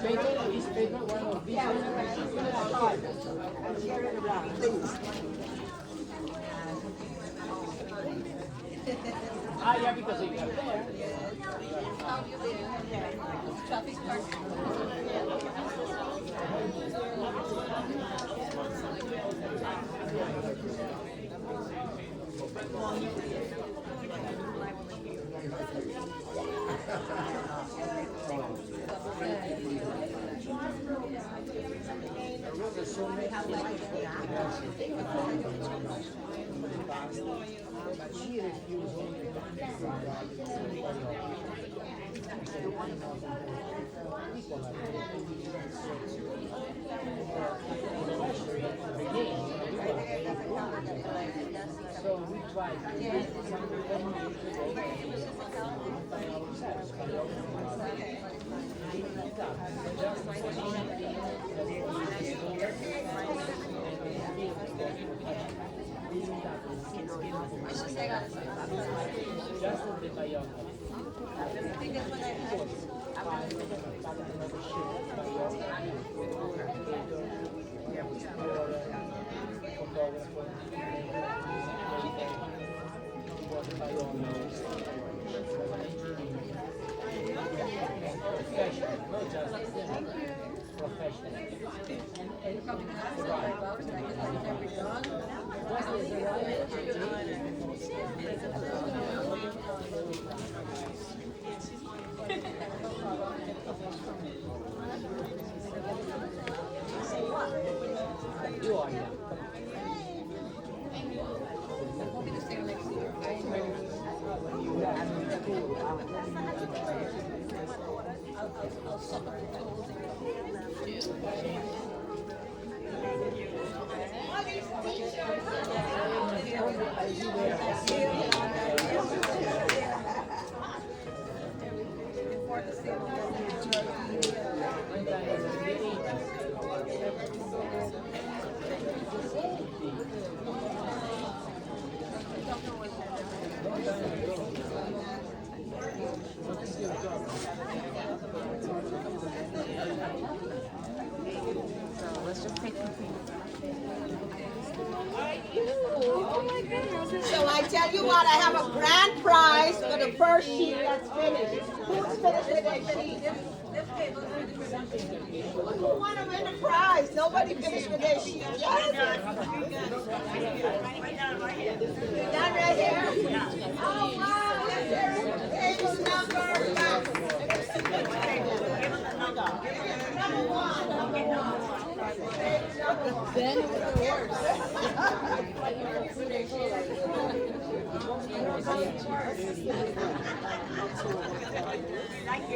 paper, one of these. And share it around, please. Ah, yeah, because you have there. So we tried So I tell you what, I have a grand prize for the first sheet that's finished. Who's finished with that sheet? Who want to win the prize? Nobody finished with their sheet. Yes? Not right here? Oh, wow. Let's hear it. Table number Then it was the worst. Thank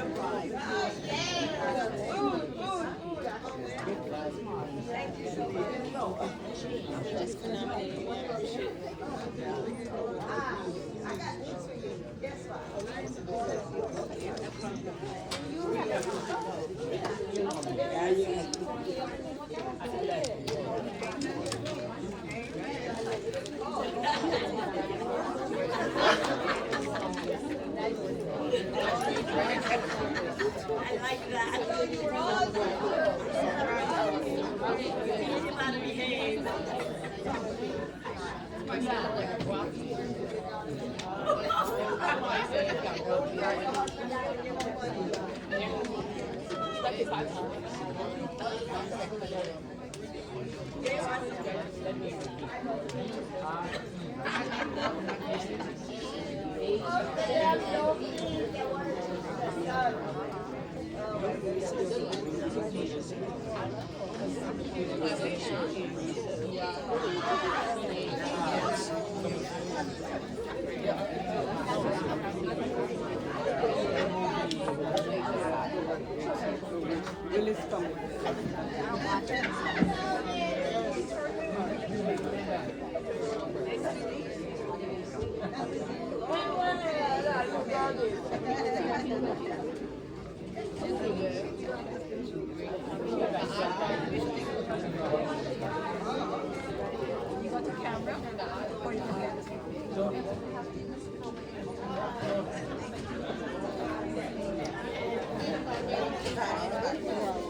you.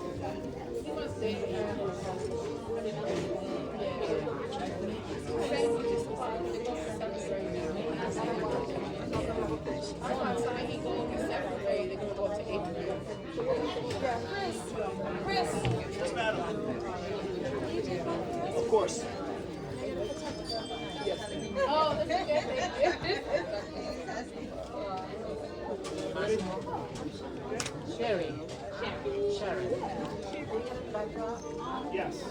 course. Oh, that's okay. Thank you. Sherry. Sherry. Yes.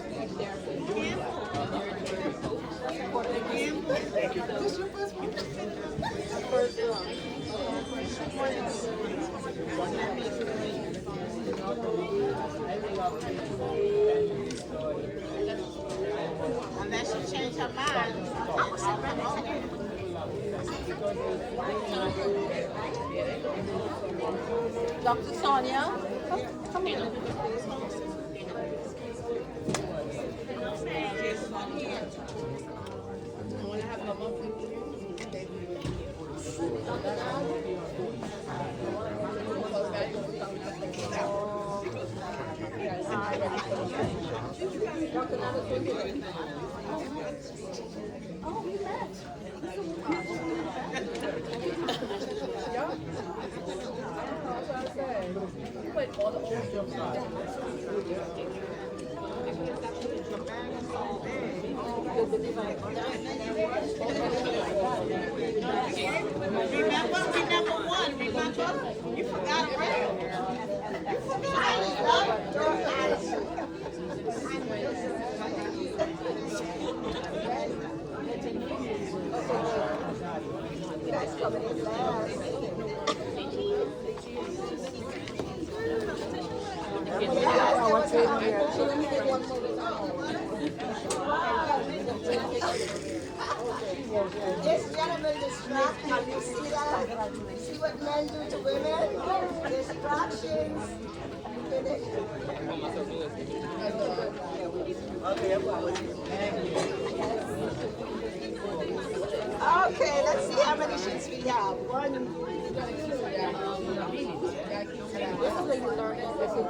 Unless you change her mind. I was Dr. Sonia, come here. Remember one, remember? You forgot it, right? I love your attitude. You guys coming in last. This gentleman distracted. You see that? See what men do to women? Distractions. Okay, let's see how many sheets we have. One. This is what you learn. This is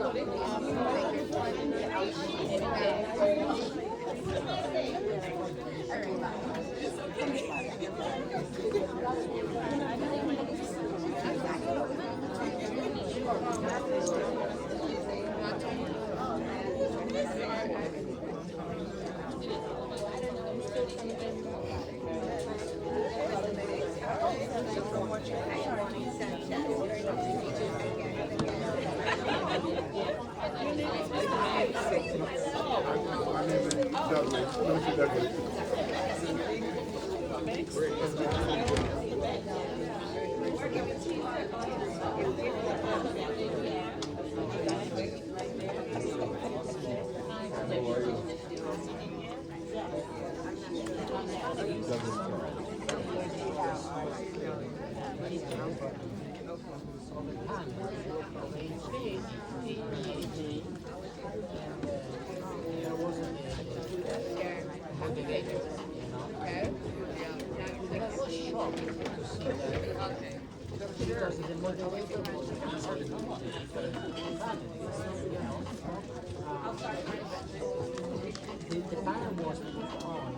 The time was put on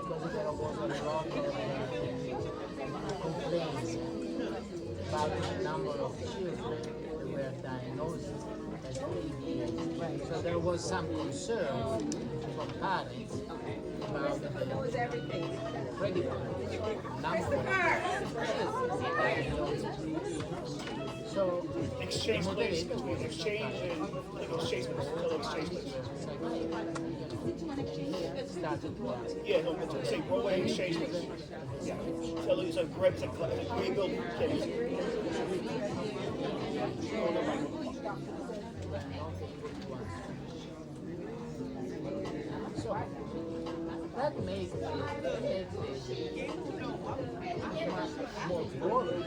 because there was a lot of complaints about the number of children that were diagnosed as ADHD. So there was some concern from parents about the critical number of children. So Exchange, please. Exchange and exchange, exchange. started to ask. Yeah, no, but say one way exchange. Yeah. So it's a great build case. So that makes it much more boring.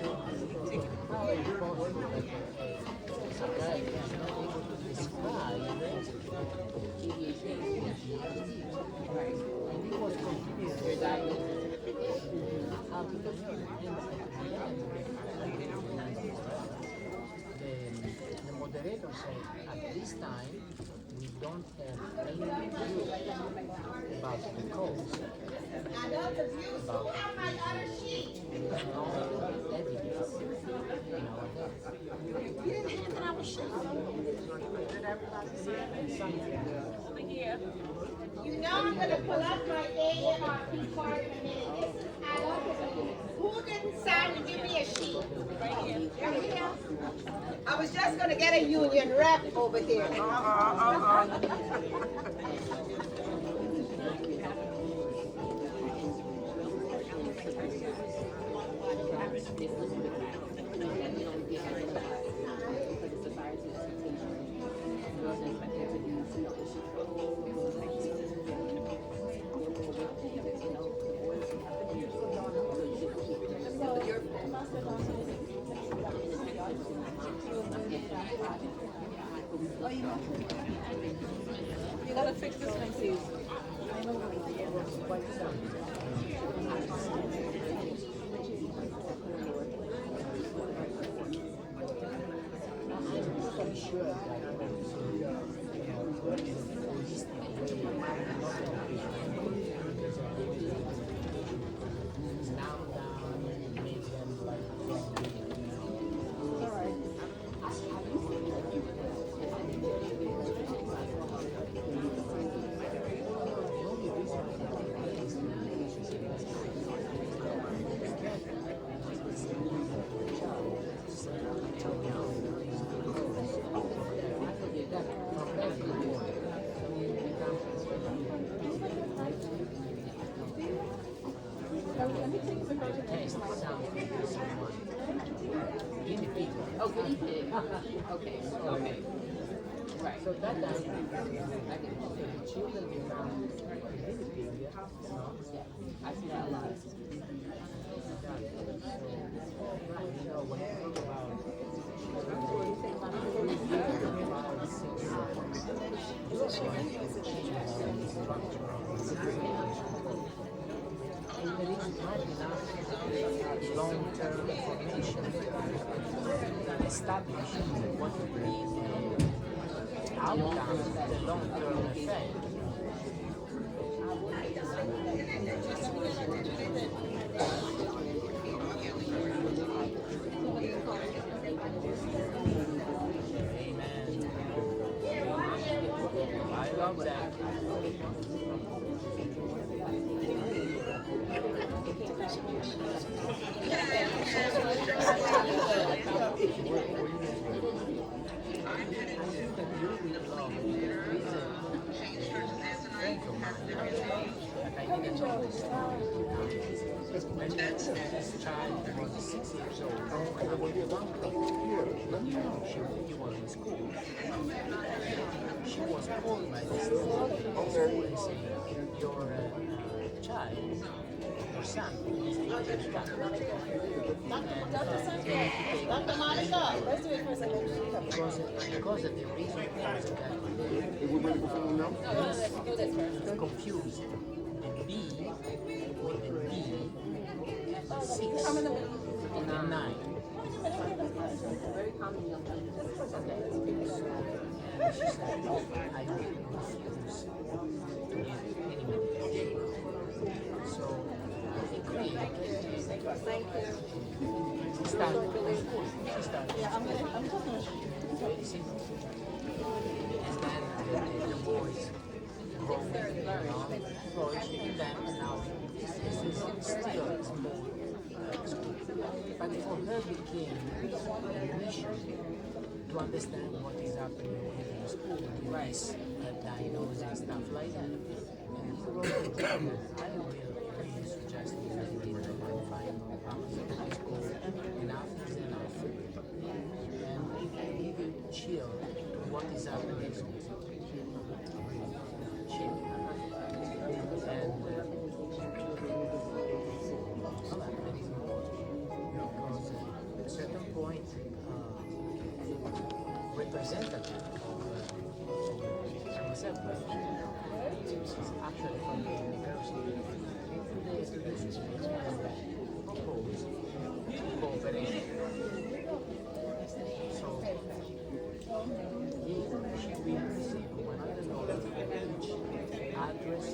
How is it possible that a guy is not able to describe and he was confused with that. The moderator said, at this time, we don't have any clue about the cause, about the no evidence in our hands. And something here. You know I'm going to pull up my AARP card in a minute. This is Alan. Who didn't sign to give me a sheet? Right here. Right here. I was just going to get a union rep over here. You gotta fix this one, please. Oh, guinea pig. Okay. Okay. Right. So that time, the children become guinea pig, yeah? I see that a lot. So, you know, when you talk about long-term information establish what would be the outcome, the long-term effect. Amen. I love that. When this child was 6 years old, he was in school. She was called by this school and saying, your child, your son, is Dr. Monica, let's do it for a second. because of the reason was that confused the B with the B, 6 and 9. Very common young people. And she said, I will refuse to give any medication. So he agreed. She started from school. She started from school. Very simple. And then the boys grow, and then now this is still a small school. But for her became a mission to understand what is happening in the school, race, diagnosis, and stuff like that. And he wrote it down. I will really suggest you meditate and find out high school. Enough is enough. And he will chill to what is happening in school. Chill. And well, that is important. Because at a certain point, representative of myself actually from the university to the students propose cooperation. So she will receive $100 for each address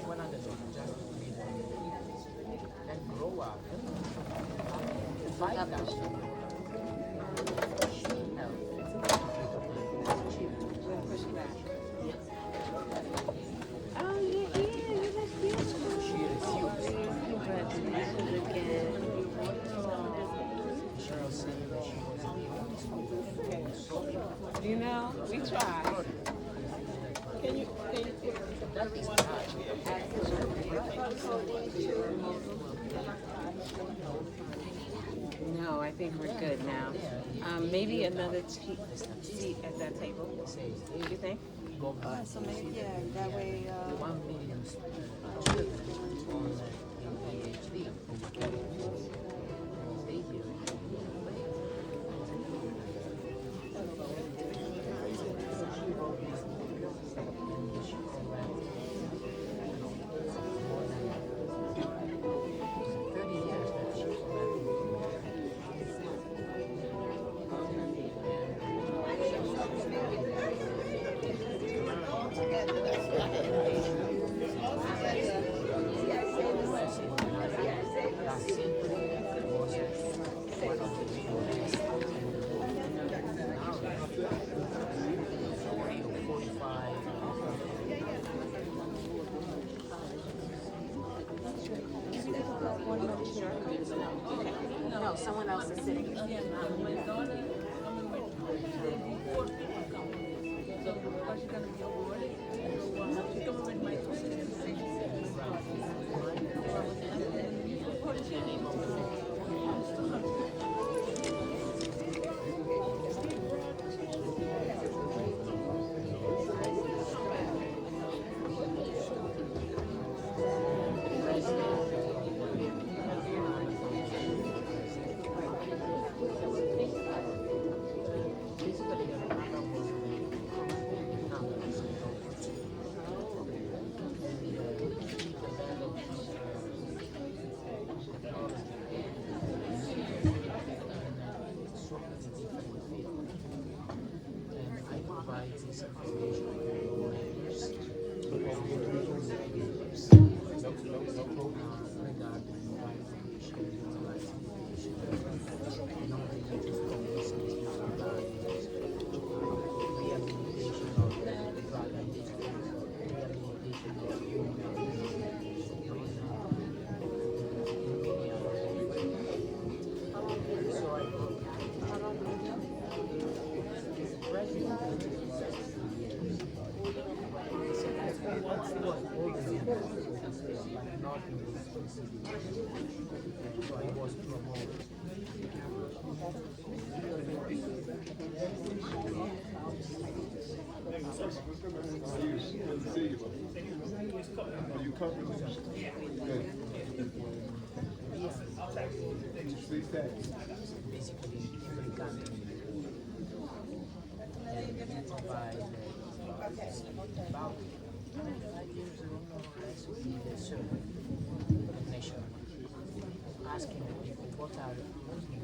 $100 just to be there and grow up. 5,000 she helped You know, we tried. Can you No, I think we're good now. Maybe another seat at that table. What do you think? So maybe, yeah, that way, 1 million children on PhD. Stay here. no, someone else is sitting. So I was promoted. Are you comfortable? Good. Please stay. Basically, every country provide about 5 years ago, we did a survey nation asking the people what are the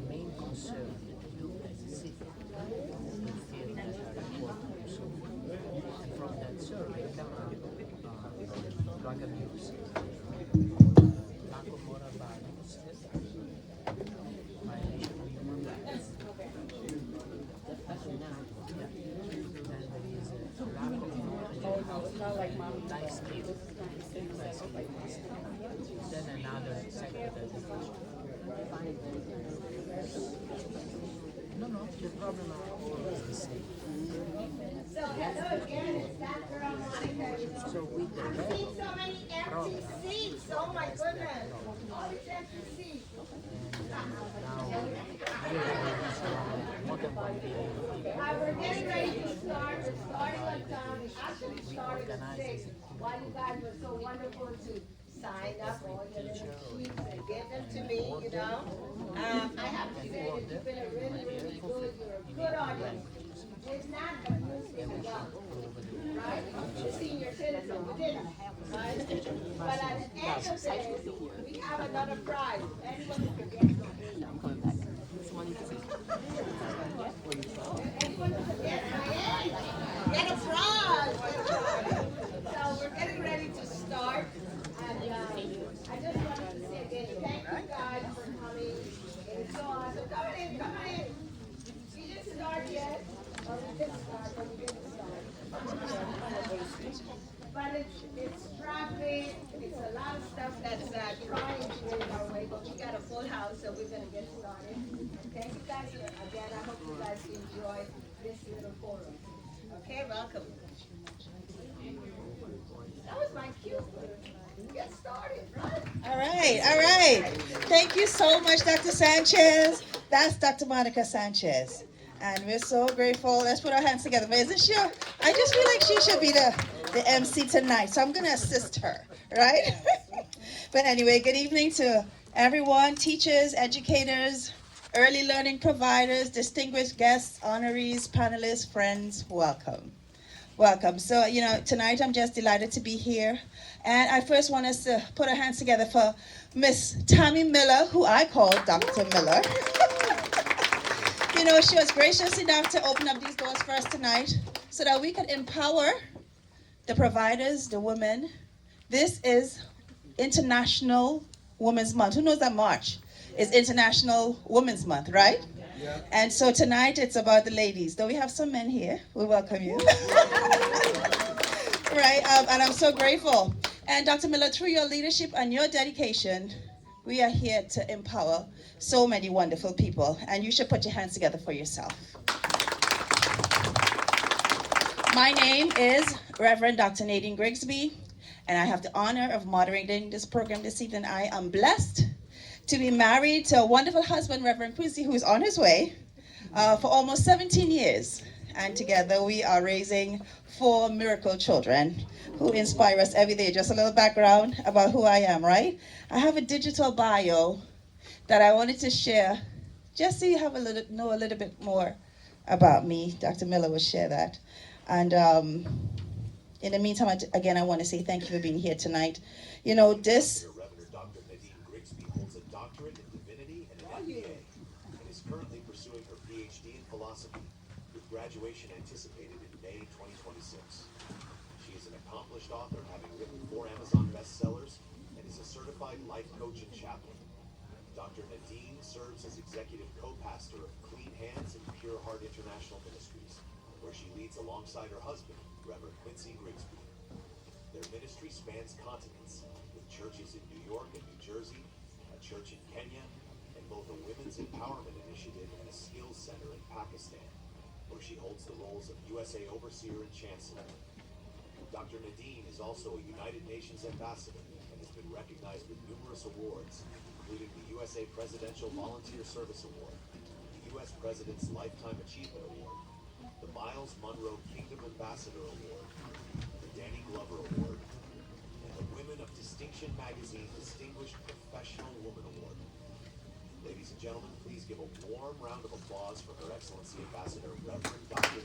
main concerns that you as a city you feel that are important to solve. And from that survey come out drug abuse, lack of moral values, violation of human rights. Then there is a lack of life skills. Then another sector that no, the problem are always the same. So hello again, it's Dr. Monica. So we I've seen develop so many empty seats. Oh my goodness. All these empty seats. now we have more than 1 billion people. We're getting ready to start. We're starting on time. We actually started at 6. While you guys were so wonderful to sign up all your little sheets and give them to me, you know. I have to say that you've been a really, really good, you're a good audience. It's not a music about, right? You're senior citizen, we didn't, right? But at the end of this, we have another prize. Anyone who can get it. Anyone who can get it. Get a prize. So we're getting ready to start. And I just wanted to say again, thank you guys for coming. It's so awesome. Come on in, come on in. We didn't start yet. Or we did start, but we didn't start. But it's traffic, it's a lot of stuff that's trying to make our way. But we got a full house, so we're gonna get started. Thank you guys again. I hope you guys enjoy this little forum. Okay, welcome. That was my cue. Get started, right? All right, all right. Thank you so much, Dr. Sanchez. That's Dr. Monica Sanchez. And we're so grateful. Let's put our hands together. But isn't she? I just feel like she should be the MC tonight. So I'm going to assist her, right? But anyway, good evening to everyone, teachers, educators, early learning providers, distinguished guests, honorees, panelists, friends, welcome. Welcome. So, tonight I'm just delighted to be here. And I first want us to put our hands together for Miss Tammy Miller, who I call Dr. Miller. She was gracious enough to open up these doors for us tonight so that we could empower the providers, the women. This is International Women's Month. Who knows that March is International Women's Month, right? Yeah. And so tonight it's about the ladies. Though we have some men here, we welcome you. Right, and I'm so grateful. And Dr. Miller, through your leadership and your dedication, we are here to empower so many wonderful people. And you should put your hands together for yourself. My name is Reverend Dr. Nadine Grigsby, and I have the honor of moderating this program this evening. I am blessed to be married to a wonderful husband, Reverend Quincy, who is on his way, for almost 17 years. And together we are raising 4 miracle children who inspire us every day. Just a little background about who I am, right? I have a digital bio that I wanted to share just so you have know a little bit more about me. Dr. Miller will share that. And in the meantime, again, I want to say thank you for being here tonight. This... Reverend Dr. Nadine Grigsby holds a doctorate in divinity and an MBA and is currently pursuing her PhD in philosophy, with graduation anticipated in May 2026. She is an accomplished author, having written 4 Amazon bestsellers, and is a certified life coach and chaplain. Dr. Nadine serves as executive co-pastor of Clean Hands and Pure Heart International Ministries, where she leads alongside her husband, Reverend Quincy Grigsby. Their ministry spans continents, with churches in New York and New Jersey, a church in Kenya, and both a women's empowerment initiative and a skills center in Pakistan, where she holds the roles of USA Overseer and Chancellor. Dr. Nadine is also a United Nations ambassador and has been recognized with numerous awards, including the USA Presidential Volunteer Service Award, the U.S. President's Lifetime Achievement Award, the Miles Monroe Kingdom Ambassador Award, the Danny Glover Award, and the Women of Distinction Magazine Distinguished Professional Woman Award. Ladies and gentlemen, please give a warm round of applause for Her Excellency Ambassador Reverend Dr.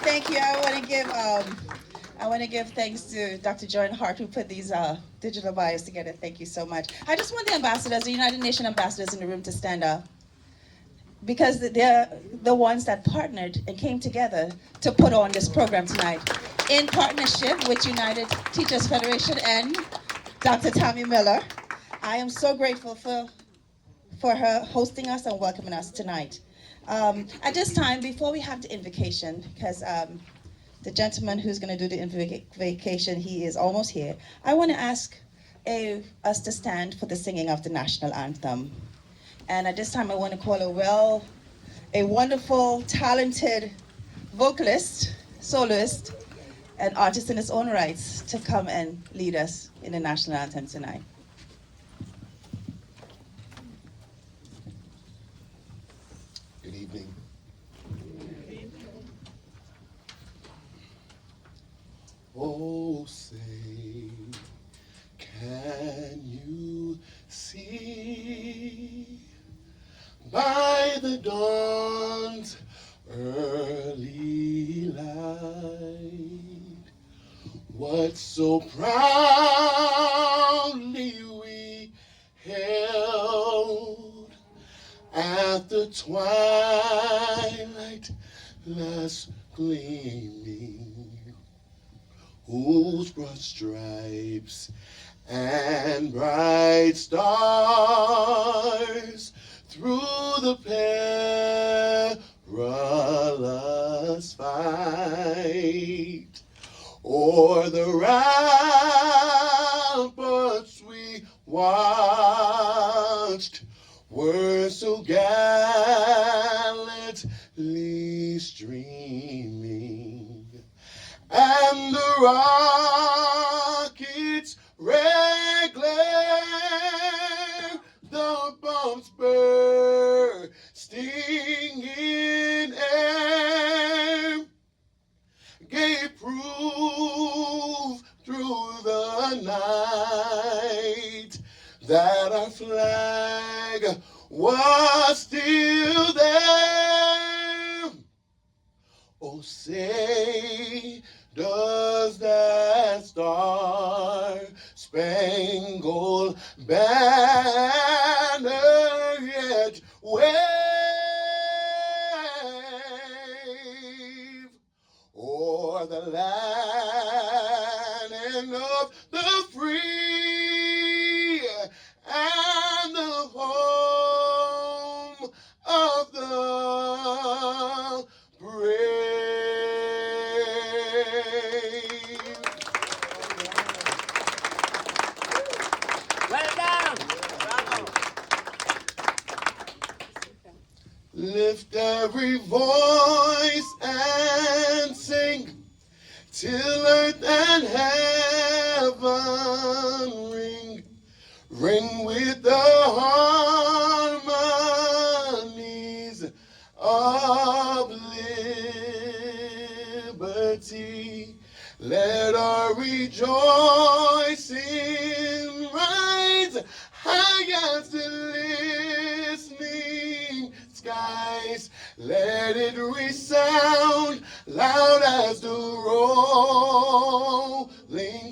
Thank you. I want to give thanks to Dr. John Hart, who put these digital bios together. Thank you so much. I just want the ambassadors, the United Nations ambassadors in the room to stand up, because they're the ones that partnered and came together to put on this program tonight in partnership with United Teachers Federation and Dr. Tammy Miller. I am so grateful for her hosting us and welcoming us tonight. At this time, before we have the invocation, because the gentleman who's going to do the invocation, he is almost here, I want to ask us to stand for the singing of the national anthem. And at this time, I want to call a wonderful, talented vocalist, soloist, and artist in his own rights to come and lead us in the national anthem tonight. Good evening. Oh, say, can you see by the dawn's early light what so proudly we held at the twilight last gleaming, whose broad stripes and bright stars through the perilous fight o'er the ramparts watched were so gallantly streaming, and the rockets' red glare, the bombs bursting in air, gave proof through the night that our flag was still there. Oh, say, does that star-spangled banner yet wave o'er the land of the free and the home of the brave? Well done. Bravo. Lift every voice and sing till earth and heaven ring with the harmonies of liberty. Let our rejoicing rise high as the listening skies. Let it resound loud as the rolling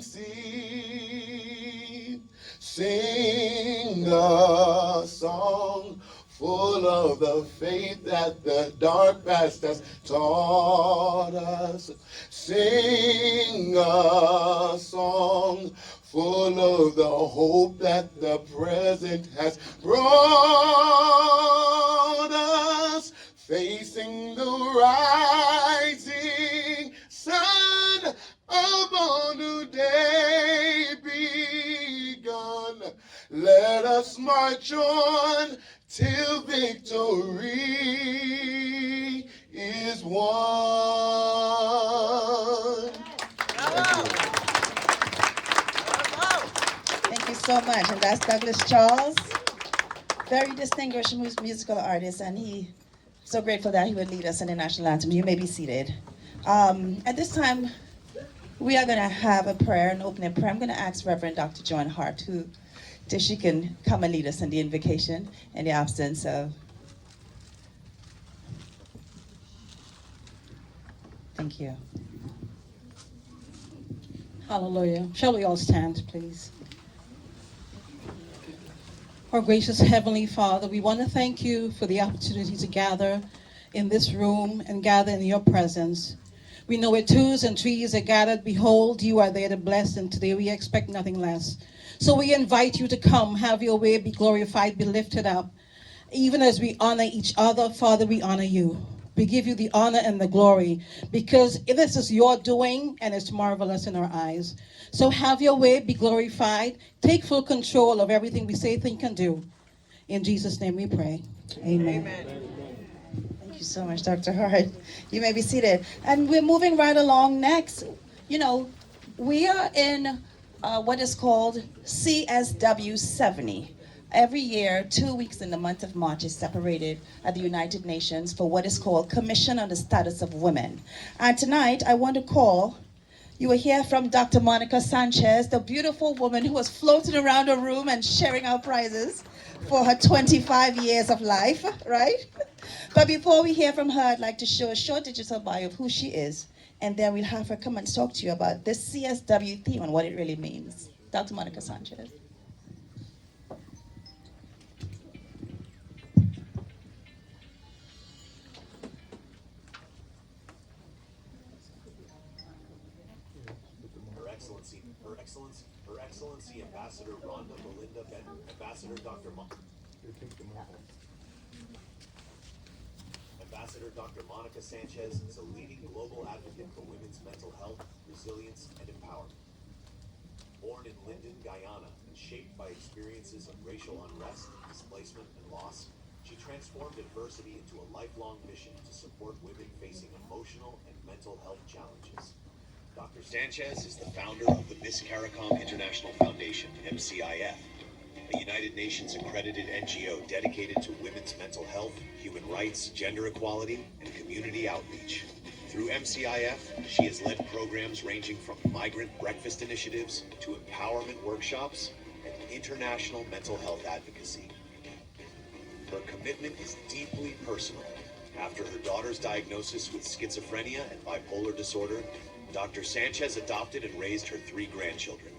sea. Sing a song full of the faith that the dark past has taught us. Sing a song full of the hope that the present has brought us. Facing the rising sun of a new day begun. Let us march on till victory is won. Thank you so much. And that's Douglas Charles, very distinguished musical artist, and so grateful that he would lead us in the national anthem. You may be seated. At this time, we are going to have a prayer, an opening prayer. I'm going to ask Reverend Dr. Joan Hart, if she can come and lead us in the invocation in the absence of. Thank you. Hallelujah. Shall we all stand, please? Our gracious Heavenly Father, we want to thank you for the opportunity to gather in this room and gather in your presence. We know where twos and threes are gathered, behold, you are there to bless, and today we expect nothing less. So we invite you to come, have your way, be glorified, be lifted up. Even as we honor each other, Father, we honor you. We give you the honor and the glory because this is your doing and it's marvelous in our eyes. So have your way, be glorified. Take full control of everything we say, think, and do. In Jesus' name we pray. Amen. Thank you so much, Dr. Hart. You may be seated. And we're moving right along next. You know, we are in what is called CSW70. Every year, 2 weeks in the month of March is separated at the United Nations for what is called Commission on the Status of Women. And tonight, I want to call, you will hear from Dr. Monica Sanchez, the beautiful woman who was floating around the room and sharing out prizes for her 25 years of life, right? But before we hear from her, I'd like to show a short digital bio of who she is, and then we'll have her come and talk to you about this CSW theme and what it really means. Dr. Monica Sanchez. Her Excellency Ambassador Rhonda Melinda Ben, Ambassador Dr. Ambassador Dr. Monica Sanchez is a leading global advocate for women's mental health, resilience, and empowerment. Born in Linden, Guyana, and shaped by experiences of racial unrest, displacement, and loss, she transformed adversity into a lifelong mission to support women facing emotional and mental health challenges. Dr. Sanchez is the founder of the Miss Caricom International Foundation, MCIF, a United Nations accredited NGO dedicated to women's mental health, human rights, gender equality, and community outreach. Through MCIF, she has led programs ranging from migrant breakfast initiatives to empowerment workshops and international mental health advocacy. Her commitment is deeply personal. After her daughter's diagnosis with schizophrenia and bipolar disorder, Dr. Sanchez adopted and raised her 3 grandchildren.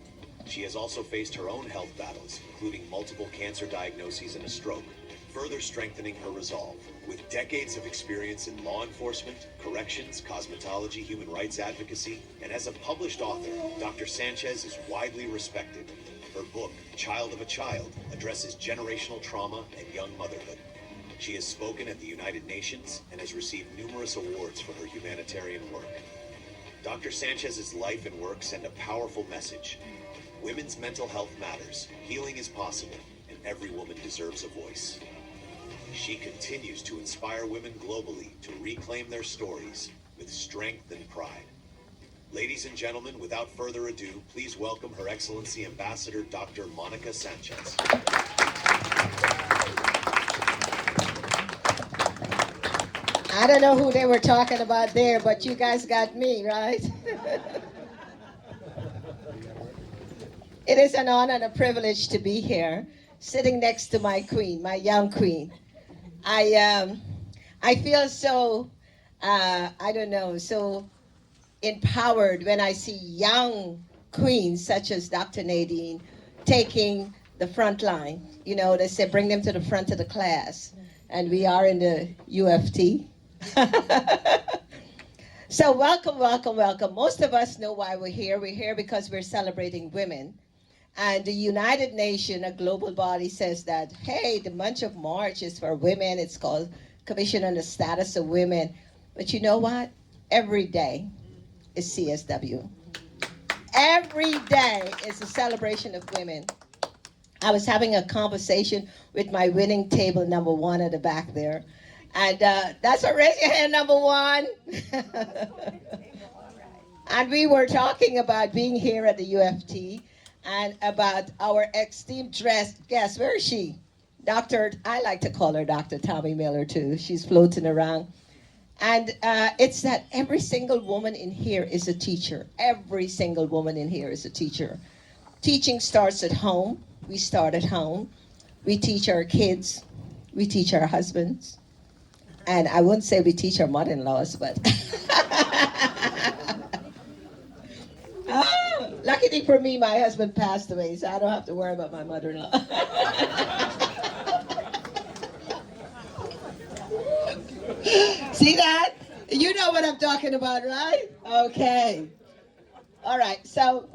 She has also faced her own health battles, including multiple cancer diagnoses and a stroke, further strengthening her resolve. With decades of experience in law enforcement, corrections, cosmetology, human rights advocacy, and as a published author, Dr. Sanchez is widely respected. Her book, Child of a Child, addresses generational trauma and young motherhood. She has spoken at the United Nations and has received numerous awards for her humanitarian work. Dr. Sanchez's life and work send a powerful message. Women's mental health matters, healing is possible, and every woman deserves a voice. She continues to inspire women globally to reclaim their stories with strength and pride. Ladies and gentlemen, without further ado, please welcome Her Excellency Ambassador Dr. Monica Sanchez. I don't know who they were talking about there, but you guys got me, right? It is an honor and a privilege to be here, sitting next to my queen, my young queen. I feel so, so empowered when I see young queens such as Dr. Nadine taking the front line. You know, they say bring them to the front of the class, and we are in the UFT. So welcome, welcome, welcome. Most of us know why we're here. We're here because we're celebrating women. And the United Nations, a global body, says that, hey, the month of March is for women. It's called Commission on the Status of Women. But you know what? Every day is CSW. Every day is a celebration of women. I was having a conversation with my winning table number 1 at the back there. And that's a raise your hand, number 1. And we were talking about being here at the UFT and about our esteemed guest. Where is she? I like to call her Dr. Tommy Miller too. She's floating around. And it's that every single woman in here is a teacher. Every single woman in here is a teacher. Teaching starts at home. We start at home. We teach our kids. We teach our husbands. And I wouldn't say we teach our mother-in-laws, but luckily for me, my husband passed away, so I don't have to worry about my mother-in-law. See that? You know what I'm talking about, right? Okay. All right, so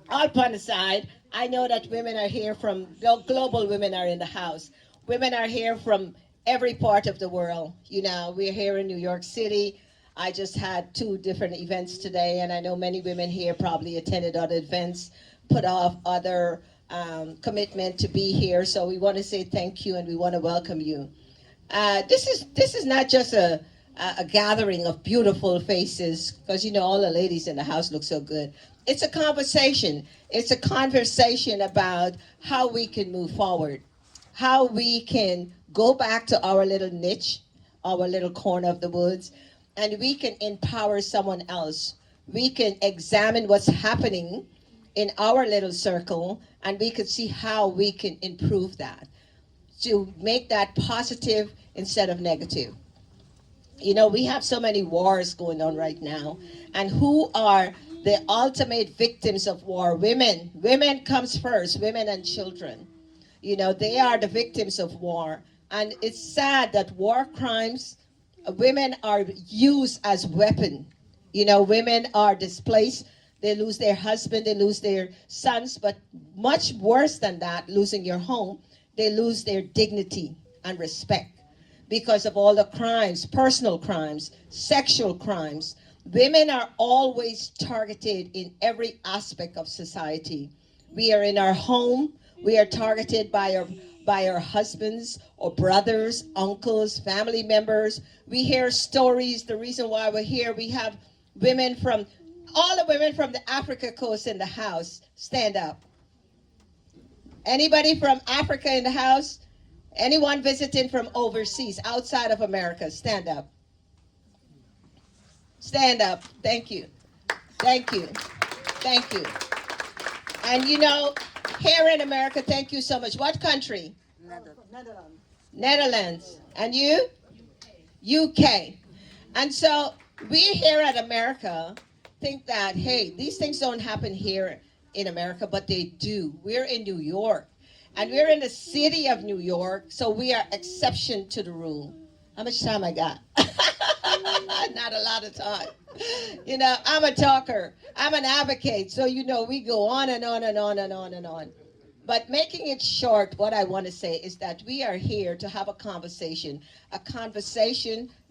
all fun aside, I know that women are here from, global women are in the house. Women are here from every part of the world. You know, we're here in New York City. I just had 2 different events today, and I know many women here probably attended other events, put off other commitment to be here. So we want to say thank you, and we want to welcome you. This is not just a gathering of beautiful faces, because you know all the ladies in the house look so good. It's a conversation. It's a conversation about how we can move forward, how we can go back to our little niche, our little corner of the woods, and we can empower someone else. We can examine what's happening in our little circle, and we can see how we can improve that, to make that positive instead of negative. You know, we have so many wars going on right now, and who are the ultimate victims of war? Women. Women comes first, women and children. You know, they are the victims of war. And it's sad that war crimes, women are used as weapon. You know, women are displaced. They lose their husband, they lose their sons, but much worse than that, losing your home, they lose their dignity and respect because of all the crimes, personal crimes, sexual crimes, Women are always targeted in every aspect of society. We are in our home. We are targeted by our husbands or brothers, uncles, family members. We hear stories. The reason why we're here, we have all the women from the Africa coast in the house. Stand up. Anybody from Africa in the house? Anyone visiting from overseas, outside of America? Stand up. Stand up. Thank you. Thank you. Thank you. And you know, here in America, thank you so much. What country? Netherlands. Netherlands. And you? UK. And so we here at America think that, hey, these things don't happen here in America, but they do. We're in New York. And we're in the city of New York, so we are exception to the rule. How much time I got? Not a lot of time. You know, I'm a talker. I'm an advocate. So, you know, we go on and on and on and on and on. But making it short, what I want to say is that we are here to have a conversation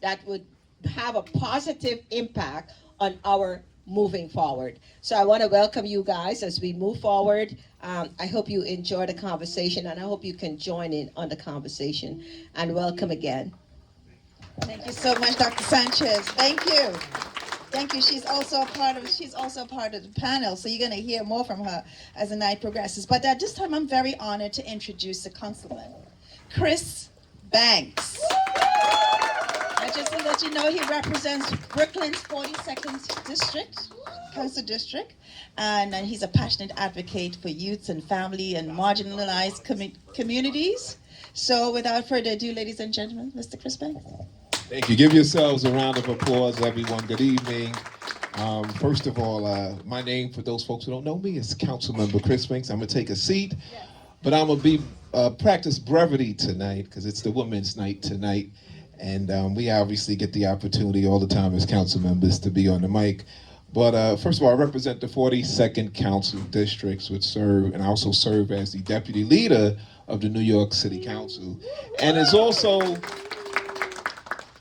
that would have a positive impact on our moving forward. So I want to welcome you guys as we move forward. I hope you enjoy the conversation, and I hope you can join in on the conversation. And welcome again. Thank you so much, Dr. Sanchez. Thank you. Thank you. She's also a part of the panel, so you're going to hear more from her as the night progresses. But at this time, I'm very honored to introduce the councilman, Chris Banks. And just to let you know, he represents Brooklyn's 42nd district, council district, and he's a passionate advocate for youths and family and marginalized communities. So without further ado, ladies and gentlemen, Mr. Chris Banks. Thank you. Give yourselves a round of applause, everyone. Good evening. First of all, my name, for those folks who don't know me, is Councilmember Chris Banks. I'm going to take a seat, but I'm going to practice brevity tonight because it's the Women's Night tonight. And we obviously get the opportunity all the time as council members to be on the mic. But first of all, I represent the 42nd Council Districts, which serve, and I also serve as the Deputy Leader of the New York City Council. And it's also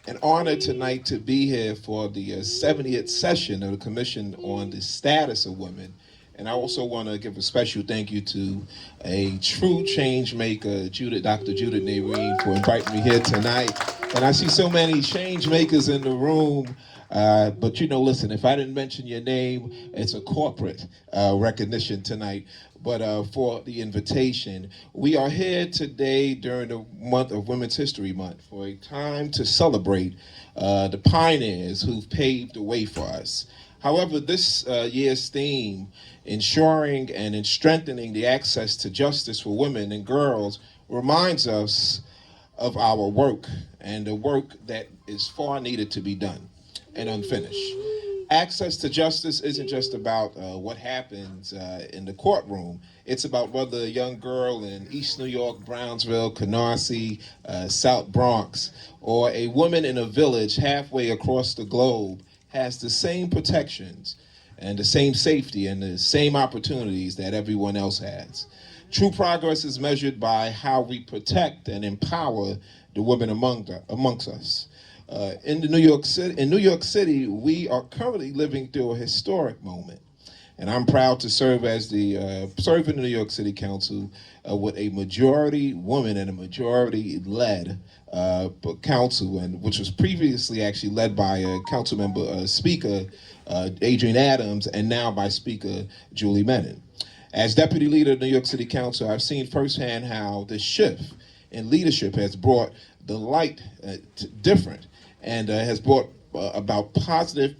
an honor tonight to be here for the 70th session of the Commission on the Status of Women. And I also want to give a special thank you to a true change maker, Dr. Judith Nairine, for inviting me here tonight. And I see so many change makers in the room. But you know, listen, if I didn't mention your name, it's a corporate recognition tonight. But for the invitation, we are here today during the month of Women's History Month for a time to celebrate the pioneers who've paved the way for us. However, this year's theme, ensuring and strengthening the access to justice for women and girls, reminds us of our work and the work that is far needed to be done and unfinished. Access to justice isn't just about what happens in the courtroom. It's about whether a young girl in East New York, Brownsville, Canarsie, South Bronx, or a woman in a village halfway across the globe has the same protections and the same safety and the same opportunities that everyone else has. True progress is measured by how we protect and empower the women amongst us. In New York City, we are currently living through a historic moment, and I'm proud to serve as serve in the New York City Council with a majority woman and a majority led council, and which was previously actually led by a council member, Speaker Adrienne Adams, and now by Speaker Julie Menon. As Deputy Leader of the New York City Council, I've seen firsthand how the shift in leadership has brought the light different, and has brought about positive,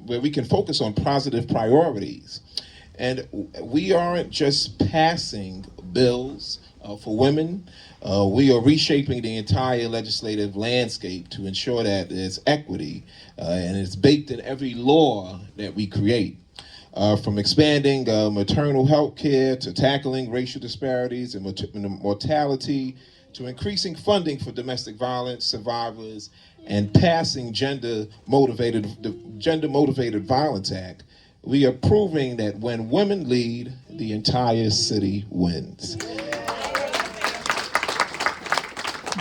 where we can focus on positive priorities. And we aren't just passing bills for women, we are reshaping the entire legislative landscape to ensure that there's equity, and it's baked in every law that we create. From expanding maternal health care to tackling racial disparities and mortality, to increasing funding for domestic violence survivors and passing gender-motivated violence act, we are proving that when women lead, the entire city wins.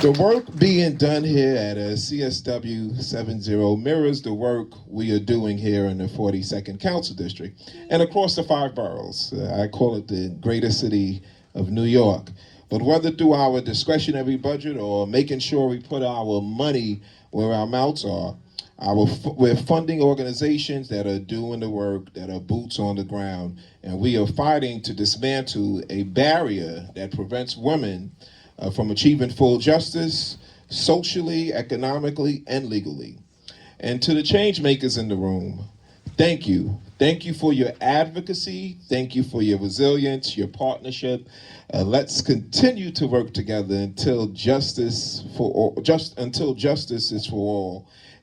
The work being done here at a CSW70 mirrors the work we are doing here in the 42nd Council District and across the 5 boroughs. I call it the greater city of New York. But whether through our discretionary budget or making sure we put our money where our mouths are, we're funding organizations that are doing the work, that are boots on the ground, and we are fighting to dismantle a barrier that prevents women from achieving full justice, socially, economically, and legally. And to the change makers in the room, thank you. Thank you for your advocacy. Thank you for your resilience, your partnership. Let's continue to work together until justice is for all.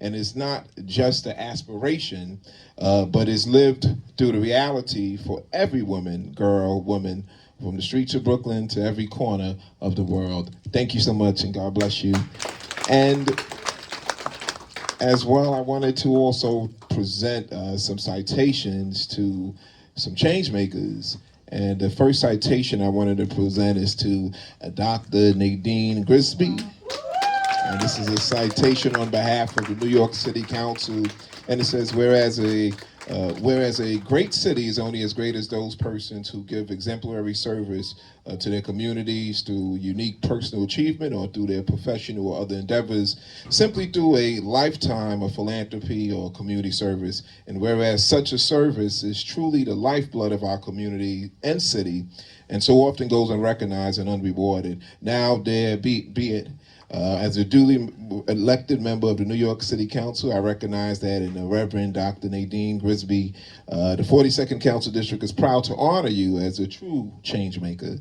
And it's not just an aspiration, but is lived through the reality for every woman, girl, woman, from the streets of Brooklyn to every corner of the world. Thank you so much, and God bless you. And as well, I wanted to also present some citations to some change makers. And the first citation I wanted to present is to Dr. Nadine Grisby. And this is a citation on behalf of the New York City Council. And it says, whereas a great city is only as great as those persons who give exemplary service to their communities through unique personal achievement or through their professional or other endeavors, simply through a lifetime of philanthropy or community service. And whereas such a service is truly the lifeblood of our community and city, and so often goes unrecognized and unrewarded, now there be it. As a duly elected member of the New York City Council, I recognize that in the Reverend Dr. Nadine Grisby, the 42nd Council District is proud to honor you as a true change maker.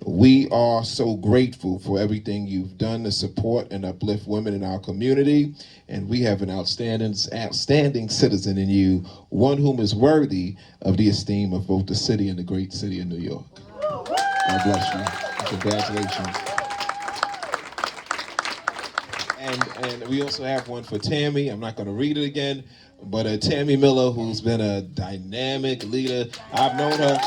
We are so grateful for everything you've done to support and uplift women in our community, and we have an outstanding citizen in you, one whom is worthy of the esteem of both the city and the great city of New York. God bless you. Congratulations. And we also have one for Tammy. I'm not going to read it again, but Tammy Miller, who's been a dynamic leader. I've known her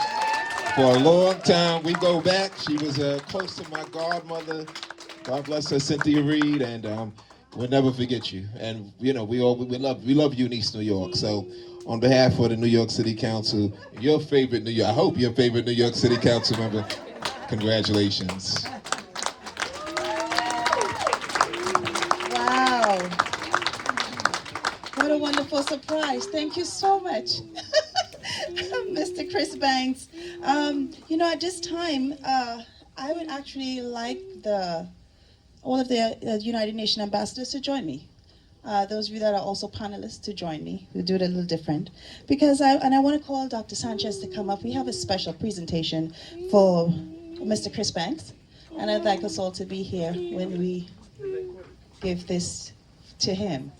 for a long time. We go back. She was close to my godmother. God bless her, Cynthia Reed, and we'll never forget you. And you know, we love you in East New York. So, on behalf of the New York City Council, your favorite I hope your favorite New York City Council member, congratulations. What a wonderful surprise. Thank you so much, Mr. Chris Banks. At this time, I would actually like all of the United Nations ambassadors to join me. Those of you that are also panelists to join me. We'll do it a little different. Because I want to call Dr. Sanchez to come up. We have a special presentation for Mr. Chris Banks. And I'd like us all to be here when we give this to him.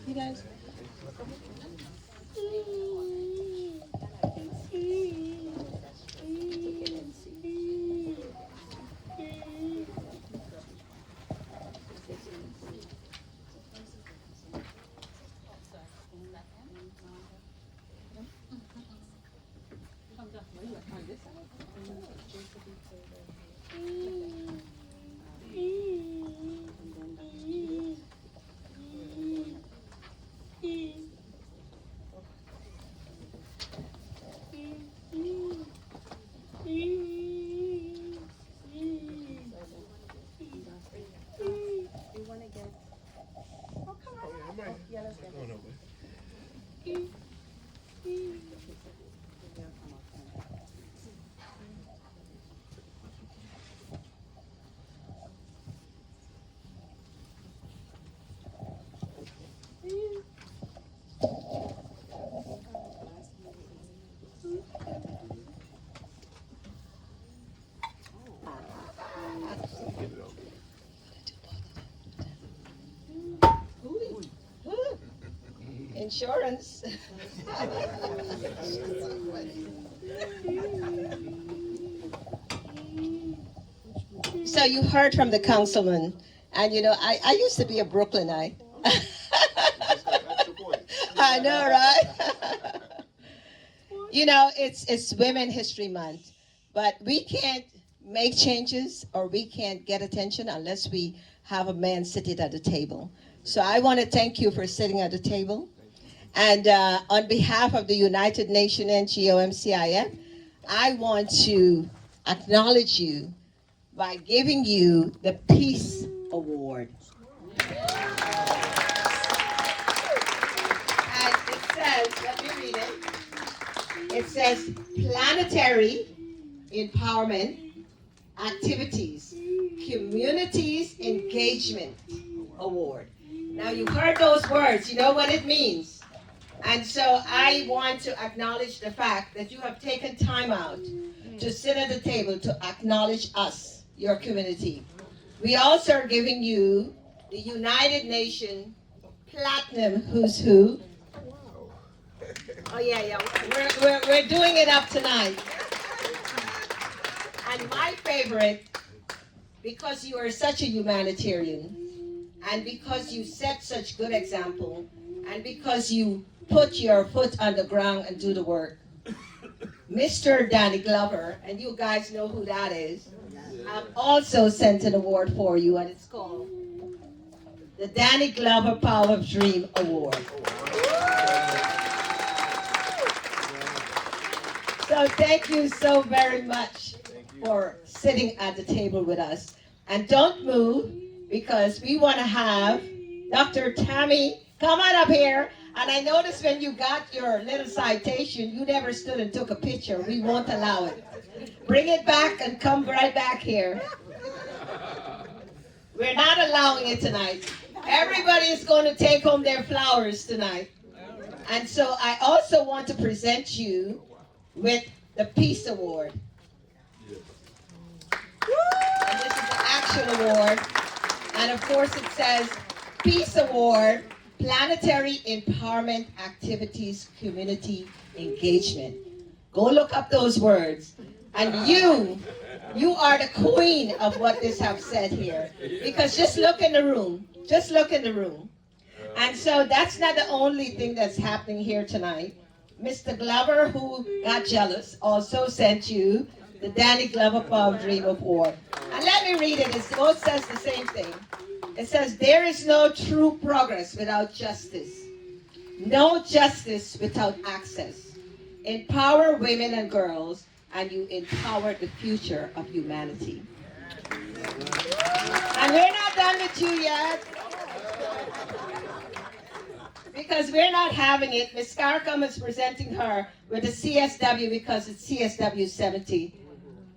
You guys. Insurance. So you heard from the councilman, and I used to be a Brooklynite. I know, right? It's Women History Month, But we can't make changes or we can't get attention unless we have a man sitting at the table. So I want to thank you for sitting at the table. And on behalf of the United Nations NGO MCIF, I want to acknowledge you by giving you the Peace Award. And it says, let me read it. It says Planetary Empowerment Activities, Communities Engagement Award. Now you heard those words, you know what it means. And so I want to acknowledge the fact that you have taken time out to sit at the table to acknowledge us, your community. We also are giving you the United Nations Platinum Who's Who. Oh yeah, we're doing it up tonight. And my favorite, because you are such a humanitarian, and because you set such good example, and because you put your foot on the ground and do the work, Mr. Danny Glover, and you guys know who that is, I've also sent an award for you, and it's called the Danny Glover Power of Dream Award. So thank you so very much for sitting at the table with us. And don't move, because we want to have Dr. Tammy come on up here. And I noticed when you got your little citation, you never stood and took a picture. We won't allow it. Bring it back and come right back here. We're not allowing it tonight. Everybody is going to take home their flowers tonight. And so I also want to present you with the Peace Award. And this is the Action Award. And of course it says Peace Award, Planetary Empowerment Activities, Community Engagement. Go look up those words. And you are the queen of what this have said here. Because just look in the room. Just look in the room. And so that's not the only thing that's happening here tonight. Mr. Glover, who got jealous, also sent you the Danny Glover Power of Dream Award. And let me read it. It both says the same thing. It says, there is no true progress without justice. No justice without access. Empower women and girls, and you empower the future of humanity. And we're not done with you yet, because we're not having it. Ms. Caricom is presenting her with the CSW because it's CSW70.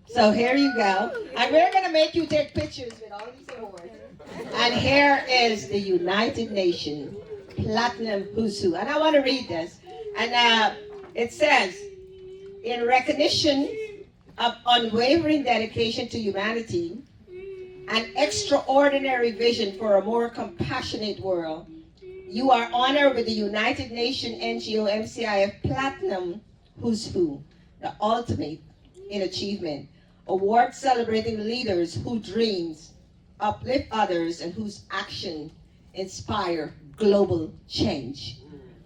So here you go. And we're going to make you take pictures with all these awards. And here is the United Nations Platinum Who's Who. And I want to read this. And it says, in recognition of unwavering dedication to humanity, an extraordinary vision for a more compassionate world, you are honored with the United Nations NGO MCIF Platinum Who's Who, the ultimate in achievement award celebrating leaders whose dreams uplift others and whose action inspire global change.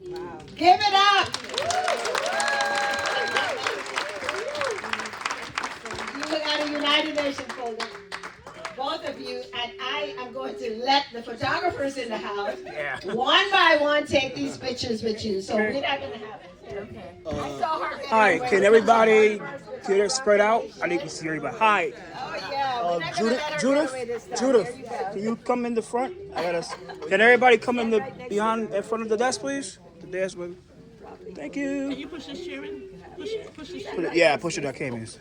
Wow. Give it up! You got a United Nations folder. Both of you, and I am going to let the photographers in the house, one by one, take these pictures with you. So we're not going to have it. Okay. I saw her. All right, can everybody get it spread out? I need to see everybody. Hi. Oh, yeah. Judith, can you come in the front? Can everybody come in in front of the desk, please? The desk, baby. Thank you. Can you push this chair in? Push this chair in. Yeah, push it. I can't use.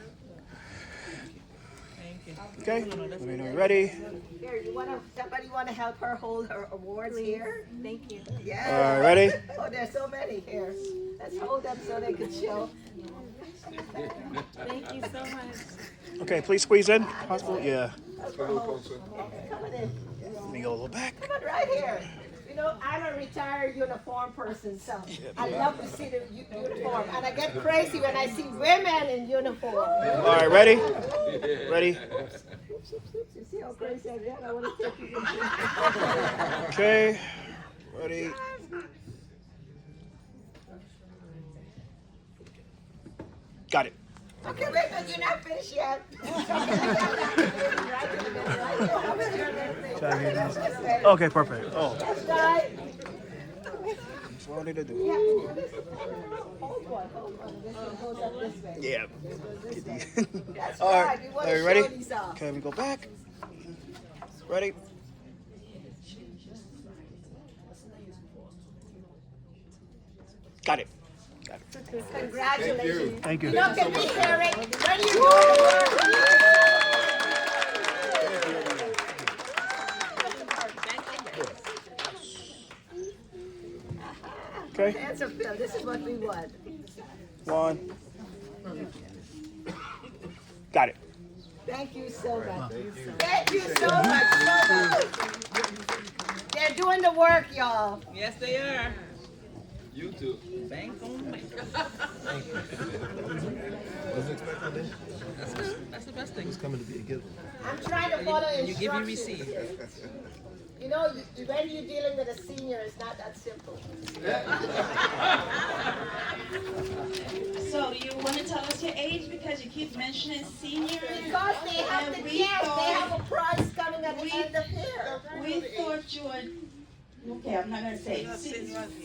Okay, let me know you're ready. Here, somebody want to help her hold her awards here? Thank you. Yeah. Ready? Oh, there's so many here. Let's hold them so they can show. Thank you so much. Okay, please squeeze in. Possible? Yeah. Come on in. Let me go a little back. Come on, right here. You know, I'm a retired uniform person, so I love to see the uniform. And I get crazy when I see women in uniform. All right, ready? Ready? You see how crazy I get? I want to take you. Okay, ready? Got it. Okay, wait, but you're not finished yet. Okay, perfect. Oh, That's right. that's what I need to do. Hold one. This one goes up this way. Yeah. That's All right. right. We All want right, to ready? show these off. Okay, we go back. Ready? Got it. Got it. Congratulations. Thank you. You know, can we hear it? When you do the work. Okay. Hands are filled. This is what we want. 1. Got it. Thank you so much. Thank you so much. They're doing the work, y'all. Yes, they are. You too. Bank on me. That's the best thing. It's coming to be a gift. I'm trying to follow You give, you instructions. receive. You know, when you're dealing with a senior, it's not that simple. So you want to tell us your age because you keep mentioning senior? Because they have And to we get, they thought- have a prize coming at the end of year. We thought you were, okay, I'm not going to say.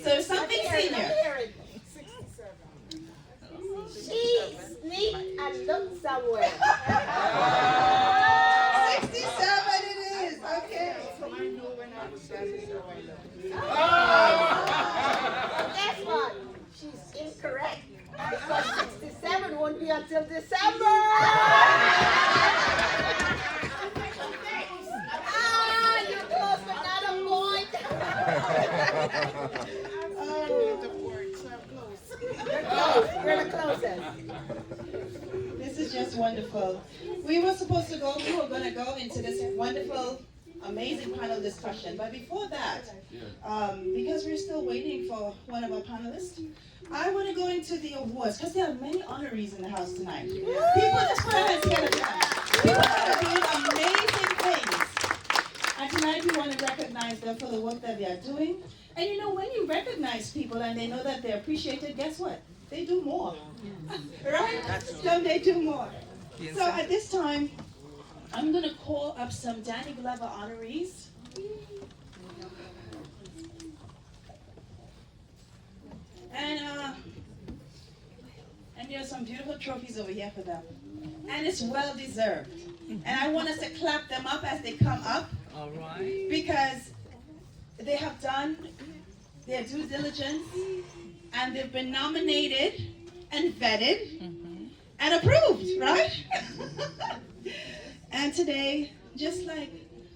So something senior. She sneak and look somewhere. 67 it is, okay. Guess what? She's incorrect. Because 67 won't be until December. You're close, but not a point. You're the closest. This is just wonderful. We were going to go into this wonderful, amazing panel discussion. But before that, because we're still waiting for one of our panelists, I want to go into the awards because there are many honorees in the house tonight. People, let's put our hands together. People that are doing amazing things. And tonight we want to recognize them for the work that they are doing. And you know, when you recognize people and they know that they're appreciated, guess what? They do more. Right? So they do more. So at this time, I'm going to call up some Danny Glover honorees. And there's some beautiful trophies over here for them. And it's well deserved. And I want us to clap them up as they come up. All right. Because they have done their due diligence and they've been nominated and vetted and approved, right? And today, just like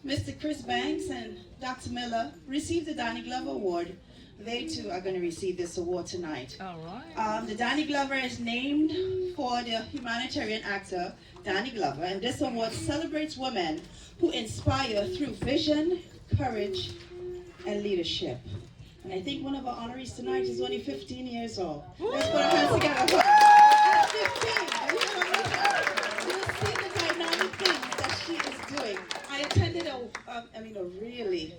Mr. Chris Banks and Dr. Miller received the Danny Glover Award, they too are going to receive this award tonight. All right. The Danny Glover is named for the humanitarian actor Danny Glover, and this award celebrates women who inspire through vision, courage, and leadership. And I think one of our honorees tonight is only 15 years old. Let's put our hands together. At 15, you'll see the dynamic things that she is doing. I attended a really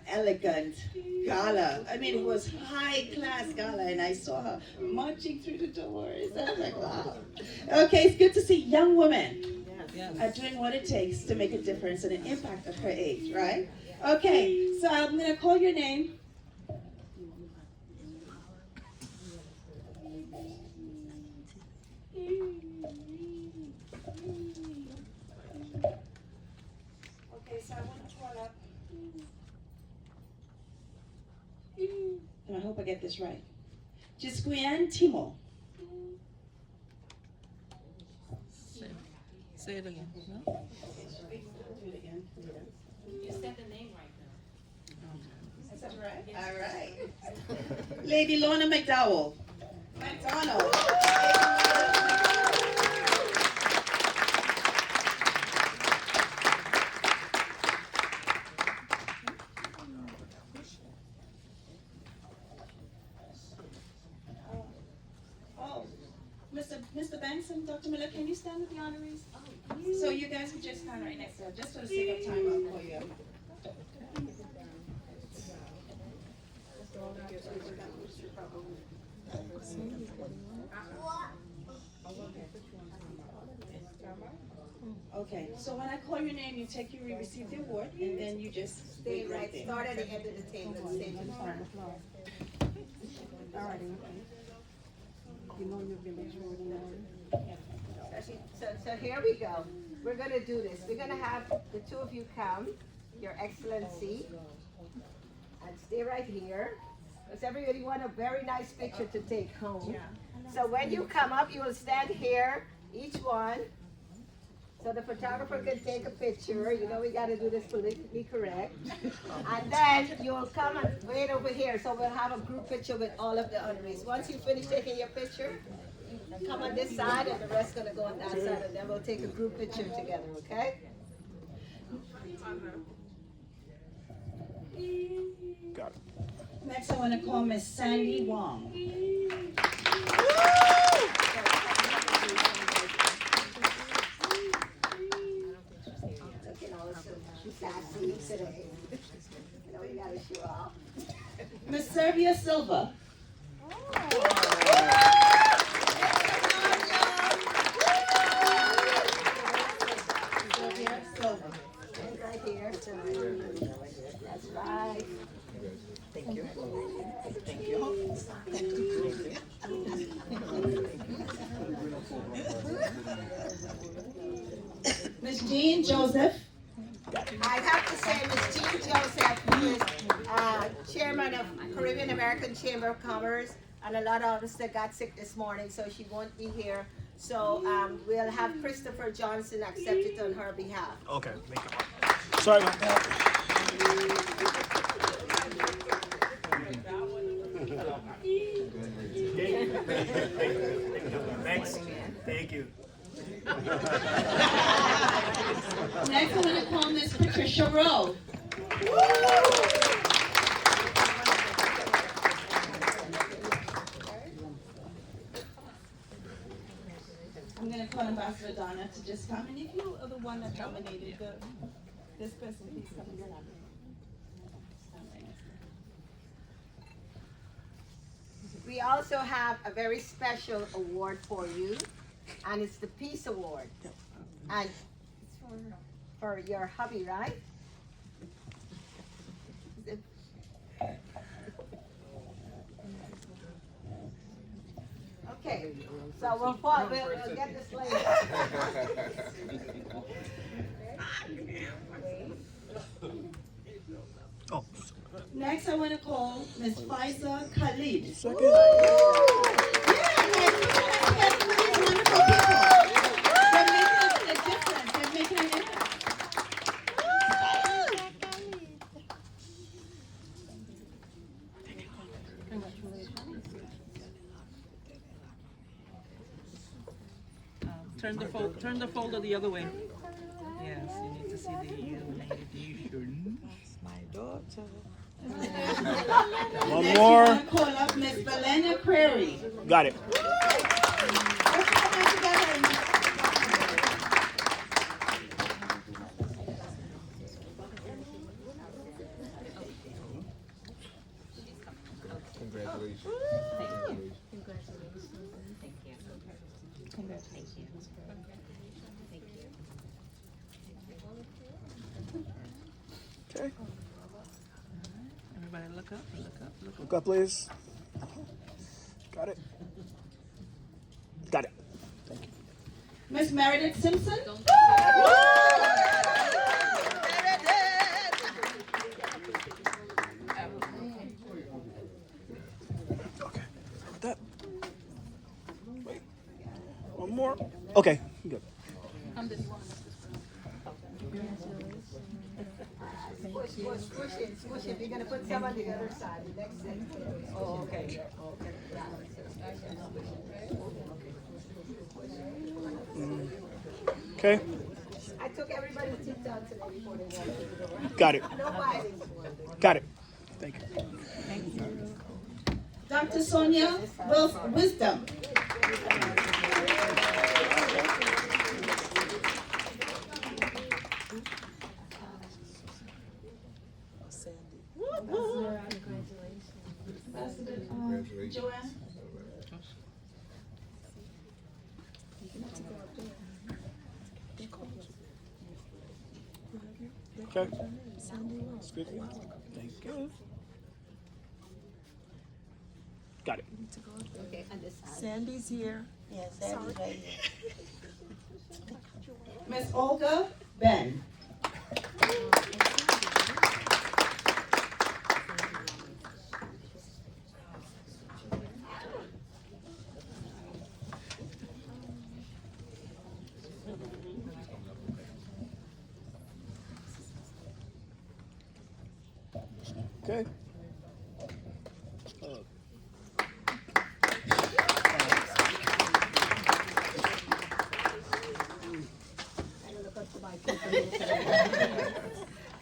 elegant gala. I mean, it was high-class gala, and I saw her marching through the doors. I was like, wow. Okay, it's good to see young women are doing what it takes to make a difference and an impact at her age, right? Okay, so I'm going to call your name. Okay, so I want to call up. And I hope I get this right. Jisquian Timo. Say it again. No? Do it again. You said the name right Is that right? All right. Lady Lorna McDowell. McDonald. Mr. Banks and Dr. Miller, can you stand with the honorees? So you guys can just stand right next to her. Just for the sake of time, I'll call you up. Okay, so when I call your name, you receive the award, and then you just Stay wait right, there. start at the end of the table and stay to the front. You know you've been extraordinary. So here we go. We're gonna do this. We're gonna have the two of you come, Your Excellency, and stay right here. Because everybody want a very nice picture to take home. So when you come up, you will stand here, each one, so the photographer can take a picture. You know we gotta do this politically correct. And then you'll come and wait over here. So we'll have a group picture with all of the honorees. Once you finish taking your picture, you come on this side and the rest gonna go on that side, and then we'll take a group picture together, okay? Got it. Next, I want to call Miss Sandy Wong. She's sassy today. You know, you gotta show off. Miss Sylvia Silva. Sylvia Silva. Right here. That's right. Thank you. Thank you. Miss Jean Joseph. I have to say, Ms. Jean Joseph, who is chairman of Caribbean American Chamber of Commerce, and a lot of us that got sick this morning, so she won't be here. So we'll have Christopher Johnson accept it on her behalf. Okay. Make it. Sorry about that. Thanks. Thank you. Next, I want to call Miss Patricia Rowe. I'm going to call Ambassador Donna to just come. And if you are the one that nominated this person, please come and grab me. We also have a very special award for you, and it's the Peace Award. And it's for your hubby, right? Okay, so we'll get this later. Oh. Next, I want to call Miss Faiza Khalid. Second. Turn the folder the other way. Yes, you need to see the United Nations. My daughter. One Next, more. we want to call up Miss Belena Prairie. Got it. Congratulations. Thank you. Congratulations. Thank you. Congratulations. Thank you. Okay. Everybody look up, look up, look up. Look up, please. Got it. Got it. Thank you. Miss Meredith Simpson. Okay. With that. Wait. One more. Okay. Good. Push it. You're gonna put some on the other side, the next thing. Oh, okay. Okay. I took everybody's teeth out today before they walked through the door. Got it. No biting. Got it. Thank you. Dr. Sonia Wisdom. Congratulations. Joanne. Okay. Excuse me. Thank you. Got it. Okay, on this side. Sandy's here. Yes, Sandy's right here. Miss Olga Ben. Okay.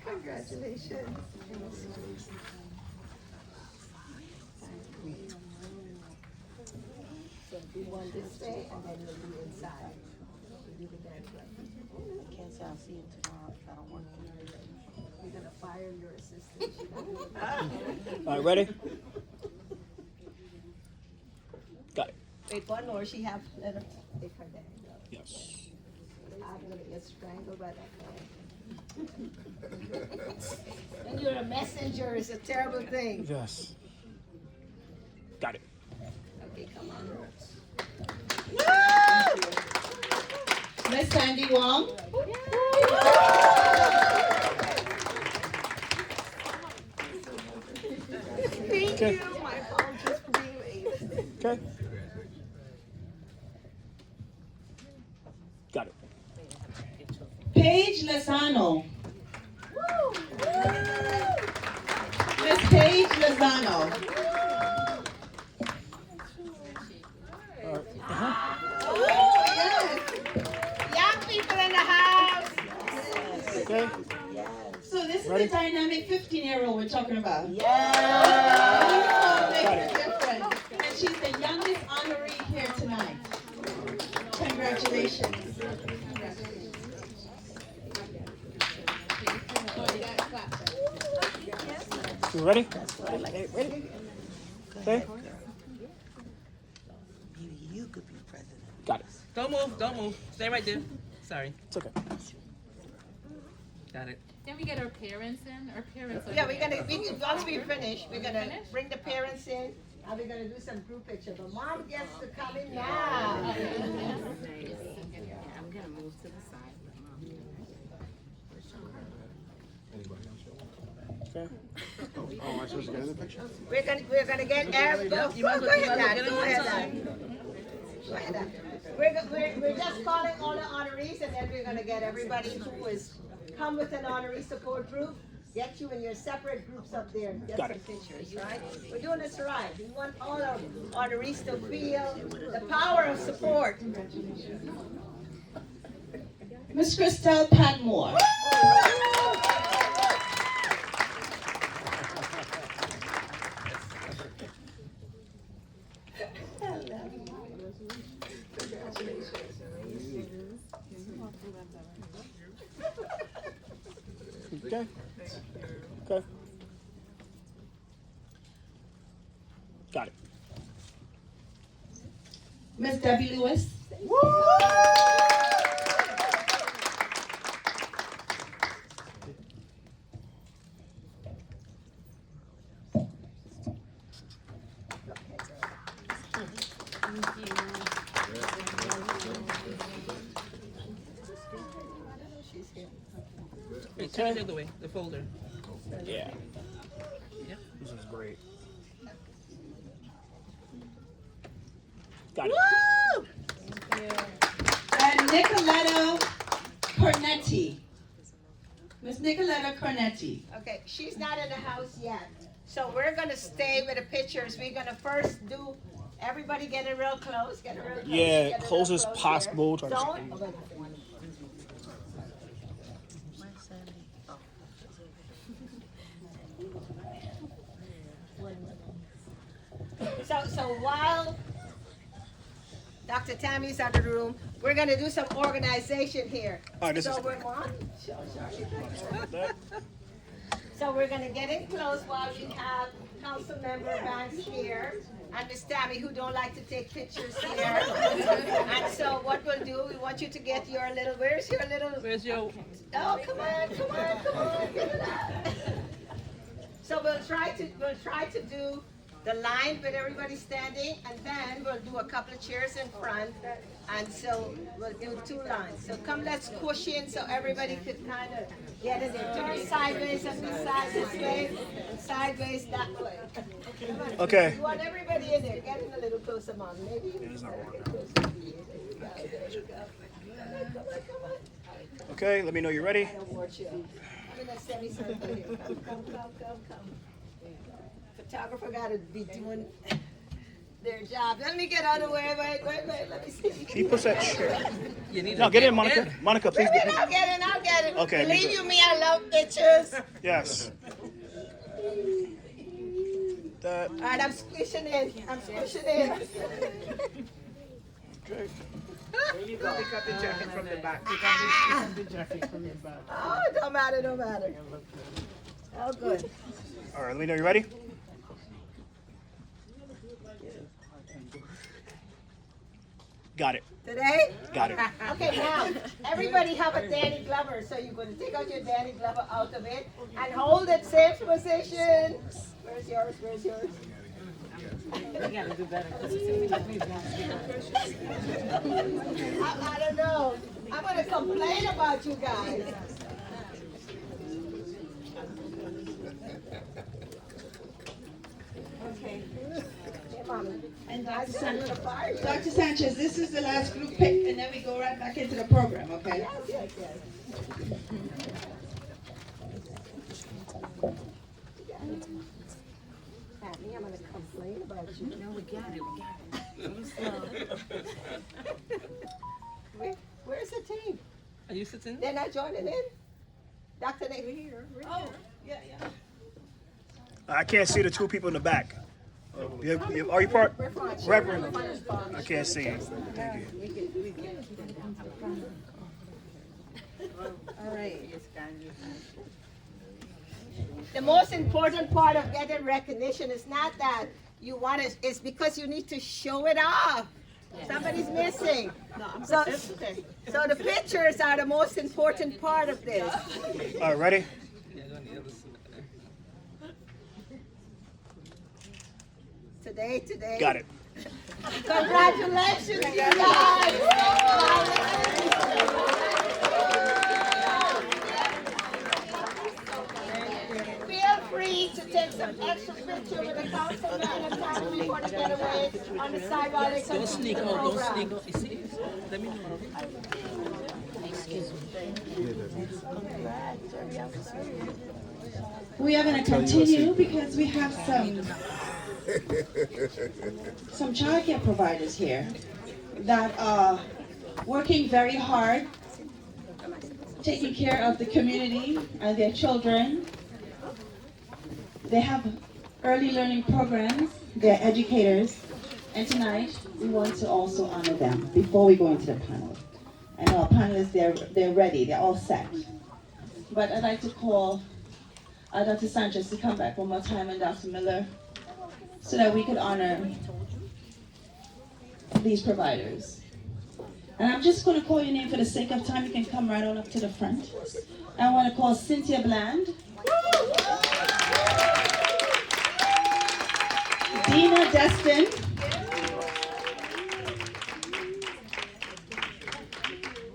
Congratulations. So do one this way and then we'll do inside. We'll do the dance right. Can't say I'll see you tomorrow. I don't want to. We're gonna fire your assistant. All right, ready? Got it. Wait, one more. She have, let her take her down. Yes. I'm gonna get strangled by that guy. When you're a messenger, it's a terrible thing. Yes. Got it. Okay, come on. Miss Sandy Wong. Thank Okay. you. My apologies for being late. Okay. Got it. Paige Lozano. Miss Paige Lozano. Oh, yes. Young people in the house. Okay. So this Ready? is the dynamic 15-year-old we're talking about. Yeah. Makes a difference. And she's the youngest honoree here tonight. Congratulations. You ready? Ready? Okay. You could be president. Got it. Don't move, don't move. Stay right there. Sorry. It's okay. Got it. Can we get our parents in? Our parents are Yeah, once we finish, we're gonna bring the parents in, and we're gonna do some group picture, but mom gets to come in now. I'm gonna move to the side. Okay. Oh, am I supposed to get in the picture? We're gonna get Eric, go ahead, Dad, go ahead, Dad. Go ahead, Dad. We're just calling all the honorees, and then we're gonna get everybody who is, come with an honoree support group, get you in your separate groups up there, get Got some it. pictures, right? We're doing this right. We want all our honorees to feel the power of support. Miss Christelle Padmore. Okay. Okay. Got it. Miss Debbie Lewis. Hey, turn it the other way, the folder. Yeah. Yeah. This is great. Got it. Woo! And Nicoletta Cornetti. Miss Nicoletta Cornetti. Okay, she's not in the house yet, so we're gonna stay with the pictures. We're gonna first do, everybody get it real close, get it real close. Yeah, get it close real as close possible. here. Try to Don't, so while Dr. Tammy's out of the room, we're gonna do some organization here. All right, this So is we're on. So we're gonna get in close while we have council member Banks here. and Miss Tammy, who don't like to take pictures here. And so what we'll do, we want you to get your little, where's your little? Where's your? Oh, come on, get it out. So we'll try to do the line with everybody standing, and then we'll do a couple of chairs in front, and so we'll do 2 lines. So come, let's push in so everybody could kind of get in there. Turn sideways and this side this way, and sideways that way. Okay. You want everybody in there. Get in a little closer, Mom. Maybe you can get closer. There you go. Come on. Okay, let me know you're ready. I don't want you. I'm in a semicircle here. Come. Photographer got to be doing their job. Let me get out of the way. Wait. Let me see. Can you push that chair? You No, get in, Monica. Monica, please. Wait, I'll get in. Okay, Believe me you me, I love pictures. Yes. That. All right, I'm squishing in. Okay. There you go. Pick up the jacket from the back. Pick up the jacket from the back. Oh, don't matter. Oh, good. All right, let me know you're ready. Got it. Today? Got it. Okay, now, everybody have a Danny Glover. So you're going to take out your Danny Glover out of it and hold it safe position. Where's yours? We gotta do better. I don't know. I'm going to complain about you guys. Okay. Hey, Mommy. And Dr. Sanchez, this is the last group pick, and then we go right back into the program, okay? Yes. Patty, I'm going to complain about you. No, we got it. Where's the team? Are you sitting? They're not joining in? Dr. Nate, we're here. Yeah. I can't see the 2 people in the back. Are you part? Reverend. I can't see you. Thank you. All right. The most important part of getting recognition is not that you want it, it's because you need to show it off. Somebody's missing. So the pictures are the most important part of this. All right, ready? Today. Got it. Congratulations, you guys. Feel free to take some extra picture with the councilman and family before they get away on the side while they Don't sneak continue the out. Don't program. sneak out. You see? Let me know. We are going to continue because we have some childcare providers here that are working very hard, taking care of the community and their children. They have early learning programs, they're educators, and tonight we want to also honor them before we go into the panel. I know our panelists, they're ready, they're all set. But I'd like to call Dr. Sanchez to come back one more time and Dr. Miller so that we could honor these providers. And I'm just going to call your name for the sake of time. You can come right on up to the front. I want to call Cynthia Bland, Dina Destin,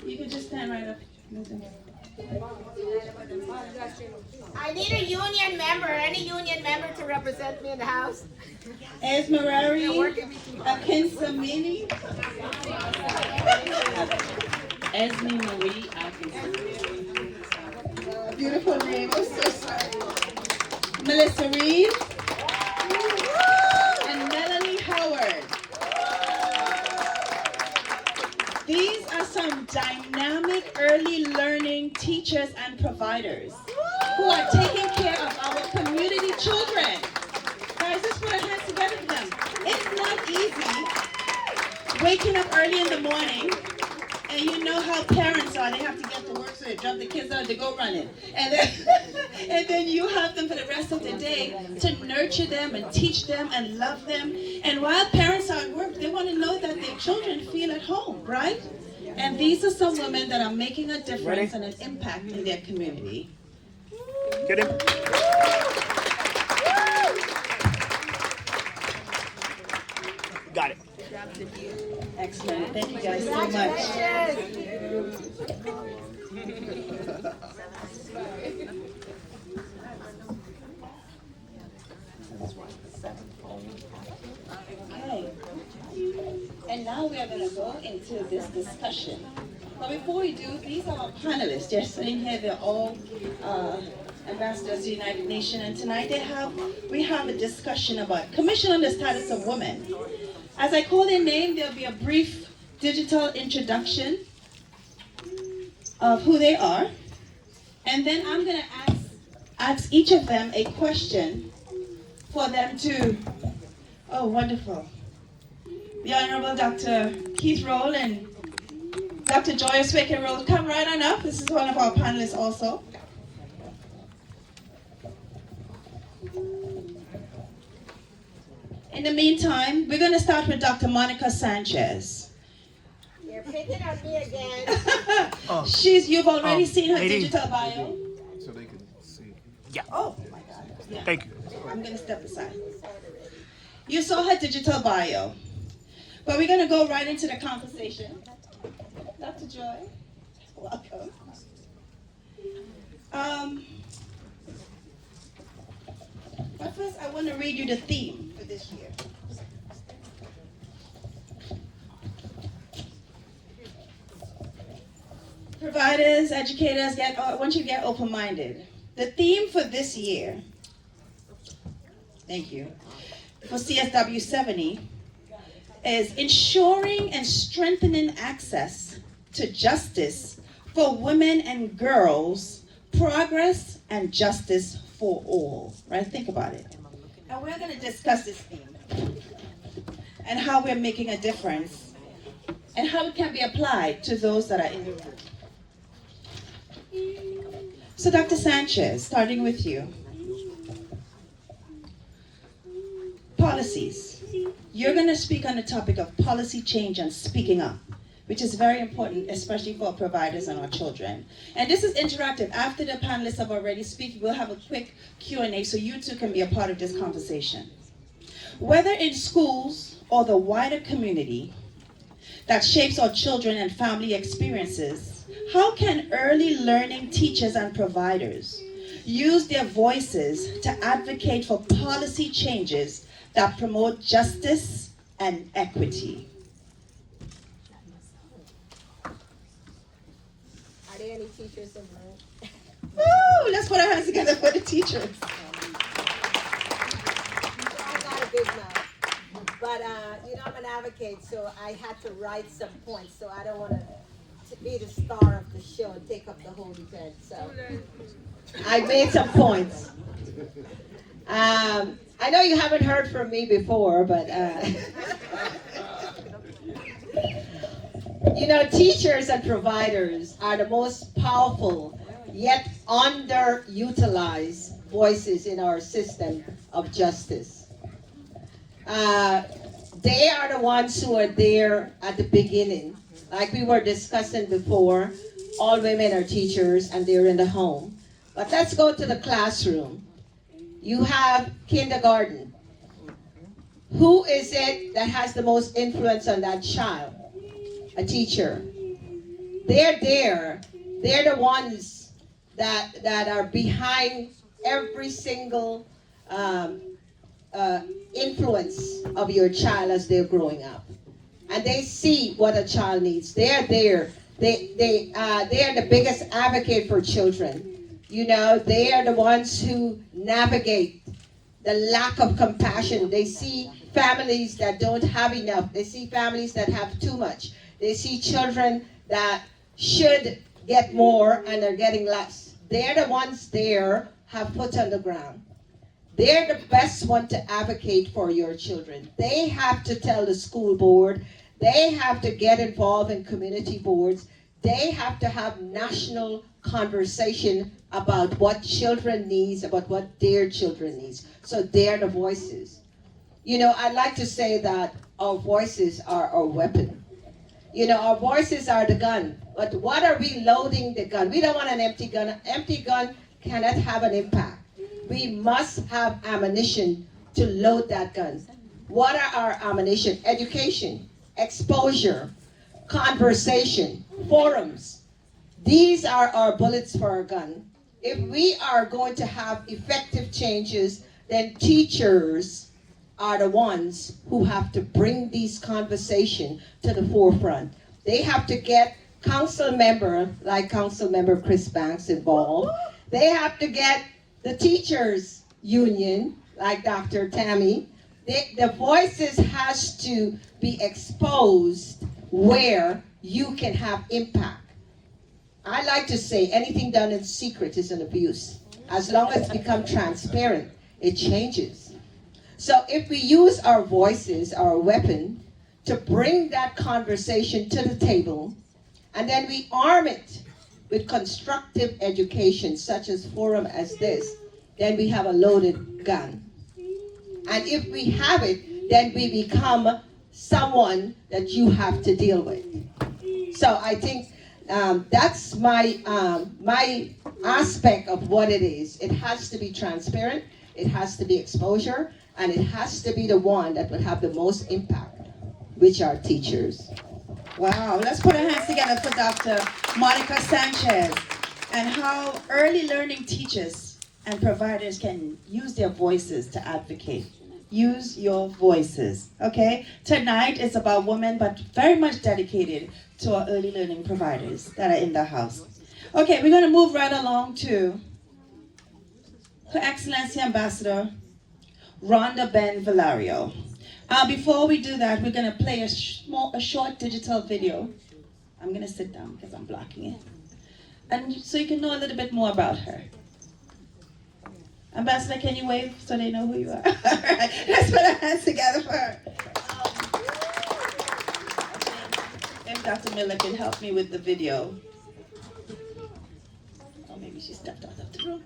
you can just stand right up. I need a union member, any union member to represent me in the House. Esmerari Akinsamini. Esme Marie Atkinson. Beautiful name, I'm so sorry. Melissa Reed. And Melanie Howard. These are some dynamic early learning teachers and providers who are taking care of our community children. Guys, let's put our hands together for them. It's not easy waking up early in the morning, and you know how parents are. They have to get to work, so drop the kids out, they go running. And then, and then you have them for the rest of the day to nurture them and teach them and love them. And while parents are at work, they want to know that their children feel at home, right? And these are some women that are making a difference and an impact in their community. Get him. Got it. Excellent. Thank you guys so much. Okay. And now we are going to go into this discussion. But before we do, these are our panelists. They're sitting here. They're all ambassadors to the United Nations. And tonight we have a discussion about Commission on the Status of Women. As I call their name, there'll be a brief digital introduction of who they are. And then I'm going to ask each of them a question for them to, oh, wonderful. The Honorable Dr. Keith Roll and Dr. Joyce Wicked Roll, come right on up. This is one of our panelists also. In the meantime, we're going to start with Dr. Monica Sanchez. You're picking on me again. You've already seen her digital bio. So they can see. Yeah. Oh my God. Yeah. Thank you. I'm going to step aside. You saw her digital bio. But we're going to go right into the conversation. Dr. Joy, welcome. But first, I want to read you the theme for this year. Providers, educators, I want you to get open-minded. The theme for this year, thank you, for CSW70 is ensuring and strengthening access to justice for women and girls, progress and justice for all, right? Think about it. And we're going to discuss this theme and how we're making a difference and how it can be applied to those that are in the room. So Dr. Sanchez, starting with you. Policies. You're going to speak on the topic of policy change and speaking up, which is very important, especially for providers and our children. And this is interactive. After the panelists have already spoken, we'll have a quick Q&A so you too can be a part of this conversation. Whether in schools or the wider community that shapes our children and family experiences, how can early learning teachers and providers use their voices to advocate for policy changes that promote justice and equity? Are there any teachers in the room? Woo! Let's put our hands together for the teachers. I got a big mouth. But, I'm an advocate, so I had to write some points. So I don't want to be the star of the show and take up the whole event. So I made some points. I know you haven't heard from me before, but teachers and providers are the most powerful yet underutilized voices in our system of justice. They are the ones who are there at the beginning. Like we were discussing before, all women are teachers and they're in the home. But let's go to the classroom. You have kindergarten. Who is it that has the most influence on that child? A teacher. They're there. They're the ones that are behind every single influence of your child as they're growing up. And they see what a child needs. They're there. They are the biggest advocate for children. They are the ones who navigate the lack of compassion. They see families that don't have enough. They see families that have too much. They see children that should get more and are getting less. They're the ones there have put on the ground. They're the best one to advocate for your children. They have to tell the school board. They have to get involved in community boards. They have to have national conversation about what children needs, about what their children needs. So they're the voices. You know, I like to say that our voices are our weapon. You know, our voices are the gun. But what are we loading the gun? We don't want an empty gun. An empty gun cannot have an impact. We must have ammunition to load that gun. What are our ammunition? Education, exposure, conversation, forums. These are our bullets for our gun. If we are going to have effective changes, then teachers are the ones who have to bring these conversations to the forefront. They have to get council member, like Council Member Chris Banks, involved. They have to get the teachers union, like Dr. Tammy. The voices has to be exposed where you can have impact. I like to say anything done in secret is an abuse. As long as it becomes transparent, it changes. So if we use our voices, our weapon, to bring that conversation to the table, and then we arm it with constructive education, such as forum as this, then we have a loaded gun. And if we have it, then we become someone that you have to deal with. So I think that's my my aspect of what it is. It has to be transparent, it has to be exposure, and it has to be the one that would have the most impact, which are teachers. Wow, let's put our hands together for Dr. Monica Sanchez and how early learning teachers and providers can use their voices to advocate. Use your voices, okay? Tonight is about women, but very much dedicated to our early learning providers that are in the house. Okay, we're gonna move right along to Her Excellency Ambassador Rhonda Ben Valerio. Before we do that, we're gonna play a short digital video. I'm gonna sit down because I'm blocking it. And so you can know a little bit more about her. Ambassador, can you wave so they know who you are? All right, let's put our hands together for her. If Dr. Miller can help me with the video. Oh, maybe she stepped out of the room.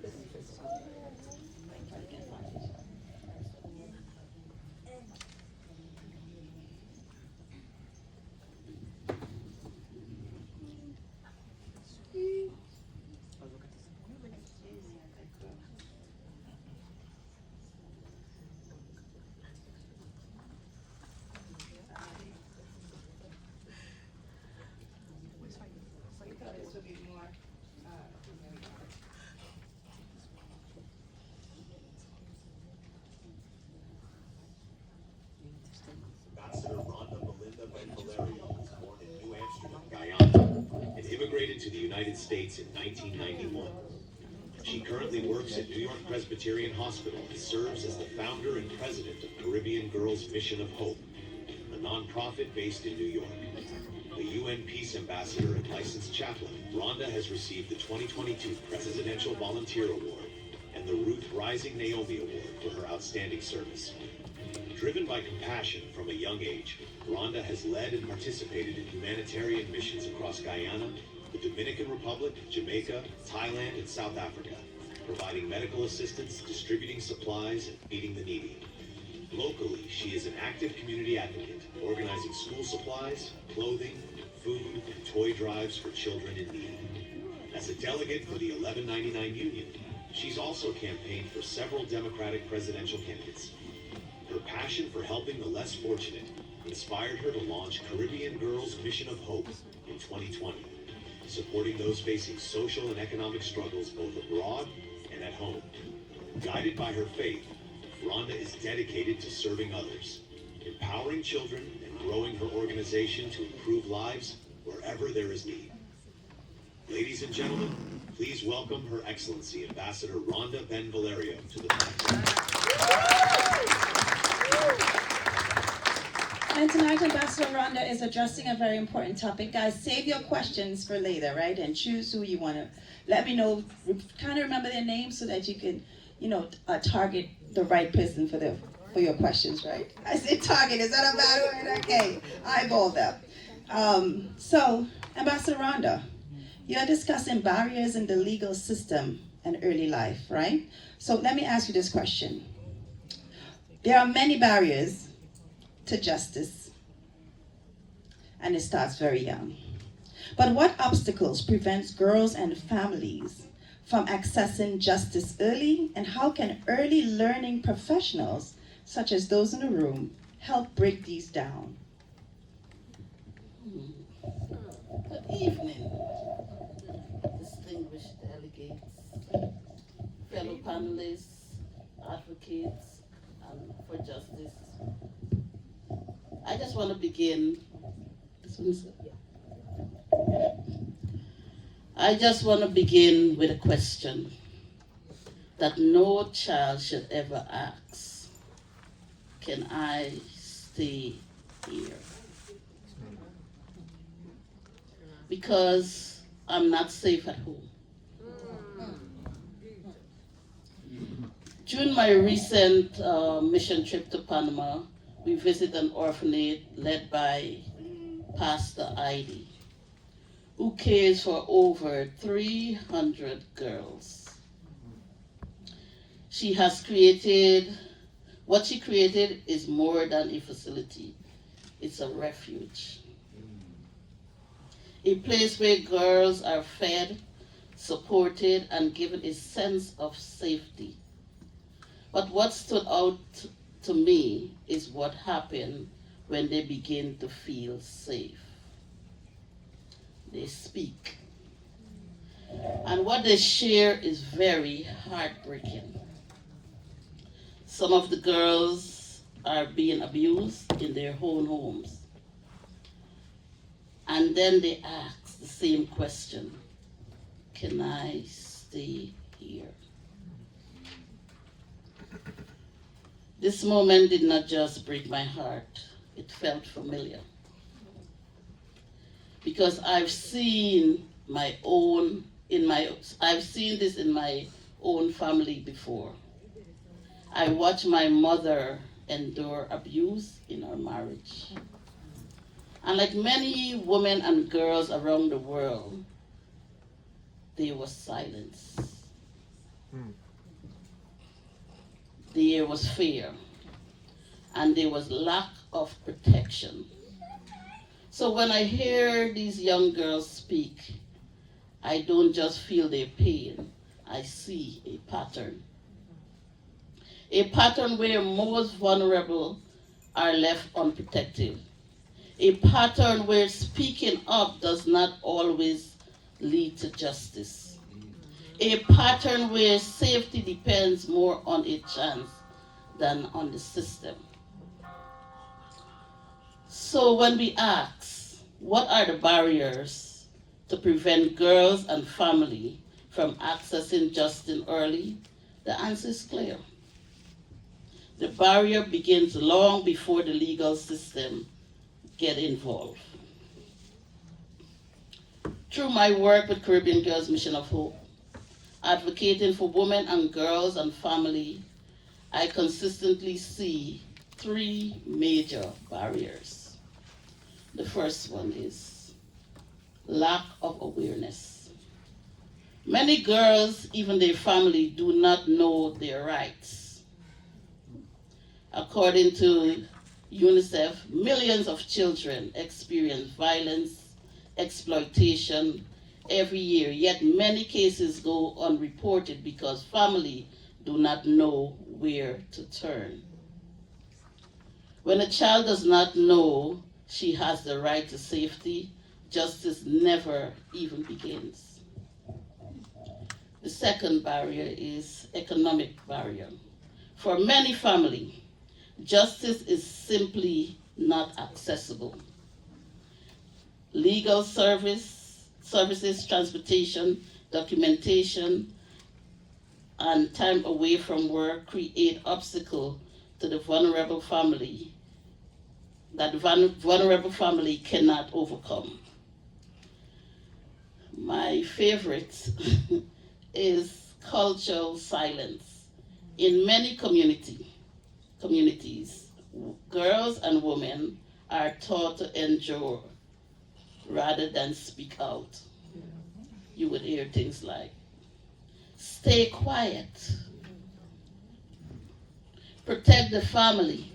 Ambassador Rhonda Melinda Ben Valerio was born in New Amsterdam, Guyana, and immigrated to the United States in 1991. She currently works at New York Presbyterian Hospital and serves as the founder and president of Caribbean Girls Mission of Hope, a nonprofit based in New York. A UN Peace Ambassador and licensed chaplain, Rhonda has received the 2022 Presidential Volunteer Award and the Ruth Rising Naomi Award for her outstanding service. Driven by compassion from a young age, Rhonda has led and participated in humanitarian missions across Guyana, the Dominican Republic, Jamaica, Thailand, and South Africa, providing medical assistance, distributing supplies, and feeding the needy. Locally, she is an active community advocate, organizing school supplies, clothing, food, and toy drives for children in need. As a delegate for the 1199 Union, she's also campaigned for several Democratic presidential candidates. Her passion for helping the less fortunate inspired her to launch Caribbean Girls Mission of Hope in 2020, supporting those facing social and economic struggles both abroad and at home. Guided by her faith, Rhonda is dedicated to serving others, empowering children, and growing her organization to improve lives wherever there is need. Ladies and gentlemen, please welcome Her Excellency Ambassador Rhonda Ben Valerio to the platform. And tonight, Ambassador Rhonda is addressing a very important topic. Guys, save your questions for later, right? And choose who you want to. Let me know, kind of remember their names so that you can, target the right person for your questions, right? I said target, is that a bad word? Okay, eyeball them. So, Ambassador Rhonda, You're discussing barriers in the legal system and early life, right? So let me ask you this question. There are many barriers to justice, and it starts very young. But what obstacles prevents girls and families from accessing justice early, and how can early learning professionals, such as those in the room, help break these down? Good evening, distinguished delegates, fellow panelists, advocates for justice. I just want to begin. I just want to begin with a question that no child should ever ask. Can I stay here? Because I'm not safe at home. During my recent mission trip to Panama, we visited an orphanage led by Pastor Heidi, who cares for over 300 girls. What she created is more than a facility. It's a refuge. A place where girls are fed, supported, and given a sense of safety. But what stood out to me is what happened when they begin to feel safe. They speak. And what they share is very heartbreaking. Some of the girls are being abused in their own homes. And then they ask the same question, can I stay here? This moment did not just break my heart, it felt familiar. Because I've seen I've seen this in my own family before. I watched my mother endure abuse in her marriage. And like many women and girls around the world, there was silence. There was fear. And there was lack of protection. So when I hear these young girls speak, I don't just feel their pain, I see a pattern. A pattern where most vulnerable are left unprotected. A pattern where speaking up does not always lead to justice. A pattern where safety depends more on a chance than on the system. So when we ask, what are the barriers to prevent girls and family from accessing justice early? The answer is clear. The barrier begins long before the legal system get involved. Through my work with Caribbean Girls Mission of Hope, advocating for women and girls and family, I consistently see three major barriers. The first one is lack of awareness. Many girls, even their family, do not know their rights. According to UNICEF, millions of children experience violence, exploitation every year, yet many cases go unreported because families do not know where to turn. When a child does not know she has the right to safety, justice never even begins. The second barrier is economic barrier. For many families, justice is simply not accessible. Legal services, transportation, documentation, and time away from work create obstacles to the vulnerable family that vulnerable family cannot overcome. My favorite is cultural silence. In many communities, girls and women are taught to endure rather than speak out. you would hear things like, stay quiet, protect the family,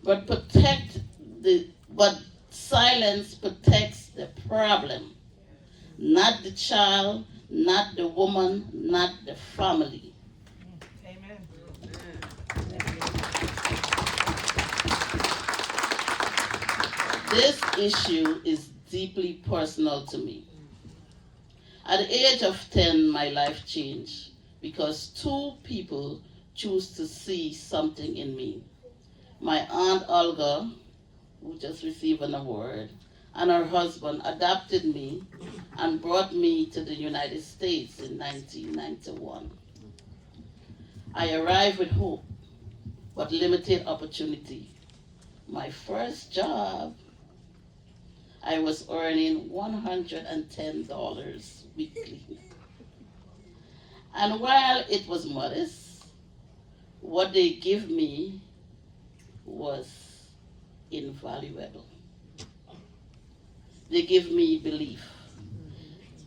but silence protects the problem, not the child, not the woman, not the family. Amen. This issue is deeply personal to me. At the age of 10, my life changed because two people choose to see something in me. My aunt Olga, who just received an award, and her husband adopted me and brought me to the United States in 1991. I arrived with hope, but limited opportunity. My first job, I was earning $110 weekly. And while it was modest, what they give me was invaluable. They give me belief.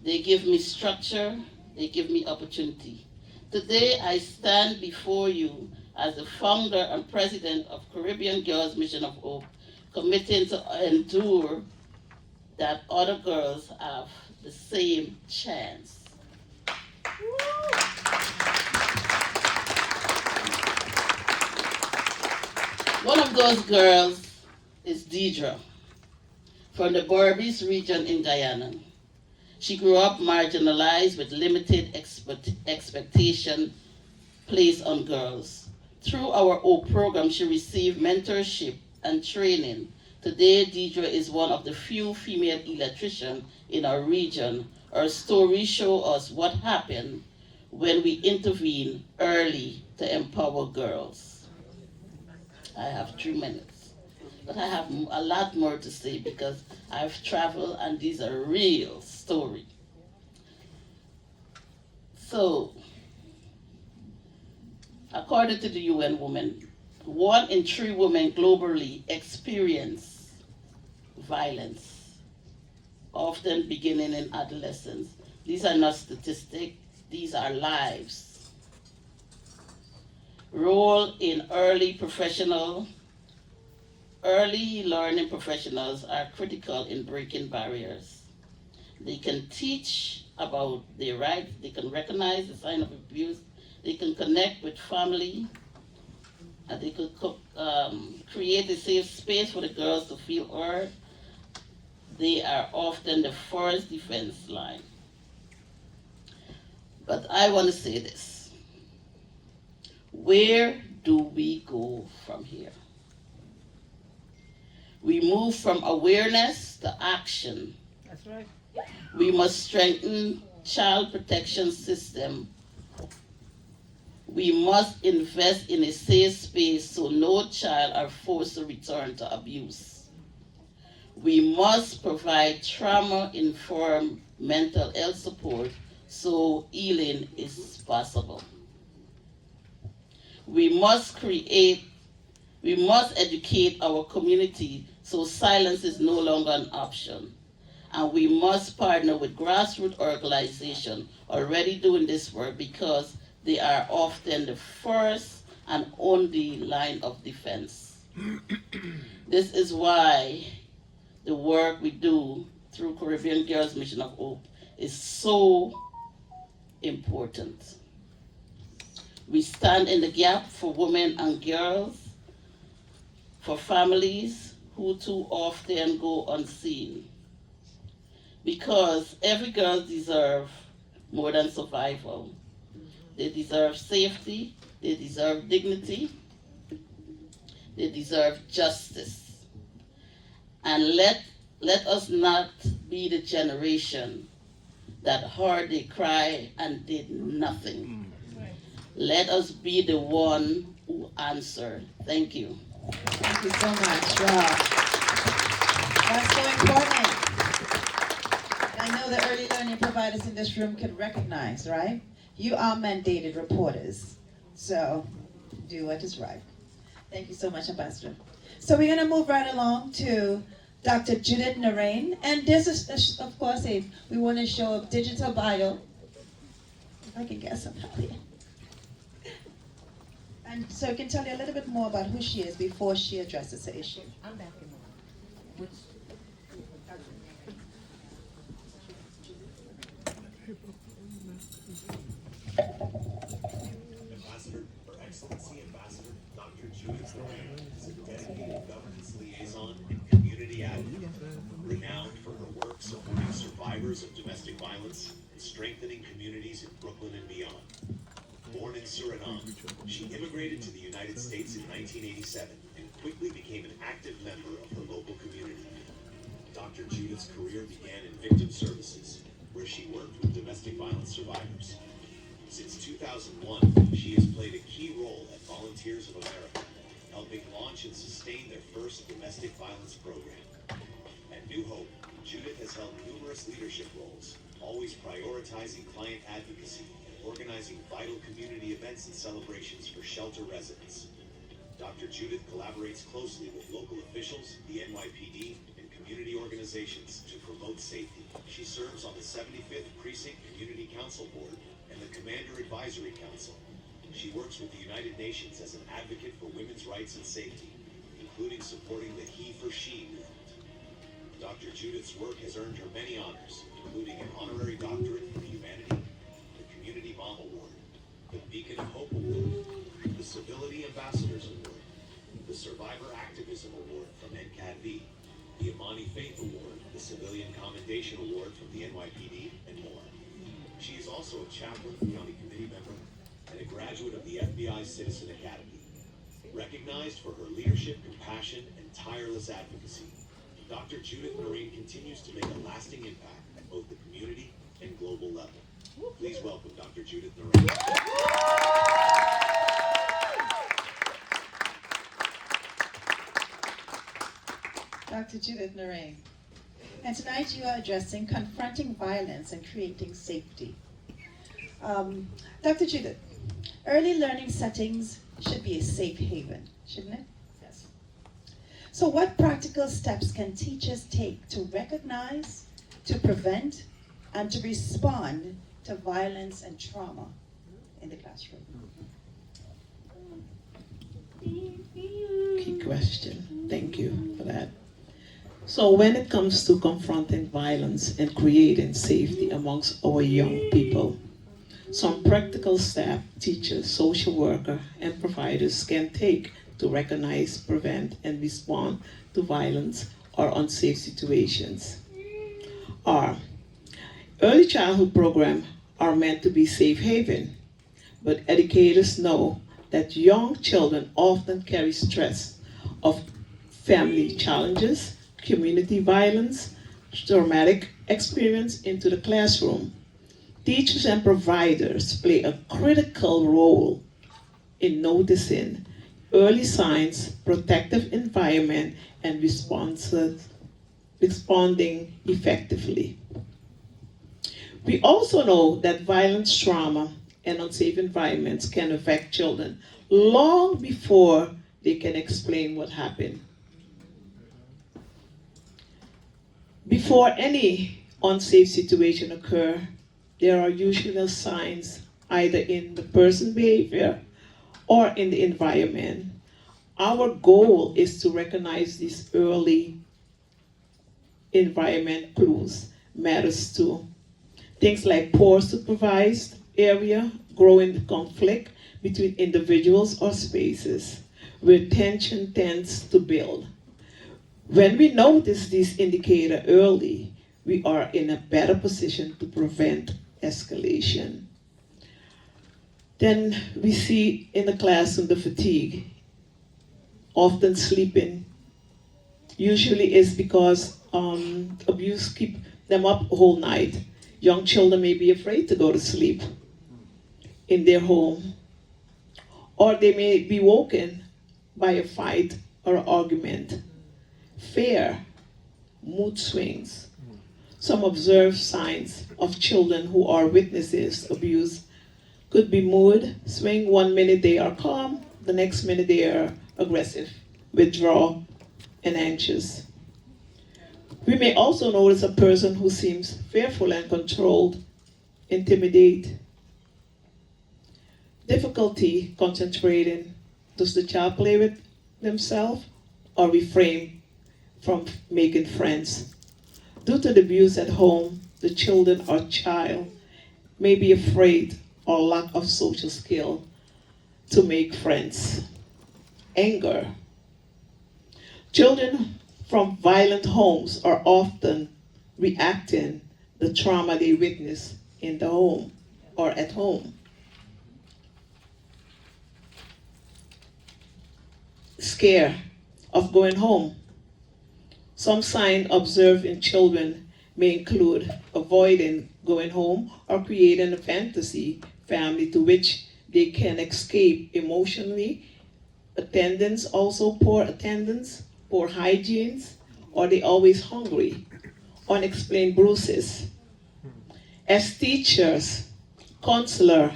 They give me structure. They give me opportunity. Today, I stand before you as the founder and president of Caribbean Girls Mission of Hope, committing to endure that other girls have the same chance. One of those girls is Deidre from the Berbice region in Guyana. She grew up marginalized with limited expectation placed on girls. Through our OPE program, she received mentorship and training. Today, Deidre is one of the few female electricians in our region. Her stories show us what happened when we intervene early to empower girls. I have 3 minutes, but I have a lot more to say because I've traveled and these are real stories. So, according to the UN Women, 1 in 3 women globally experience violence, often beginning in adolescence. These are not statistics, these are lives. Role in early learning professionals are critical in breaking barriers. They can teach about their rights, they can recognize the sign of abuse, they can connect with family, and they could create a safe space for the girls to feel heard. They are often the first defense line. But I want to say this. Where do we go from here? We move from awareness to action. That's right. We must strengthen child protection system. We must invest in a safe space so no child are forced to return to abuse. We must provide trauma-informed mental health support so healing is possible. We must educate our community so silence is no longer an option. And we must partner with grassroots organizations already doing this work because they are often the first and only line of defense. This is why the work we do through Caribbean Girls Mission of Hope is so important. We stand in the gap for women and girls, for families who too often go unseen. Because every girl deserves more than survival. They deserve safety, they deserve dignity, they deserve justice. And let us not be the generation that heard they cry and did nothing. Let us be the one who answered. Thank you. Thank you so much. Wow. That's so important. I know the early learning providers in this room can recognize, right? You are mandated reporters. So do what is right. Thank you so much, Ambassador. So we're going to move right along to Dr. Judith Narain. And this is, of course, we want to show a digital bio. If I can get somehow here. And so I can tell you a little bit more about who she is before she addresses the issue. I'm back in the Ambassador, Her Excellency Ambassador Dr. Judith Narain is a dedicated governance liaison and community advocate, renowned for her work supporting survivors of domestic violence and strengthening communities in Brooklyn and beyond. Born in Suriname, she immigrated to the United States in 1987 and quickly became an active member of her local community. Dr. Judith's career began in victim services, where she worked with domestic violence survivors. Since 2001, she has played a key role at Volunteers of America, helping launch and sustain their first domestic violence program. At New Hope, Judith has held numerous leadership roles, always prioritizing client advocacy and organizing vital community events and celebrations for shelter residents. Dr. Judith collaborates closely with local officials, the NYPD, and community organizations to promote safety. She serves on the 75th Precinct Community Council Board and the Commander Advisory Council. She works with the United Nations as an advocate for women's rights and safety, including supporting the He for She movement. Dr. Judith's work has earned her many honors, including an honorary doctorate for humanity, the Community Mom Award, the Beacon of Hope Award, the Civility Ambassadors Award, the Survivor Activism Award from NCADV, the Imani Faith Award, the Civilian Commendation Award from the NYPD, and more. She is also a chaplain, county committee member, and a graduate of the FBI Citizen Academy. Recognized for her leadership, compassion, and tireless advocacy, Dr. Judith Narain continues to make a lasting impact at both the community and global level. Please welcome Dr. Judith Narain. Dr. Judith Narain. And tonight you are addressing confronting violence and creating safety. Dr. Judith, early learning settings should be a safe haven, shouldn't it? Yes. So what practical steps can teachers take to recognize, to prevent, and to respond to violence and trauma in the classroom? Key question. Thank you for that. So when it comes to confronting violence and creating safety amongst our young people, some practical steps teachers, social workers, and providers can take to recognize, prevent, and respond to violence or unsafe situations are: early childhood programs are meant to be safe haven, but educators know that young children often carry stress of family challenges, community violence, traumatic experience into the classroom. Teachers and providers play a critical role in noticing early signs, protective environment, and responding effectively. We also know that violence, trauma, and unsafe environments can affect children long before they can explain what happened. Before any unsafe situation occurs, there are usually signs either in the person's behavior or in the environment. Our goal is to recognize these early environment clues matters too. Things like poor supervised area, growing conflict between individuals or spaces, where tension tends to build. When we notice these indicators early, we are in a better position to prevent escalation. Then we see in the classroom the fatigue, often sleeping, usually is because abuse keep them up whole night. Young children may be afraid to go to sleep in their home, or they may be woken by a fight or argument. Fear, mood swings. Some observe signs of children who are witnesses abuse. Could be mood swing. 1 minute they are calm, the next minute they are aggressive, withdraw, and anxious. We may also notice a person who seems fearful and controlled, intimidate, difficulty concentrating. Does the child play with themselves or refrain from making friends? Due to the abuse at home, the children or child may be afraid or lack of social skill to make friends. Anger. Children from violent homes are often reacting the trauma they witness in the home or at home. Scare of going home. Some signs observed in children may include avoiding going home or creating a fantasy family to which they can escape emotionally. Attendance, also poor attendance, poor hygiene, or they always hungry. Unexplained bruises. As teachers, counselor,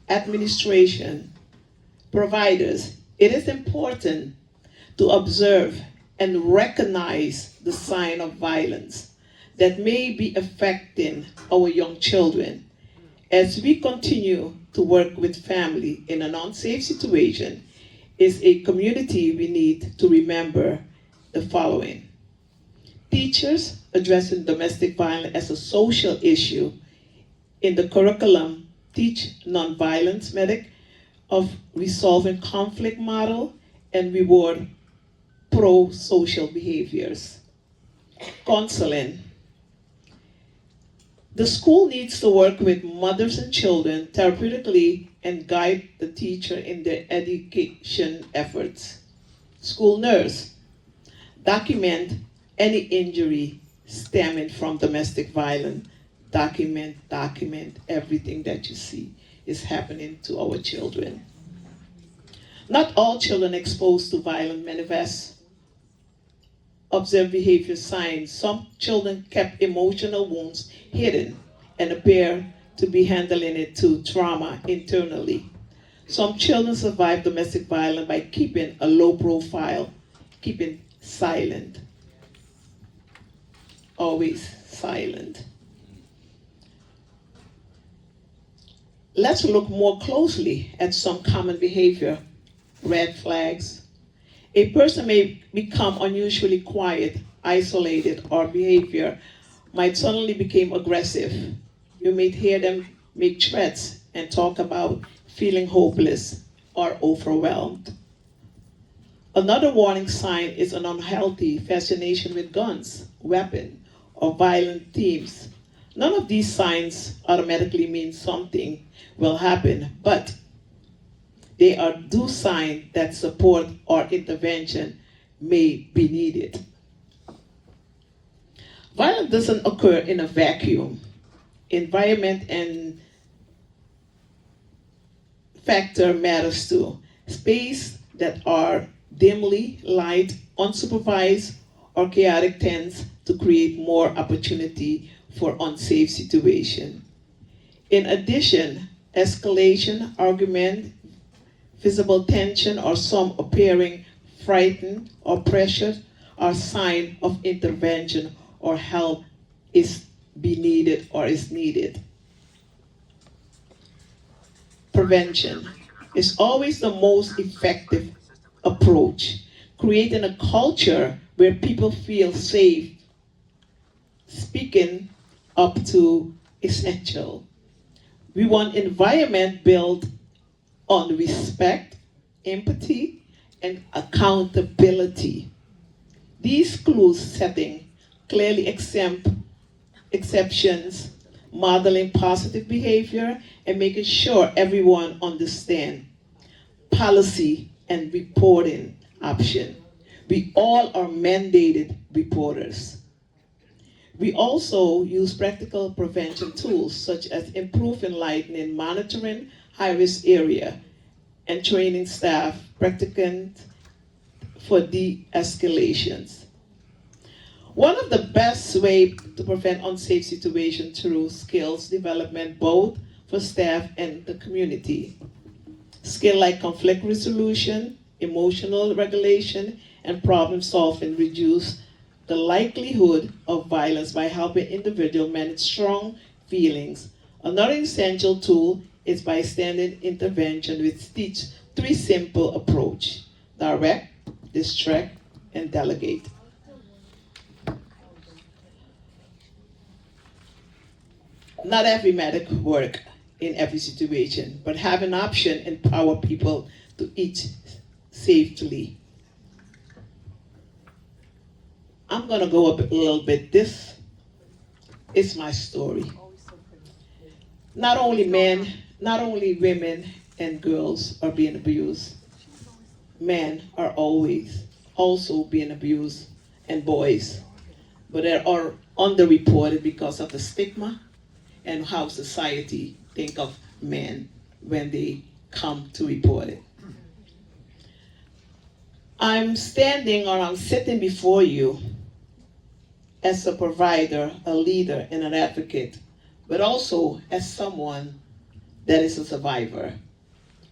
administration, providers, it is important to observe and recognize the sign of violence that may be affecting our young children. As we continue to work with family in an unsafe situation, is a community we need to remember the following. Teachers addressing domestic violence as a social issue in the curriculum teach nonviolence method of resolving conflict model and reward pro-social behaviors. Counseling. The school needs to work with mothers and children therapeutically and guide the teacher in their education efforts. School nurse. Document any injury stemming from domestic violence. Document everything that you see is happening to our children. Not all children exposed to violence manifest observed behavior signs. Some children kept emotional wounds hidden and appear to be handling it to trauma internally. Some children survive domestic violence by keeping a low profile, keeping silent, always silent. Let's look more closely at some common behavior, red flags. A person may become unusually quiet, isolated, or behavior might suddenly become aggressive. You may hear them make threats and talk about feeling hopeless or overwhelmed. Another warning sign is an unhealthy fascination with guns, weapons, or violent themes. None of these signs automatically mean something will happen, but they are due signs that support or intervention may be needed. Violence doesn't occur in a vacuum. Environment and factor matters too. Space that are dimly lit, unsupervised, or chaotic tends to create more opportunity for unsafe situation. In addition, escalation, argument, visible tension, or some appearing frightened or pressured are signs of intervention or help is needed. Prevention is always the most effective approach, creating a culture where people feel safe speaking up to essential. We want environment built on respect, empathy, and accountability. These clues setting clearly exceptions, modeling positive behavior, and making sure everyone understands policy and reporting option. We all are mandated reporters. We also use practical prevention tools such as improved enlightening, monitoring high-risk area, and training staff practicants for de-escalations. One of the best ways to prevent unsafe situations through skills development both for staff and the community. Skills like conflict resolution, emotional regulation, and problem solving reduce the likelihood of violence by helping individuals manage strong feelings. Another essential tool is bystander intervention, which teach 3 simple approach: direct, distract, and delegate. Not every method work in every situation, but have an option empower people to eat safely. I'm gonna go up a little bit. This is my story. Not only men, not only women and girls are being abused, men are always also being abused, and boys. But they are underreported because of the stigma and how society think of men when they come to report it. I'm standing or I'm sitting before you as a provider, a leader, and an advocate, but also as someone that is a survivor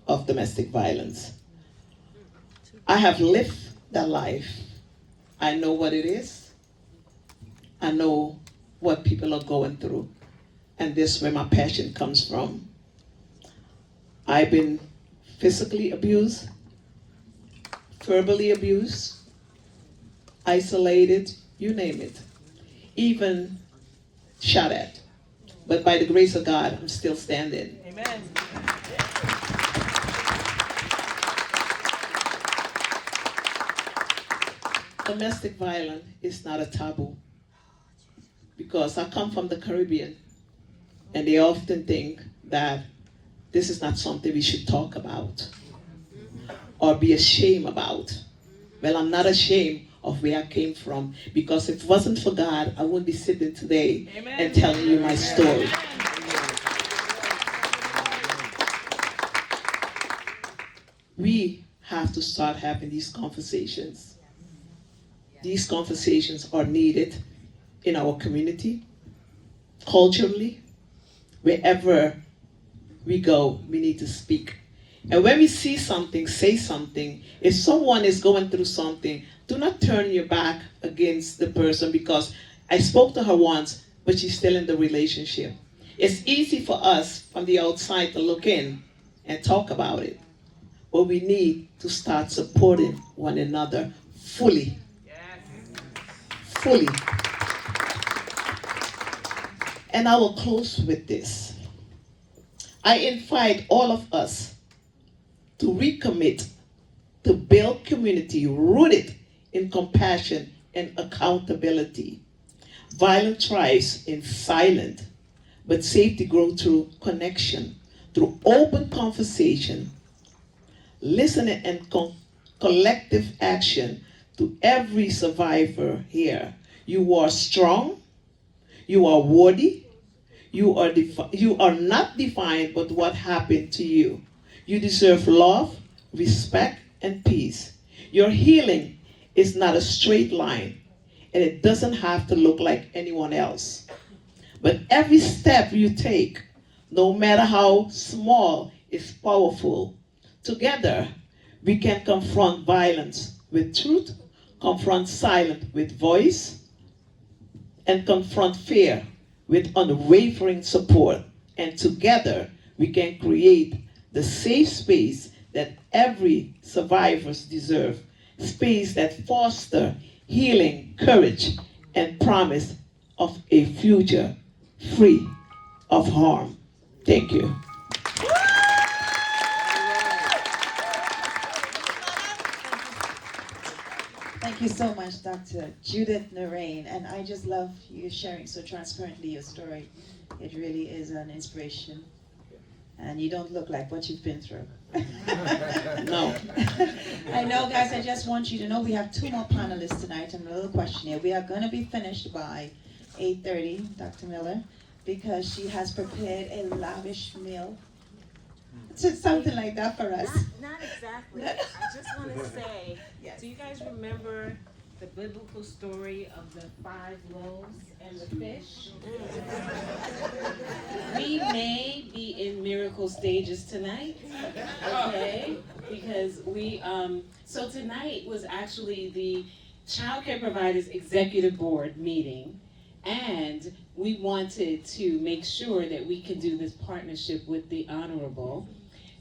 of domestic violence. I have lived that life. I know what it is. I know what people are going through. And this is where my passion comes from. I've been physically abused, verbally abused, isolated, you name it. Even shot at. But by the grace of God, I'm still standing. Amen. Domestic violence is not a taboo, because I come from the Caribbean, and they often think that this is not something we should talk about or be ashamed about. Well, I'm not ashamed of where I came from, because if it wasn't for God, I wouldn't be sitting today and telling you my story. We have to start having these conversations. These conversations are needed in our community, culturally. Wherever we go, we need to speak. And when we see something, say something. If someone is going through something, do not turn your back against the person, because I spoke to her once, but she's still in the relationship. It's easy for us from the outside to look in and talk about it. But we need to start supporting one another fully. Fully. And I will close with this. I invite all of us to recommit to build community rooted in compassion and accountability. Violence thrives in silence, but safety grows through connection, through open conversation, listening, and collective action. To every survivor here, you are strong, you are worthy, you are not defined by what happened to you. You deserve love, respect, and peace. Your healing is not a straight line, and it doesn't have to look like anyone else. But every step you take, no matter how small, is powerful. Together, we can confront violence with truth, confront silence with voice, and confront fear with unwavering support. And together, we can create the safe space that every survivor deserves, space that fosters healing, courage, and promise of a future free of harm. Thank you. Thank you so much, Dr. Judith Narain, and I just love you sharing so transparently your story. It really is an inspiration, and you don't look like what you've been through. No. I know, guys, I just want you to know we have 2 more panelists tonight and a little questionnaire. We are going to be finished by 8:30, Dr. Miller, because she has prepared a lavish meal. It's something like that for us. Not exactly. I just want to say, do you guys remember the biblical story of the 5 loaves and the fish? We may be in miracle stages tonight, okay? Because so tonight was actually the Child Care Providers Executive Board meeting, and we wanted to make sure that we can do this partnership with the Honorable.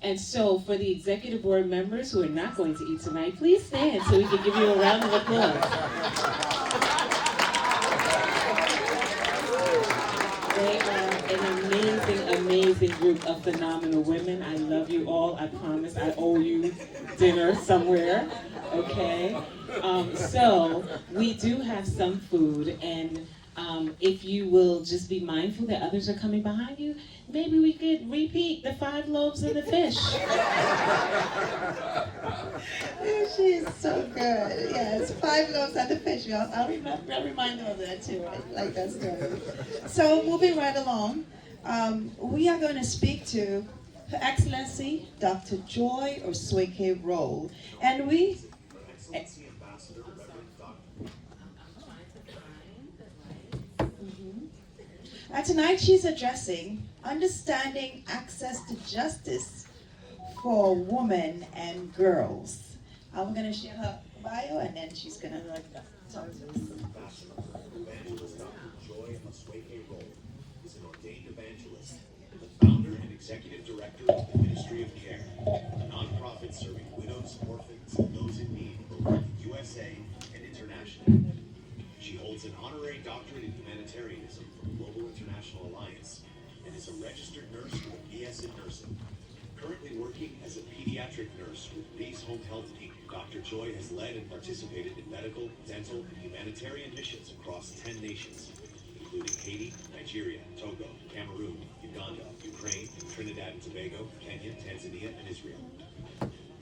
And so for the Executive Board members who are not going to eat tonight, please stand so we can give you a round of applause. They are an amazing, amazing group of phenomenal women. I love you all. I promise I owe you dinner somewhere, okay? So we do have some food, and if you will just be mindful that others are coming behind you, maybe we could repeat the 5 loaves and the fish. She's so good. Yes, 5 loaves and the fish. I'll remind them of that too. I like that story. So moving right along, we are going to speak to Her Excellency Dr. Joy Osweke Roll, and we. Tonight she's addressing understanding access to justice for women and girls. I'm going to share her bio, and then she's going to talk to us. Evangelist Dr. Joy Osweke Roll is an ordained evangelist, the founder and executive director of the Ministry of Care, a nonprofit serving widows, orphans, and those in need both in the USA and internationally. She holds an honorary doctorate in humanitarianism from Global International Alliance and is a registered nurse with a BS in nursing. Currently working as a pediatric nurse with Base Home Health Inc., Dr. Joy has led and participated in medical, dental, and humanitarian missions across 10 nations, including Haiti, Nigeria, Togo, Cameroon, Uganda, Ukraine, Trinidad and Tobago, Kenya, Tanzania, and Israel.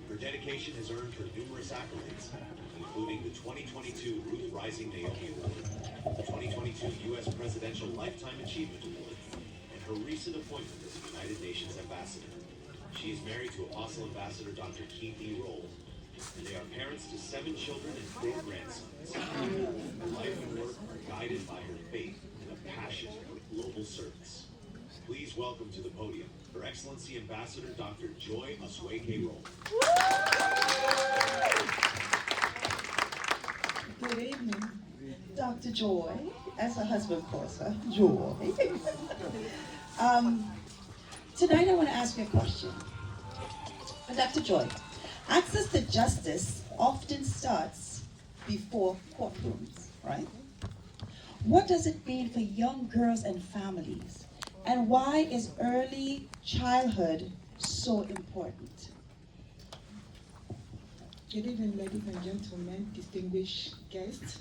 Her dedication has earned her numerous accolades, including the 2022 Ruth Rising Naomi Award, the 2022 U.S. Presidential Lifetime Achievement Award, and her recent appointment as a United Nations Ambassador. She is married to Apostle Ambassador Dr. Keith E. Roll, and they are parents to 7 children and 4 grandsons. Her life and work are guided by her faith and a passion for global service. Please welcome to the podium Her Excellency Ambassador Dr. Joy Osweke Roll. Good evening, Dr. Joy, as her husband calls her, Joy. Tonight I want to ask you a question. Dr. Joy, access to justice often starts before courtrooms, right? What does it mean for young girls and families? And why is early childhood so important? Good evening, ladies and gentlemen, distinguished guests,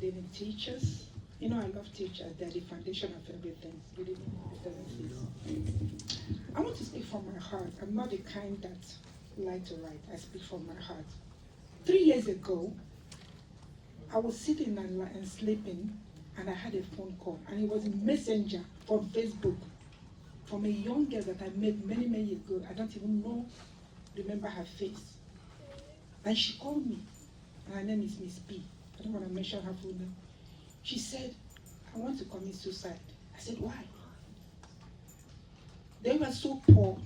living teachers. You know, I love teachers. They're the foundation of everything. Good evening, excellencies. I want to speak from my heart. I'm not the kind that like to write. I speak from my heart. 3 years ago, I was sitting and sleeping, and I had a phone call, and it was a messenger from Facebook from a young girl that I met many, many years ago. I don't even remember her face. And she called me, and her name is Miss B. I don't want to mention her full name. She said, I want to commit suicide. I said, why? They were so poor.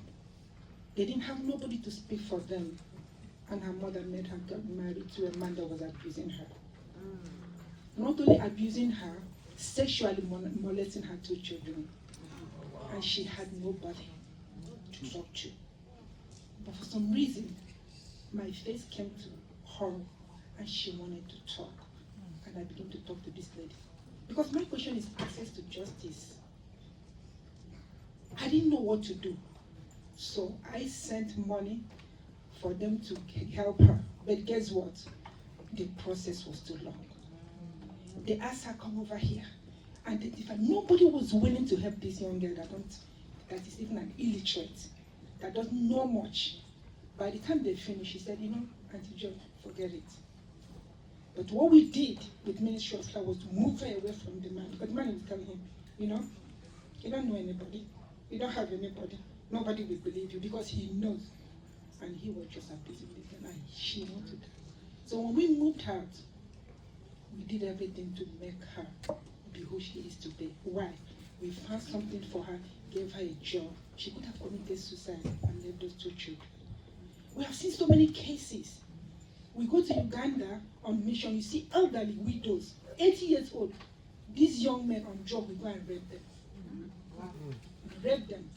They didn't have nobody to speak for them. And her mother made her get married to a man that was abusing her. Not only abusing her, sexually molesting her 2 children. And she had nobody to talk to. But for some reason, my face came to her, and she wanted to talk. And I began to talk to this lady. Because my question is access to justice. I didn't know what to do. So I sent money for them to help her. But guess what? The process was too long. They asked her, come over here. And nobody was willing to help this young girl that is even an illiterate, that doesn't know much. By the time they finished, she said, Auntie Joy, forget it. But what we did with Ministry of Care was to move her away from the man. But the man was telling him, you don't know anybody. You don't have anybody. Nobody will believe you because he knows. And he was just abusing this girl, and she wanted that. So when we moved her out, we did everything to make her be who she is today. Why? We found something for her, gave her a job. She could have committed suicide and left those 2 children. We have seen so many cases We go to Uganda on mission, you see elderly widows, 80 years old. These young men on job, we go and rape them. Rape them.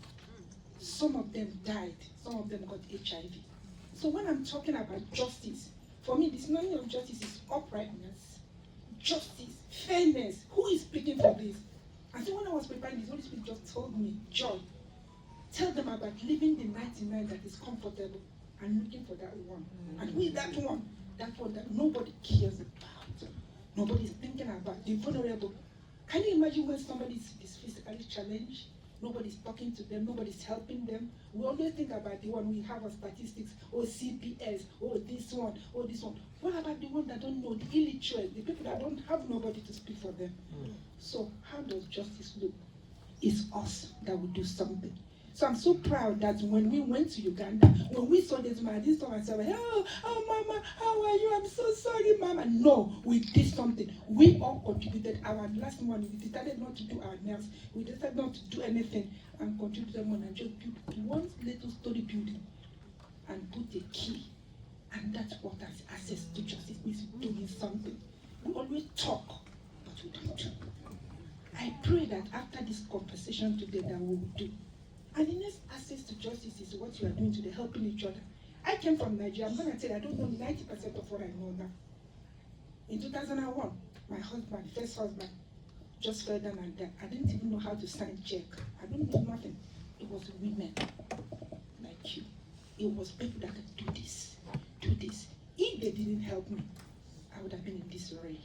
Some of them died. Some of them got HIV. So when I'm talking about justice, for me, the synonym of justice is uprightness, justice, fairness. Who is speaking for this? And so when I was preparing this, Holy Spirit just told me, John, tell them about living the 99 that is comfortable and looking for that one. And with that one that nobody cares about, nobody is thinking about, the vulnerable. Can you imagine when somebody is physically challenged? Nobody's talking to them, nobody's helping them. We always think about the one we have on statistics, or CPS, or this one, or this one. What about the one that don't know, the illiterate, the people that don't have nobody to speak for them? So how does justice look? It's us that will do something. So I'm so proud that when we went to Uganda, when we saw this man, I didn't stop and say, oh, Mama, how are you? I'm so sorry, Mama. No, we did something. We all contributed. Our last one, we decided not to do our nails. We decided not to do anything and contributed money and just build one little story building and put a key. And that's what has access to justice means, doing something. We always talk, but we don't do. I pray that after this conversation today that we will do. And the next access to justice is what you are doing today, helping each other. I came from Nigeria. I'm going to tell you, I don't know 90% of what I know now. In 2001, my husband, first husband, just fell down and died. I didn't even know how to sign check. I don't know nothing. It was women like you. It was people that could do this, do this. If they didn't help me, I would have been in disarray.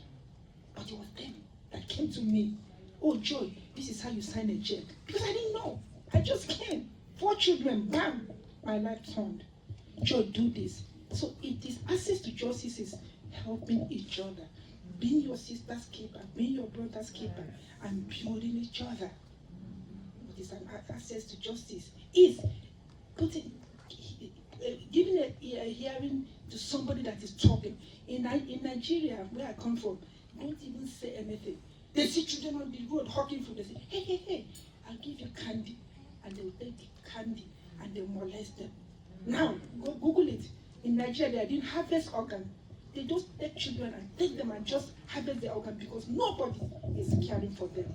But it was them that came to me. Oh, Joy, this is how you sign a check. Because I didn't know. I just came. 4 children, bam, my life turned. Joy, do this. So it is access to justice is helping each other, being your sister's keeper, being your brother's keeper, and building each other. What is an access to justice? Is putting, giving a hearing to somebody that is talking. In Nigeria, where I come from, don't even say anything. They see children on the road hawking food. They say, hey, hey, hey, I'll give you candy. And they will take the candy and they molest them. Now, go Google it. In Nigeria, they didn't harvest organ. They just take children and take them and just harvest the organ because nobody is caring for them.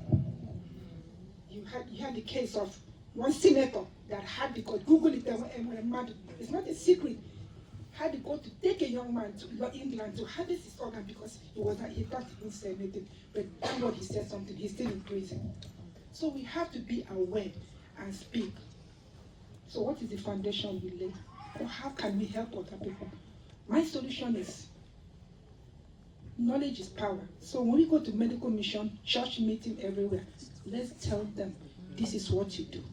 You had the case of one senator that had the court. Google it and were mad. It's not a secret. Had the court to take a young man to England to harvest his organ because he thought he didn't say anything. But thank God he said something. He's still in prison. So we have to be aware and speak. So what is the foundation we lay? Or how can we help other people? My solution is knowledge is power. So when we go to medical mission, church meeting, everywhere, let's tell them this is what you do.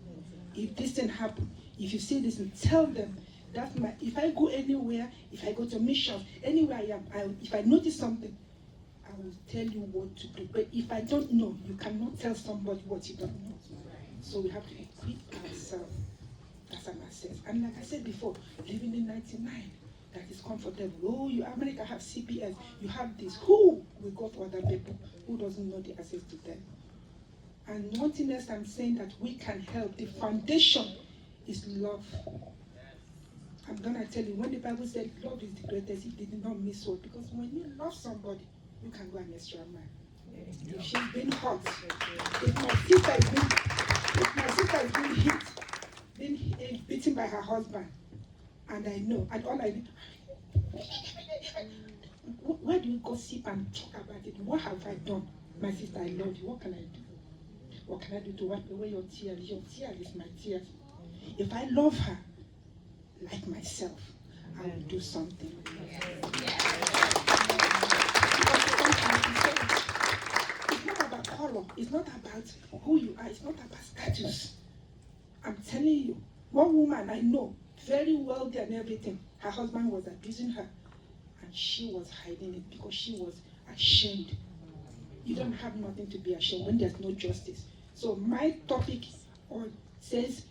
If this thing happen, if you see this, tell them that's my. If I go anywhere, if I go to mission, anywhere I am, if I notice something, I will tell you what to do. But if I don't know, you cannot tell somebody what you don't know. So we have to equip ourselves. That's an access. And like I said before, living in 99, that is comfortable. Oh, you America have CPS, you have this. Who will go for other people who doesn't know the access to them? And one thing else I'm saying that we can help, the foundation is love. I'm gonna tell you, when the Bible said love is the greatest, it did not miss word. Because when you love somebody, you can go an extra mile. If she's been hurt, if my sister is being hit, being beaten by her husband, and I know, and all I know, why do you gossip and talk about it? What have I done? My sister, I love you. What can I do? What can I do to wipe away your tears? Your tears is my tears. If I love her like myself, I will do something. It's not about color. It's not about who you are. It's not about status. I'm telling you, one woman I know, very wealthy and everything, her husband was abusing her, and she was hiding it because she was ashamed. You don't have nothing to be ashamed when there's no justice. So my topic says,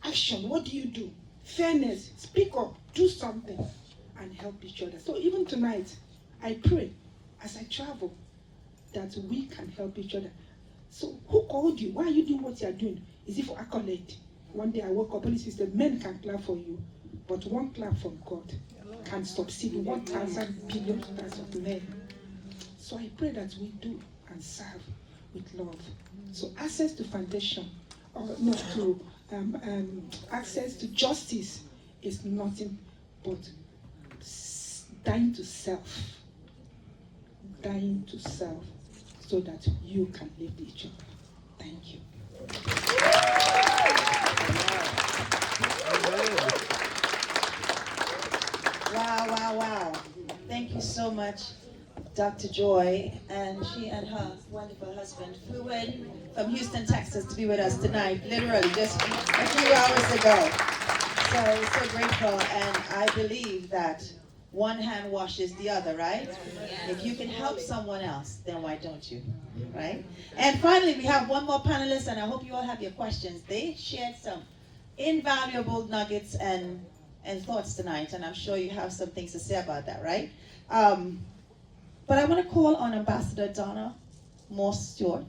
action. What do you do? Fairness. Speak up. Do something and help each other. So even tonight, I pray as I travel that we can help each other. So who called you? Why are you doing what you are doing? Is it for accolade? One day I woke up, police said, men can clap for you, but one clap from God. can succeed 1,000 billion times of men. So I pray that we do and serve with love. So access to foundation, or not to access to justice is nothing but dying to self, so that you can live each other. Thank you. Wow, wow, wow. Thank you so much, Dr. Joy. And she and her wonderful husband flew in from Houston, Texas to be with us tonight, literally just a few hours ago. So we're so grateful, and I believe that one hand washes the other, right? If you can help someone else, then why don't you, right? And finally, we have one more panelist, and I hope you all have your questions. They shared some invaluable nuggets and thoughts tonight, and I'm sure you have some things to say about that, right? But I want to call on Ambassador Donna Moore-Stewart,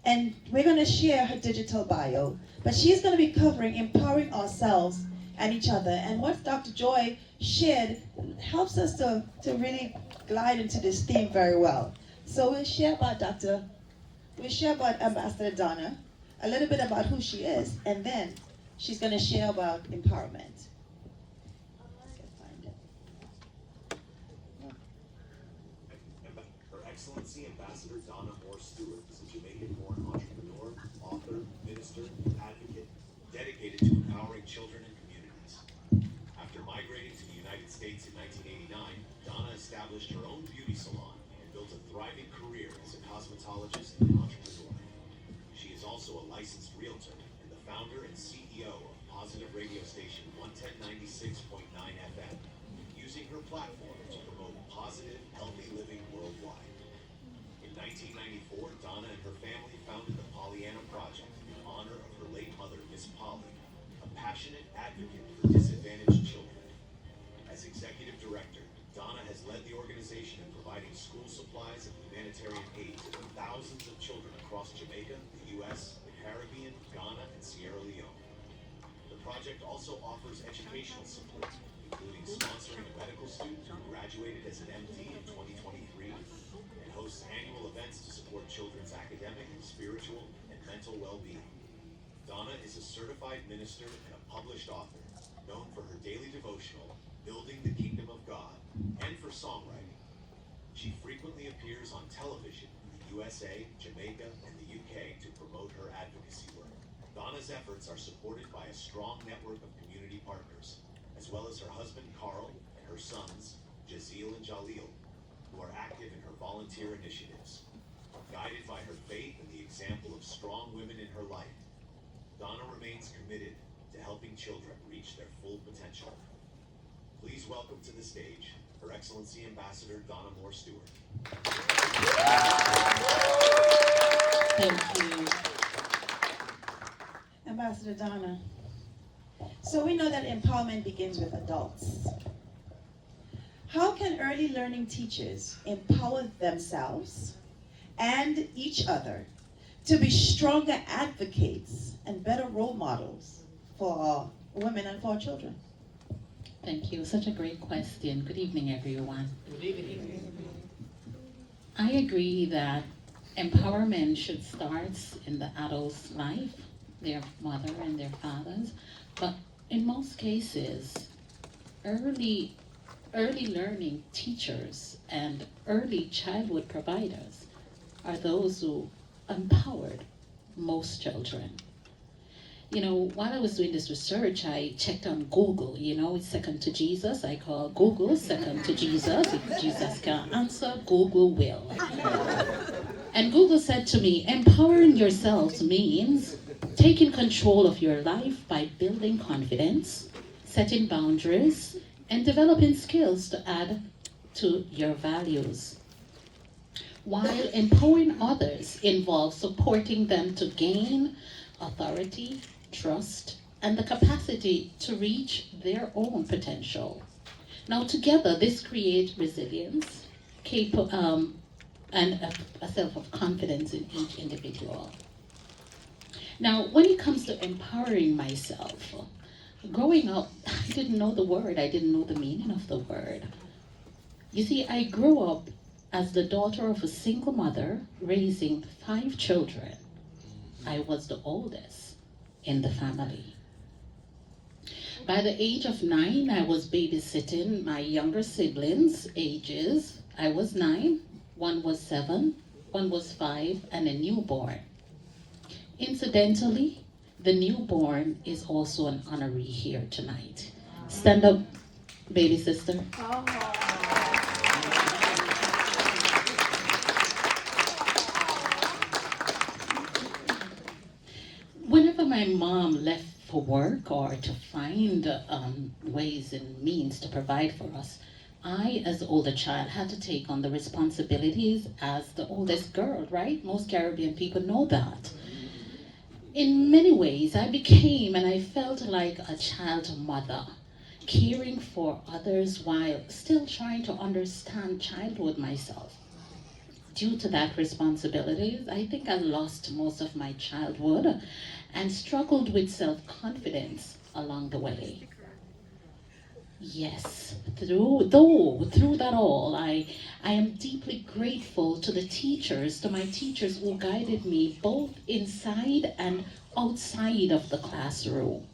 and we're going to share her digital bio, but she's going to be covering empowering ourselves and each other. And what Dr. Joy shared helps us to really glide into this theme very well. So we'll share about Ambassador Donna, a little bit about who she is, and then she's going to share about empowerment. Her Excellency Ambassador Donna Moore-Stewart is a Jamaican-born entrepreneur, author, minister, and advocate dedicated to empowering children and communities. After migrating to the United States in 1989, Donna established her own beauty salon and built a thriving career as a cosmetologist and entrepreneur. She is also a licensed realtor and the founder and CEO of positive radio station 11096.9 FM, using her platform to promote positive, healthy living worldwide. In 1994, Donna and her family founded the Pollyanna Project in honor of her late mother, Miss Polly, a passionate advocate for disadvantaged children. As executive director, Donna has led the organization in providing school supplies and humanitarian aid to thousands of children across Jamaica, the U.S., the Caribbean, Ghana, and Sierra Leone. The project also offers educational support, including sponsoring a medical student who graduated as an MD in 2023, and hosts annual events to support children's academic, spiritual, and mental well-being. Donna is a certified minister and a published author, known for her daily devotional, Building the Kingdom of God, and for songwriting. She frequently appears on television in the USA, Jamaica, and the UK to promote her advocacy work. Donna's efforts are supported by a strong network of community partners, as well as her husband Carl and her sons, Jazeel and Jaleel, who are active in her volunteer initiatives. Guided by her faith and the example of strong women in her life, Donna remains committed to helping children reach their full potential. Please welcome to the stage Her Excellency Ambassador Donna Moore-Stewart. Thank you. Ambassador Donna. So we know that empowerment begins with adults. How can early learning teachers empower themselves and each other to be stronger advocates and better role models for women and for children? Thank you. Such a great question. Good evening, everyone. Good evening. I agree that empowerment should start in the adult's life, their mother and their fathers, but in most cases, early learning teachers and early childhood providers are those who empowered most children. You know, while I was doing this research, I checked on Google. You know, it's second to Jesus. I call Google second to Jesus. If Jesus can't answer, Google will. And Google said to me, empowering yourselves means taking control of your life by building confidence, setting boundaries, and developing skills to add to your values. While empowering others involves supporting them to gain authority, trust, and the capacity to reach their own potential. Now together, this creates resilience, and a self of confidence in each individual. Now, when it comes to empowering myself, growing up, I didn't know the word. I didn't know the meaning of the word. You see, I grew up as the daughter of a single mother raising 5 children. I was the oldest in the family. By the age of 9, I was babysitting my younger siblings' ages. I was 9, one was 7, one was 5, and a newborn. Incidentally, the newborn is also an honoree here tonight. Stand up, baby sister. Whenever my mom left for work or to find ways and means to provide for us, I, as the older child, had to take on the responsibilities as the oldest girl, right? Most Caribbean people know that. In many ways, I became and I felt like a child mother, caring for others while still trying to understand childhood myself. Due to that responsibilities, I think I lost most of my childhood and struggled with self-confidence along the way. Yes, through that all, I am deeply grateful to the teachers, to my teachers who guided me both inside and outside of the classroom.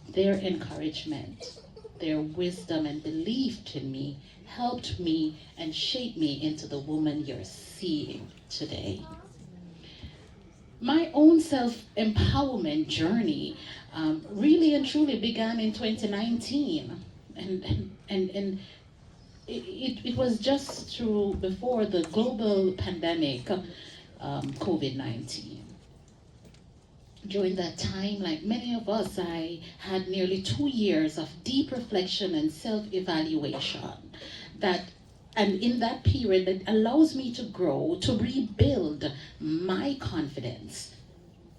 Their encouragement, their wisdom and belief in me helped me and shaped me into the woman you're seeing today. My own self-empowerment journey really and truly began in 2019, and it was just through before the global pandemic, COVID-19. During that time, like many of us, I had nearly 2 years of deep reflection and self-evaluation and in that period, it allows me to grow, to rebuild my confidence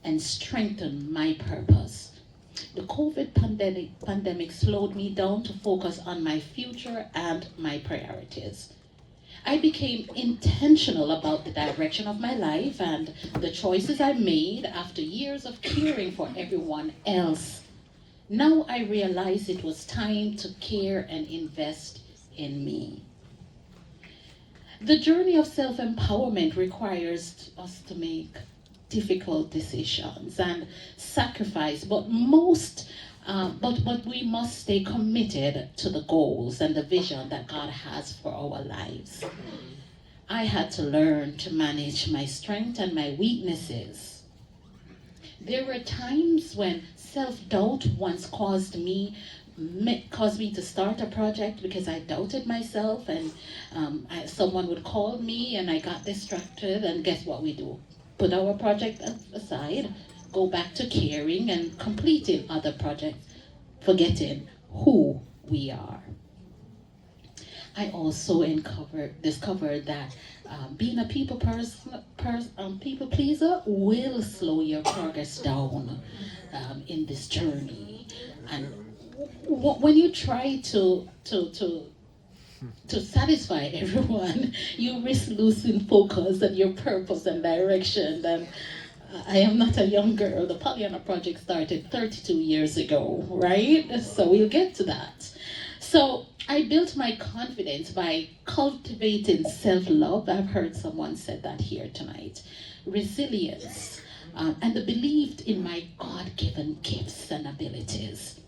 and strengthen my purpose. The COVID pandemic slowed me down to focus on my future and my priorities. I became intentional about the direction of my life and the choices I made after years of caring for everyone else. Now I realize it was time to care and invest in me. The journey of self-empowerment requires us to make difficult decisions and sacrifice, but we must stay committed to the goals and the vision that God has for our lives. I had to learn to manage my strengths and my weaknesses. There were times when self-doubt once caused me to start a project because I doubted myself, and someone would call me and I got distracted, and guess what we do? Put our project aside, go back to caring and completing other projects, forgetting who we are. I also discovered that being a people pleaser will slow your progress down in this journey. And when you try to satisfy everyone, you risk losing focus and your purpose and direction. And I am not a young girl. The Pollyanna project started 32 years ago, right? So we'll get to that. So I built my confidence by cultivating self-love. I've heard someone said that here tonight. Resilience, and the belief in my God-given gifts and abilities.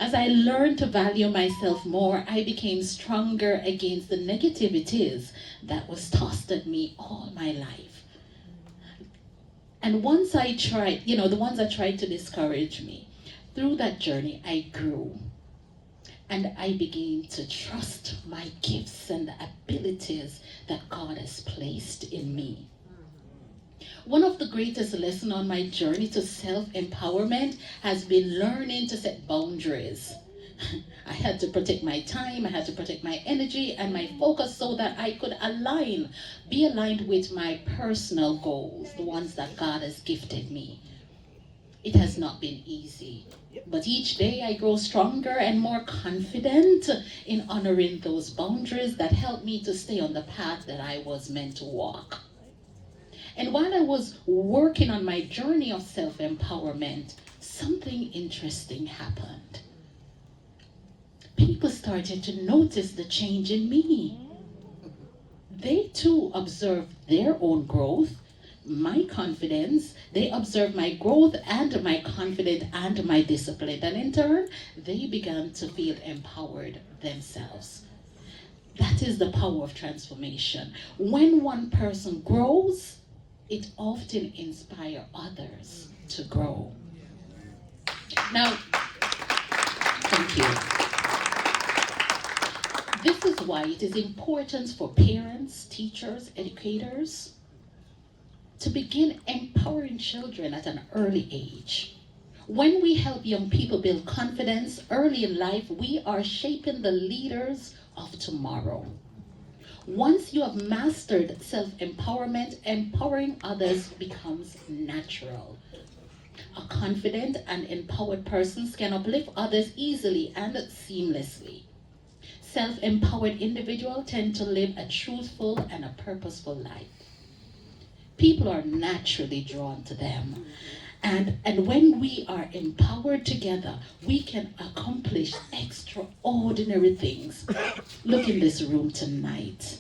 As I learned to value myself more, I became stronger against the negativities that was tossed at me all my life. And once I tried, the ones that tried to discourage me, through that journey, I grew. And I began to trust my gifts and the abilities that God has placed in me. One of the greatest lessons on my journey to self-empowerment has been learning to set boundaries. I had to protect my time, I had to protect my energy and my focus so that I could be aligned with my personal goals, the ones that God has gifted me. It has not been easy, but each day I grow stronger and more confident in honoring those boundaries that help me to stay on the path that I was meant to walk. And while I was working on my journey of self-empowerment, something interesting happened. People started to notice the change in me. They too observed their own growth, my confidence. They observed my growth and my confidence and my discipline. And in turn, they began to feel empowered themselves. That is the power of transformation. When one person grows, it often inspires others to grow. Now, thank you. This is why it is important for parents, teachers, educators to begin empowering children at an early age. When we help young people build confidence early in life, we are shaping the leaders of tomorrow. Once you have mastered self-empowerment, empowering others becomes natural. A confident and empowered person can uplift others easily and seamlessly. Self-empowered individuals tend to live a truthful and a purposeful life. People are naturally drawn to them. And when we are empowered together, we can accomplish extraordinary things. Look in this room tonight.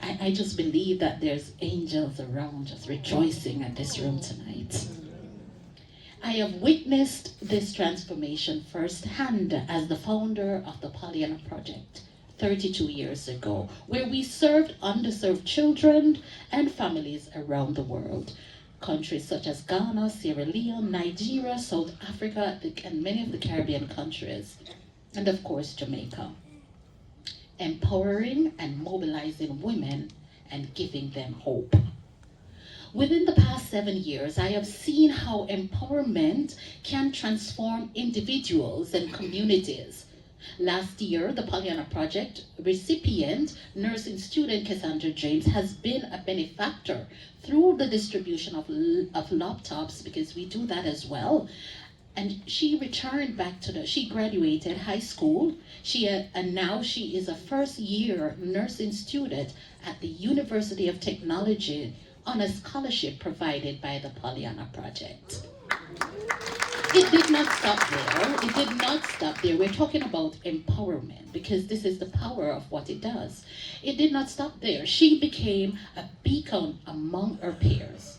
I just believe that there's angels around just rejoicing at this room tonight. I have witnessed this transformation firsthand as the founder of the Pollyanna Project 32 years ago, where we served underserved children and families around the world. Countries such as Ghana, Sierra Leone, Nigeria, South Africa, and many of the Caribbean countries, and of course Jamaica. Empowering and mobilizing women and giving them hope. Within the past 7 years, I have seen how empowerment can transform individuals and communities. Last year, the Pollyanna Project recipient, nursing student Cassandra James, has been a benefactor through the distribution of laptops, because we do that as well. And she returned back to she graduated high school. And now she is a first-year nursing student at the University of Technology on a scholarship provided by the Pollyanna Project. It did not stop there. It did not stop there. We're talking about empowerment because this is the power of what it does. It did not stop there. She became a beacon among her peers.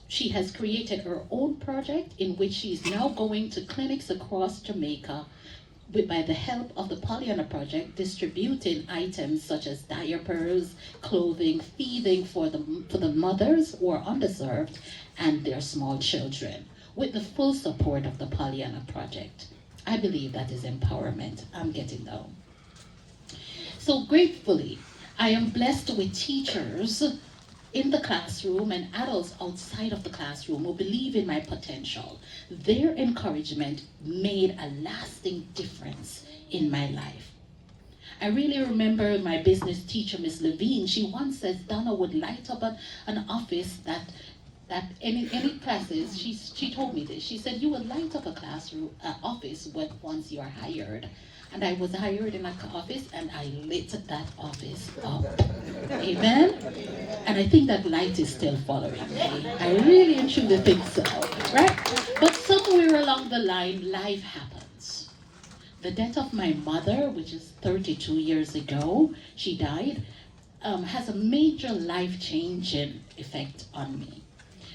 She has created her own project in which she is now going to clinics across Jamaica by the help of the Pollyanna Project, distributing items such as diapers, clothing, feeding for the mothers who are underserved and their small children, with the full support of the Pollyanna Project. I believe that is empowerment. I'm getting down. So gratefully, I am blessed with teachers in the classroom and adults outside of the classroom who believe in my potential. Their encouragement made a lasting difference in my life. I really remember my business teacher, Miss Levine. She once said Donna would light up an office that any classes, she told me this. She said, you will light up a classroom, office once you are hired. And I was hired in an office and I lit that office up. Amen? And I think that light is still following me. I really and truly think so, right? But somewhere along the line, life happens. The death of my mother, which is 32 years ago, she died, has a major life-changing effect on me.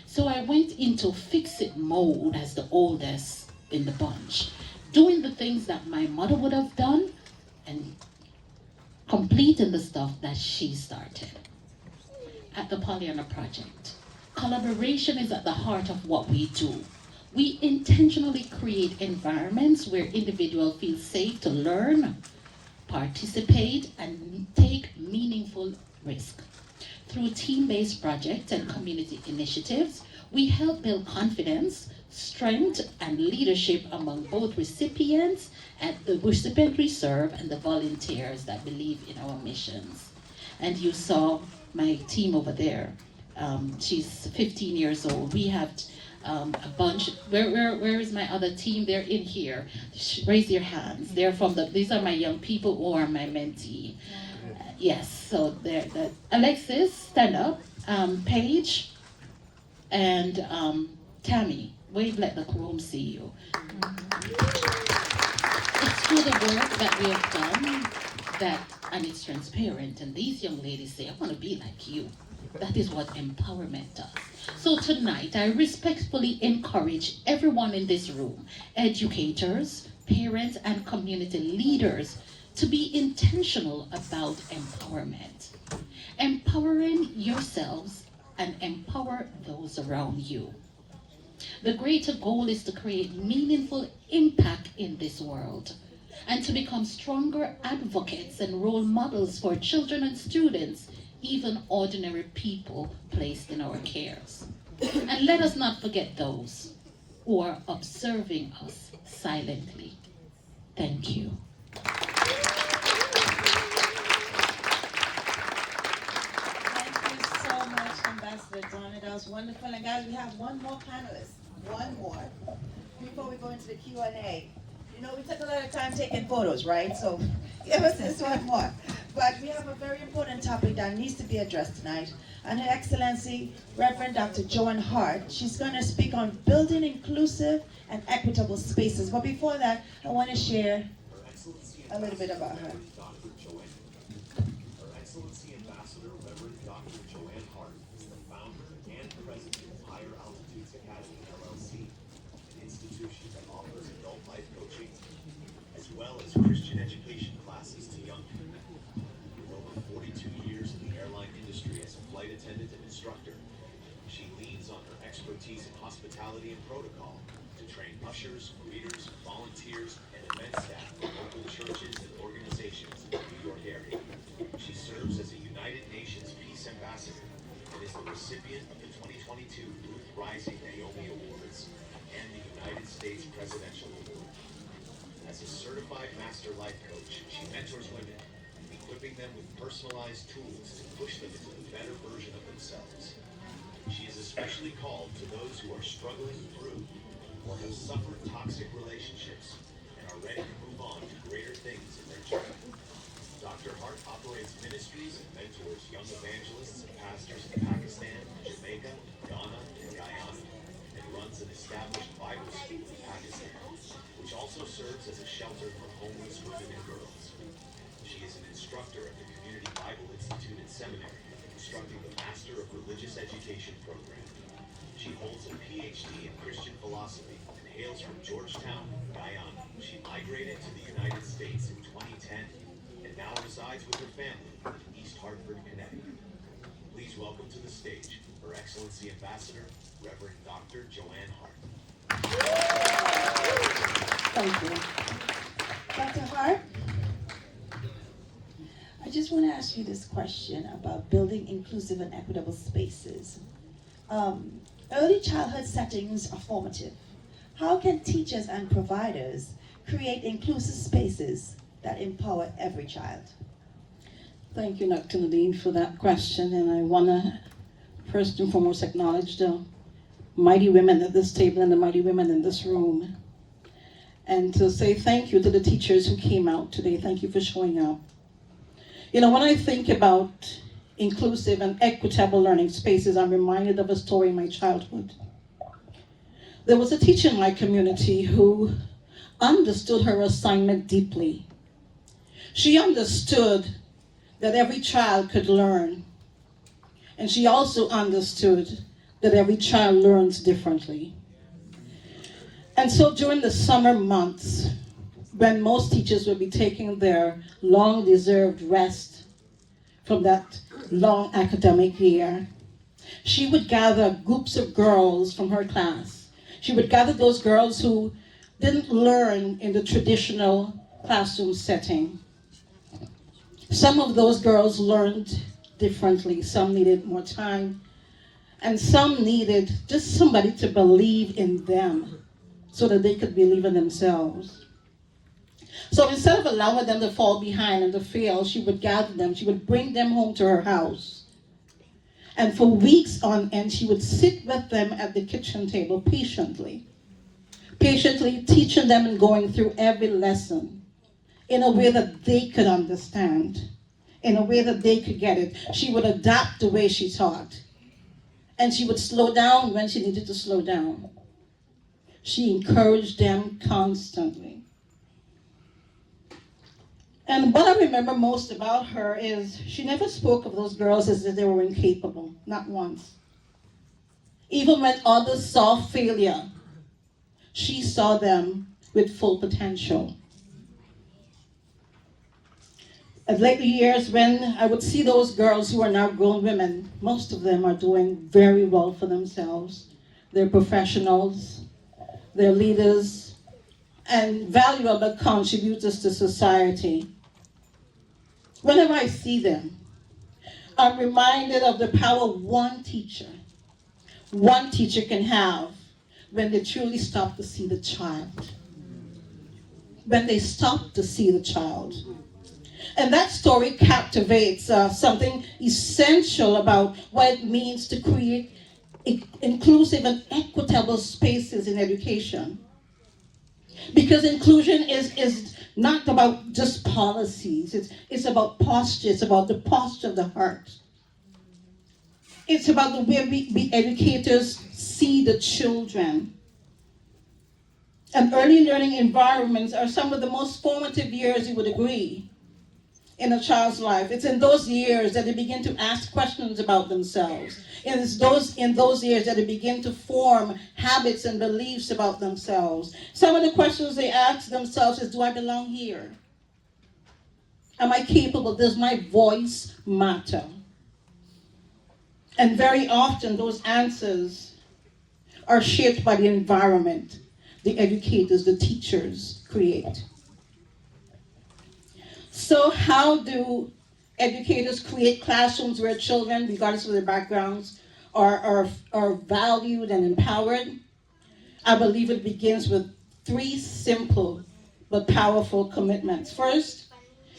So I went into fix-it mode as the oldest in the bunch, doing the things that my mother would have done and completing the stuff that she started. At the Pollyanna Project, collaboration is at the heart of what we do. We intentionally create environments where individuals feel safe to learn, participate, and take meaningful risk. Through team-based projects and community initiatives, we help build confidence, strength, and leadership among both recipients and the recipient we serve and the volunteers that believe in our missions. And you saw my team over there. She's 15 years old. We have a bunch. Where is my other team? They're in here. Raise your hands. They're from these are my young people who are my mentee. Yes, so they're Alexis, stand up. Paige, and Tammy. Wave, let the chrome see you. It's through the work that we have done and it's transparent. And these young ladies say, I want to be like you. That is what empowerment does. So tonight, I respectfully encourage everyone in this room, educators, parents, and community leaders, to be intentional about empowerment. Empowering yourselves and empower those around you. The greater goal is to create meaningful impact in this world and to become stronger advocates and role models for children and students, even ordinary people placed in our cares. And let us not forget those who are observing us silently. Thank you. Ambassador Donna, that was wonderful. And guys, we have one more panelist. One more. Before we go into the Q&A. You know, we took a lot of time taking photos, right? So give us this one more. But we have a very important topic that needs to be addressed tonight. And Her Excellency, Reverend Dr. Joanne Hart, she's going to speak on building inclusive and equitable spaces. But before that, I want to share a little bit about her. Her Excellency Ambassador Reverend Dr. Joanne Hart is the founder and president of Higher Altitudes Academy, LLC, an institution that offers adult life coaching, as well as Christian education classes to young people. With over 42 years in the airline industry as a flight attendant and instructor, she leans on her expertise in hospitality and protocol to train ushers, greeters, volunteers, and event staff for local churches and organizations in the New York area. She serves as a United Nations Peace Ambassador and is the recipient of the 2022 Ruth Rising Naomi Awards and the United States Presidential Award. As a certified master life coach, she mentors women, equipping them with personalized tools to push them into a better version of themselves. She is especially called to those who are struggling through or have suffered toxic relationships and are ready to move on to greater things in their journey. Dr. Hart operates ministries and mentors young evangelists and pastors in Pakistan, Jamaica, Ghana, and Guyana, and runs an established Bible school in Pakistan, which also serves as a shelter for homeless women and girls. She is an instructor at the Community Bible Institute and Seminary, instructing the Master of Religious Education program. She holds a PhD in Christian philosophy and hails from Georgetown, Guyana. She migrated to the United States in 2010 and now resides with her family in East Hartford, Connecticut. Please welcome to the stage Her Excellency Ambassador, Reverend Dr. Joanne Hart. Thank you. Dr. Hart, I just want to ask you this question about building inclusive and equitable spaces. Early childhood settings are formative. How can teachers and providers create inclusive spaces that empower every child? Thank you, Dr. Nadine, for that question. And I want to first and foremost acknowledge the mighty women at this table and the mighty women in this room. And to say thank you to the teachers who came out today. Thank you for showing up. You know, when I think about inclusive and equitable learning spaces, I'm reminded of a story in my childhood. There was a teacher in my community who understood her assignment deeply. She understood that every child could learn. And she also understood that every child learns differently. And so during the summer months, when most teachers would be taking their long-deserved rest from that long academic year, she would gather groups of girls from her class. She would gather those girls who didn't learn in the traditional classroom setting. Some of those girls learned differently. Some needed more time, and some needed just somebody to believe in them so that they could believe in themselves. So instead of allowing them to fall behind and to fail, she would gather them, she would bring them home to her house. And for weeks on end, she would sit with them at the kitchen table patiently teaching them and going through every lesson in a way that they could understand, in a way that they could get it. She would adapt the way she taught. And she would slow down when she needed to slow down. She encouraged them constantly. And what I remember most about her is she never spoke of those girls as if they were incapable, not once. Even when others saw failure, she saw them with full potential. Of late years, when I would see those girls who are now grown women, most of them are doing very well for themselves. They're professionals, they're leaders, and valuable contributors to society. Whenever I see them, I'm reminded of the power one teacher can have when they truly stop to see the child. When they stop to see the child. And that story captivates something essential about what it means to create inclusive and equitable spaces in education. Because inclusion is not about just policies. It's about posture. It's about the posture of the heart. It's about the way we educators see the children. And early learning environments are some of the most formative years, you would agree, in a child's life. It's in those years that they begin to ask questions about themselves. And it's in those years that they begin to form habits and beliefs about themselves. Some of the questions they ask themselves is, do I belong here? Am I capable? Does my voice matter? And very often those answers are shaped by the environment the educators, the teachers create. So how do educators create classrooms where children, regardless of their backgrounds, are valued and empowered? I believe it begins with 3 simple but powerful commitments. First,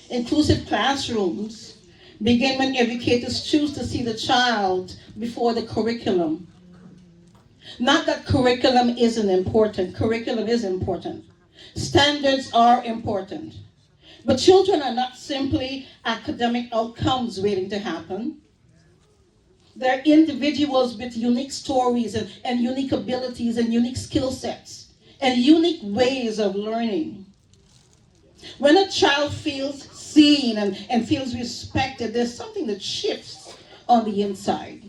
inclusive classrooms begin when educators choose to see the child before the curriculum. Not that curriculum isn't important. Curriculum is important. Standards are important. But children are not simply academic outcomes waiting to happen. They're individuals with unique stories and unique abilities and unique skill sets and unique ways of learning. When a child feels seen and feels respected, there's something that shifts on the inside.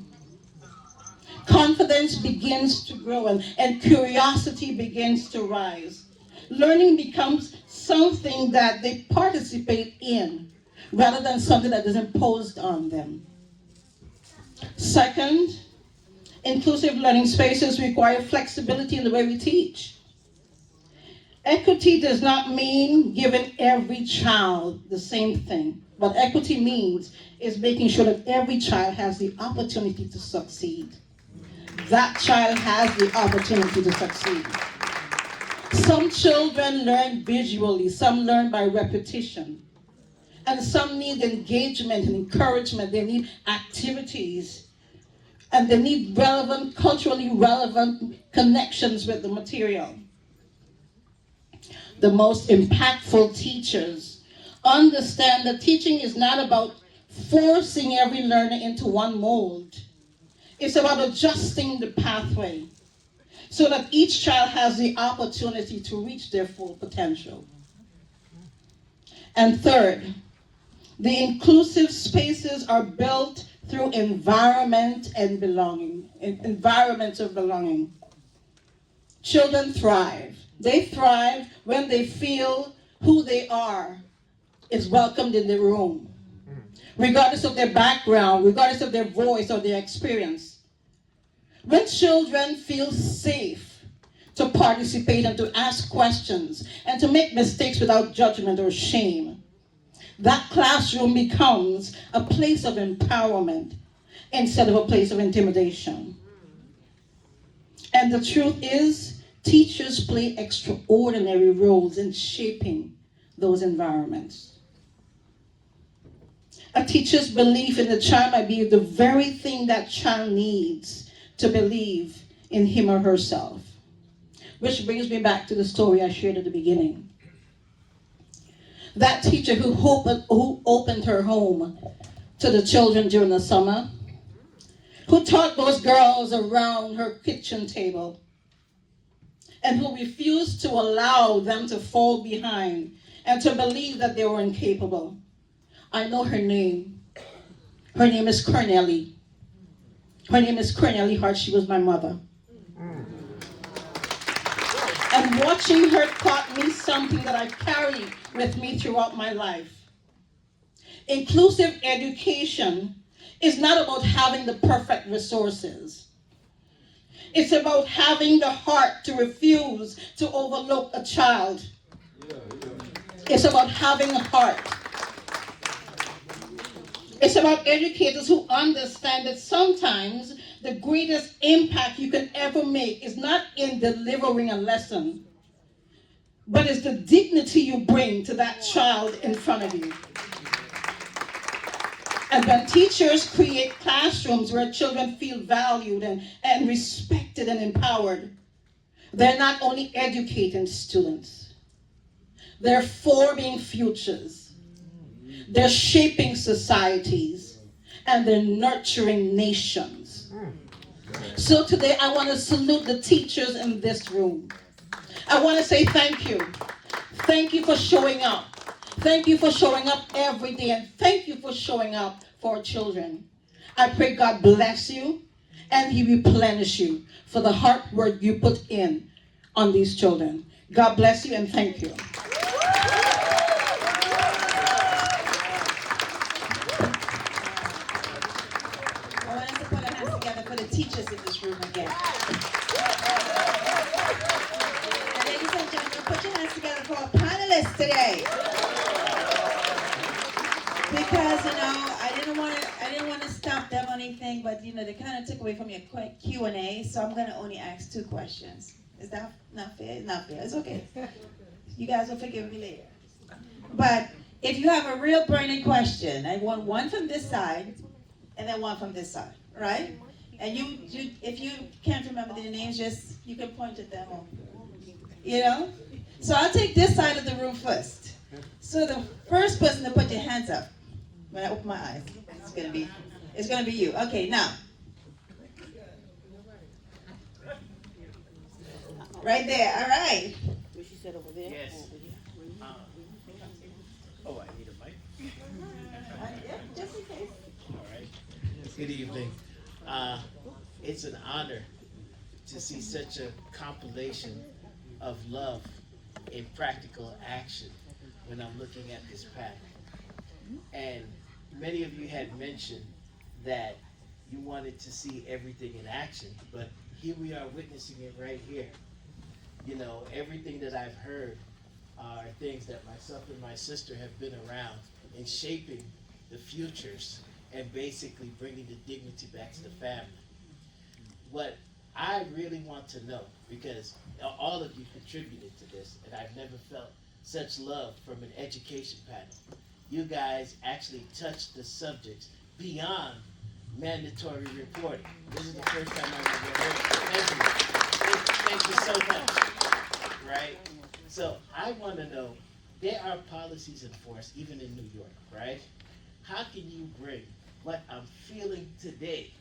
Confidence begins to grow and curiosity begins to rise. Learning becomes something that they participate in rather than something that is imposed on them. Second, inclusive learning spaces require flexibility in the way we teach. Equity does not mean giving every child the same thing. What equity means is making sure that every child has the opportunity to succeed. That child has the opportunity to succeed. Some children learn visually, some learn by repetition. And some need engagement and encouragement. They need activities. And they need culturally relevant connections with the material. The most impactful teachers understand that teaching is not about forcing every learner into one mold. It's about adjusting the pathway so that each child has the opportunity to reach their full potential. And third, the inclusive spaces are built through environment and belonging, environments of belonging. Children thrive. They thrive when they feel who they are is welcomed in the room, regardless of their background, regardless of their voice or their experience. When children feel safe to participate and to ask questions and to make mistakes without judgment or shame, that classroom becomes a place of empowerment instead of a place of intimidation. And the truth is, teachers play extraordinary roles in shaping those environments. A teacher's belief in the child might be the very thing that child needs to believe in him or herself. Which brings me back to the story I shared at the beginning. That teacher who opened her home to the children during the summer, who taught those girls around her kitchen table, and who refused to allow them to fall behind and to believe that they were incapable. I know her name. Her name is Cornelly. Her name is Cornelly Hart. She was my mother. And watching her taught me something that I carry with me throughout my life. Inclusive education is not about having the perfect resources. It's about having the heart to refuse to overlook a child. It's about having a heart. It's about educators who understand that sometimes the greatest impact you can ever make is not in delivering a lesson, but it's the dignity you bring to that child in front of you. And when teachers create classrooms where children feel valued and respected and empowered, they're not only educating students, they're forming futures, they're shaping societies, and they're nurturing nations. So today I want to salute the teachers in this room. I want to say thank you. Thank you for showing up. Thank you for showing up every day, and thank you for showing up for our children. I pray God bless you and He replenish you for the hard work you put in on these children. God bless you and thank you. I want us to put our hands together for the teachers in this room again. And ladies and gentlemen, put your hands together for our panelists today. Because I didn't want to stop them or anything, but they kind of took away from your quick Q&A, so I'm gonna only ask 2 questions. Is that not fair? Not fair. It's okay. You guys will forgive me later. But if you have a real burning question, I want one from this side, and then one from this side, right? And you if you can't remember their names, just you can point at them, or, So I'll take this side of the room first. So the first person to put your hands up when I open my eyes, it's gonna be you. Okay, now. Right there, all right. What she said over there? Yes. Oh, I need a mic? Yeah, just in case. All right. Good evening. It's an honor to see such a compilation of love in practical action when I'm looking at this pack. And many of you had mentioned that you wanted to see everything in action, but here we are witnessing it right here. Everything that I've heard are things that myself and my sister have been around in shaping the futures and basically bringing the dignity back to the family. What I really want to know, because all of you contributed to this, and I've never felt such love from an education panel. You guys actually touched the subjects beyond mandatory reporting. This is the first time I've ever heard it. Thank you so much. Right? So I want to know, there are policies enforced even in New York, right? How can you bring what I'm feeling today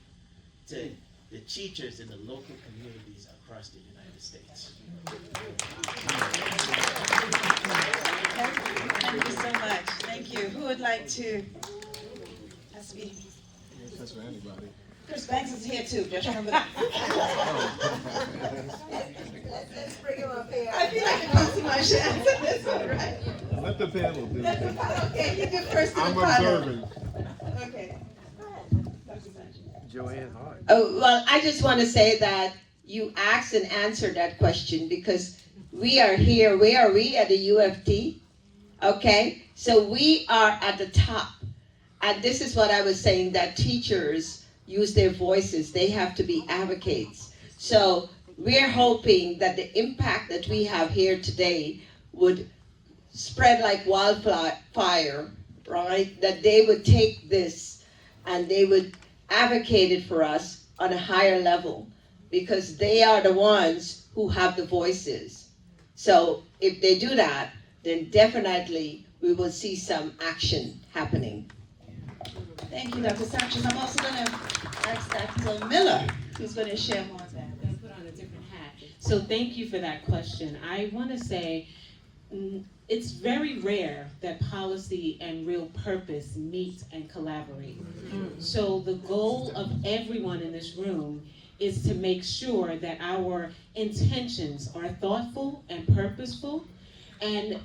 to the teachers in the local communities across the United States? Thank you so much. Thank you. Who would like to speak? That's for anybody. Chris Banks is here too. Just remember that. Let's bring him up here. I feel like it comes to my chance. That's all right. Let the panel do it. Okay, you do first in I'm the panel. observing. Okay. Joanne Hart. Oh, well, I just want to say that you asked and answered that question because we are here. Where are we at the UFT? Okay, so we are at the top. And this is what I was saying, that teachers use their voices. They have to be advocates. So we're hoping that the impact that we have here today would spread like wildfire, right? That they would take this and they would advocate it for us on a higher level, because they are the ones who have the voices. So if they do that, then definitely we will see some action happening. Thank you, Dr. Sanchez. I'm also going to ask Dr. Miller, who's going to share more of that. Put on a different hat. So thank you for that question. I want to say it's very rare that policy and real purpose meet and collaborate. So the goal of everyone in this room is to make sure that our intentions are thoughtful and purposeful. And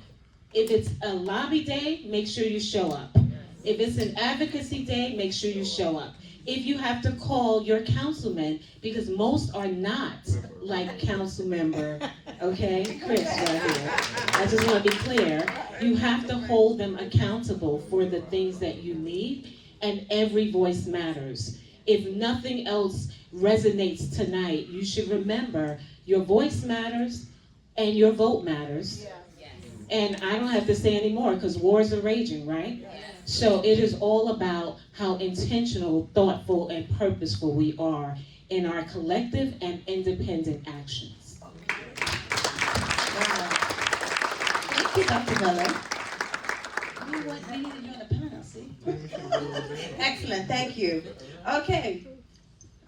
if it's a lobby day, make sure you show up. If it's an advocacy day, make sure you show up. If you have to call your councilman, because most are not like council member, okay, Chris right here. I just want to be clear. You have to hold them accountable for the things that you need, and every voice matters. If nothing else resonates tonight, you should remember your voice matters and your vote matters. And I don't have to say anymore because wars are raging, right? So it is all about how intentional, thoughtful, and purposeful we are in our collective and independent actions. Thank you, Dr. Miller. We needed you on the panel, see? Excellent, thank you. Okay.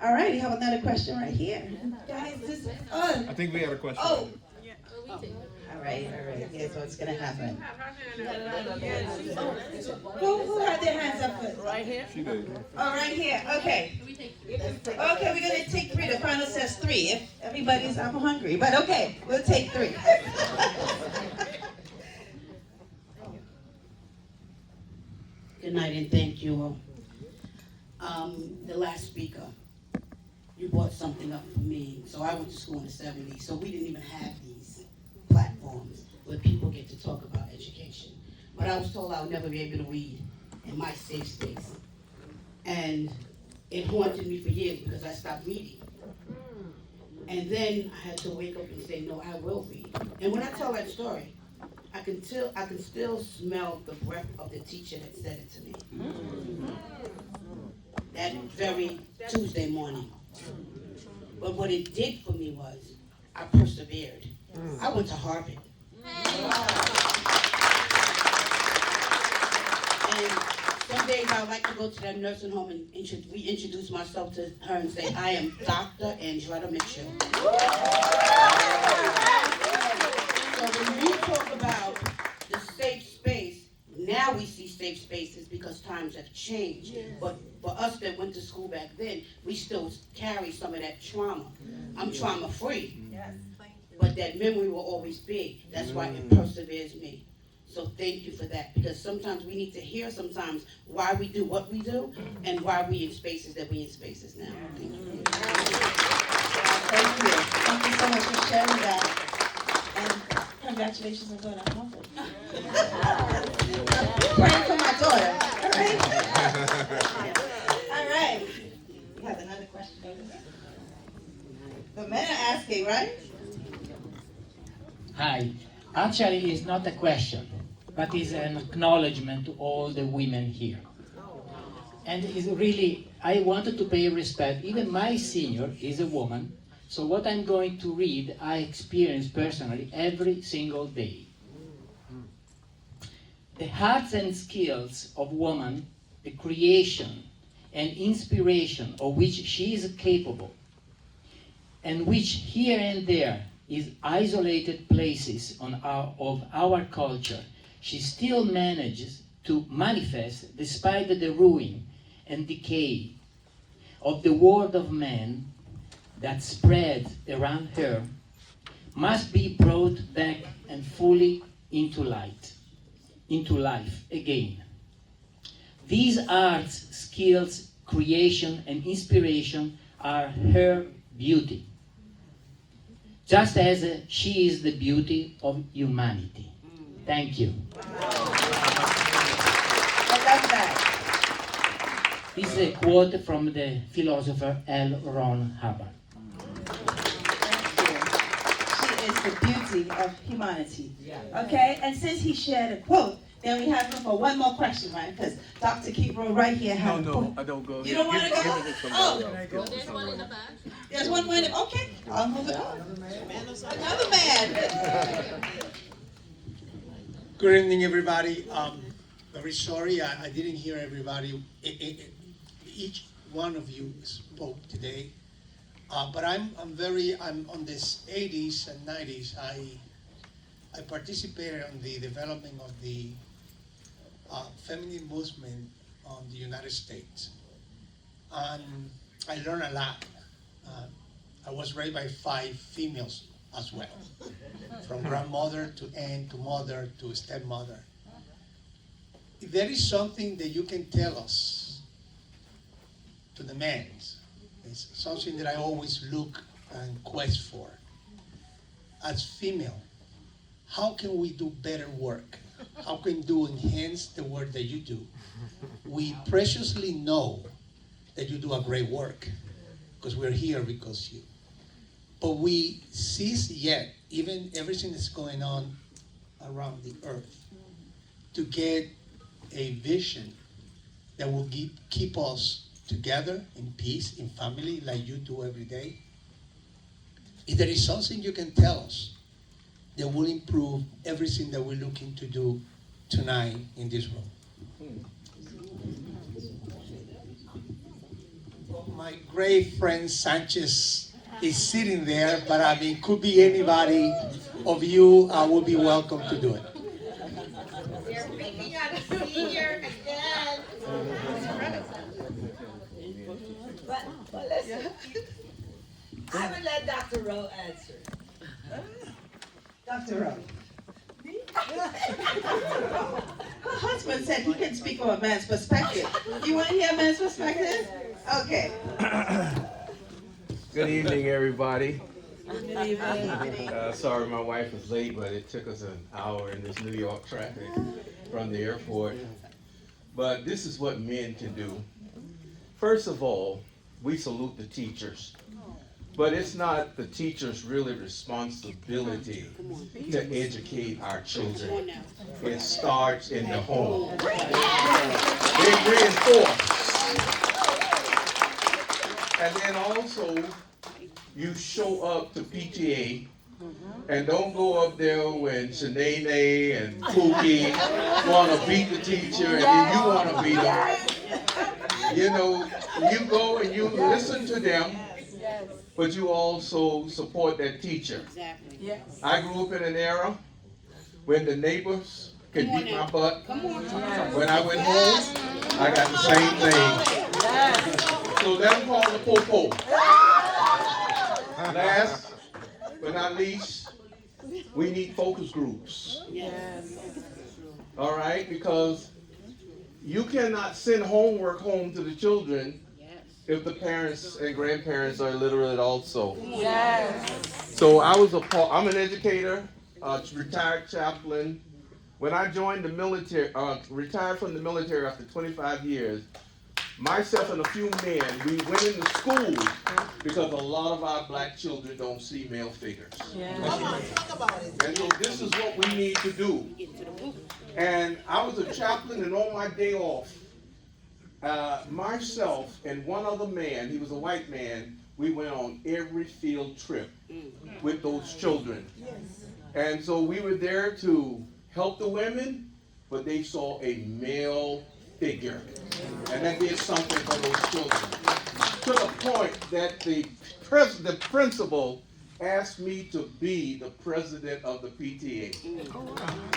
All right, we have another question right here. Guys, this I think we had a question. Oh. All right. Here's what's gonna happen. Who had their hands up first? Right here? She did. Oh, right here. Okay. Okay, we're gonna take 3. The final says 3. If everybody's, I'm hungry, but okay, we'll take 3. Good night and thank you all. The last speaker, you brought something up for me. So I went to school in the 70s, so we didn't even have these platforms where people get to talk about education. But I was told I would never be able to read in my safe space. And it haunted me for years because I stopped reading. And then I had to wake up and say, no, I will read. And when I tell that story, I can still smell the breath of the teacher that said it to me. That very Tuesday morning. But what it did for me was, I persevered. I went to Harvard. And some days I would like to go to that nursing home and reintroduce myself to her and say, I am Dr. Andretta Mitchell. So when you talk about the safe space, now we see safe spaces because times have changed. But for us that went to school back then, we still carry some of that trauma. I'm trauma free. But that memory will always be. That's why it perseveres me. So thank you for that. Because sometimes we need to hear sometimes why we do what we do and why we in spaces that we in spaces now. Thank you. Thank you. Thank you so much for sharing that. And congratulations on going to Harvard. Praying for my daughter. All right. All right. We have another question over there. The men are asking, right? Hi. Actually, it's not a question, but it's an acknowledgement to all the women here. And it's really, I wanted to pay respect. Even my senior is a woman, so what I'm going to read, I experience personally every single day. The hearts and skills of woman, the creation and inspiration of which she is capable, and which here and there is isolated places of our culture, she still manages to manifest despite the ruin and decay of the world of man that spread around her, must be brought back and fully into life again. These arts, skills, creation, and inspiration are her beauty, just as she is the beauty of humanity. Thank you. I love that. This is a quote from the philosopher L. Ron Hubbard. She is the beauty of humanity. Okay, and since he shared a quote, then we have room for one more question, right? Because Dr. Kibro right here has a quote. I don't go. You don't want to go? Oh, There's one in the back. there's one more. Okay, I'll move it on. Another man. Good evening, everybody. Very sorry, I didn't hear everybody. Each one of you spoke today. But I'm on this 80s and 90s. I participated in the development of the feminine movement on the United States, and I learned a lot. I was raised by 5 females as well, from grandmother to aunt to mother to stepmother. If there is something that you can tell us to the men, it's something that I always look and quest for. As female, how can we do better work? How can we enhance the work that you do? We preciously know that you do a great work, because we're here because you. But we cease yet, even everything that's going on around the earth, to get a vision that will keep us together in peace, in family, like you do every day. If there is something you can tell us that will improve everything that we're looking to do tonight in this room. Well, my great friend Sanchez is sitting there, but I mean, could be anybody of you will be welcome to do it. They're picking on a senior again. But listen, I will let Dr. Rowe answer. Dr. Rowe. Her husband said he can speak from a man's perspective. You want to hear a man's perspective? Okay. Good evening, everybody. Good evening. Sorry my wife was late, but it took us an hour in this New York traffic from the airport. But this is what men can do. First of all, we salute the teachers. But it's not the teacher's really responsibility to educate our children. It starts in the home. They reinforce. And then also, you show up to PTA and don't go up there when Shanae and Pookie want to beat the teacher and then you want to beat them. You know, you go and you listen to them, but you also support that teacher. Exactly. Yes. I grew up in an era when the neighbors could beat my butt. When I went home, I got the same thing. So that's called the po-po. Last but not least, we need focus groups. Yes. All right, because you cannot send homework home to the children if the parents and grandparents are illiterate also. Yes. So I'm an educator, retired chaplain. When I joined the military, retired from the military after 25 years, myself and a few men, we went into schools because a lot of our black children don't see male figures. And so this is what we need to do. And I was a chaplain, and on my day off, myself and one other man, he was a white man, we went on every field trip with those children. And so we were there to help the women, but they saw a male figure. And that did something for those children. To the point that the principal asked me to be the president of the PTA.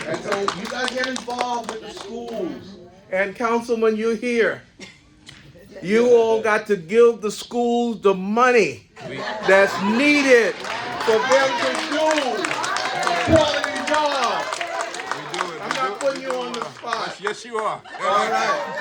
And so you gotta get involved with the schools. And councilman, you're here. You all got to give the schools the money that's needed for them to do quality jobs. I'm not putting you on the spot. Yes, you are. All right.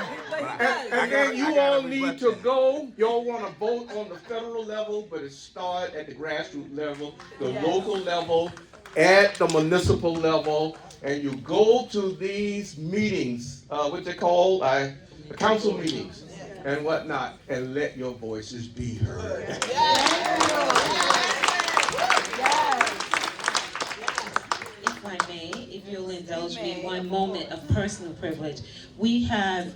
And then you all need to go. You all want to vote on the federal level, but it starts at the grassroots level, the local level, at the municipal level, and you go to these meetings, what they call council meetings and whatnot, and let your voices be heard. If I may, if you'll indulge me one moment of personal privilege. We have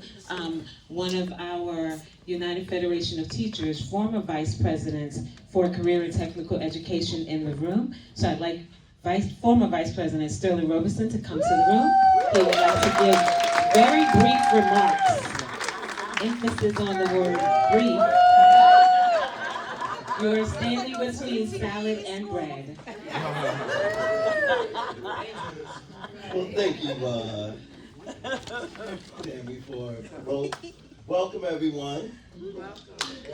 one of our United Federation of Teachers, former vice presidents for career and technical education in the room. So I'd like former Vice President Sterling Roberson to come to the room. He would like to give very brief remarks, emphasis on the word brief. You are standing between salad and bread. Well, thank you, Tammy, welcome everyone.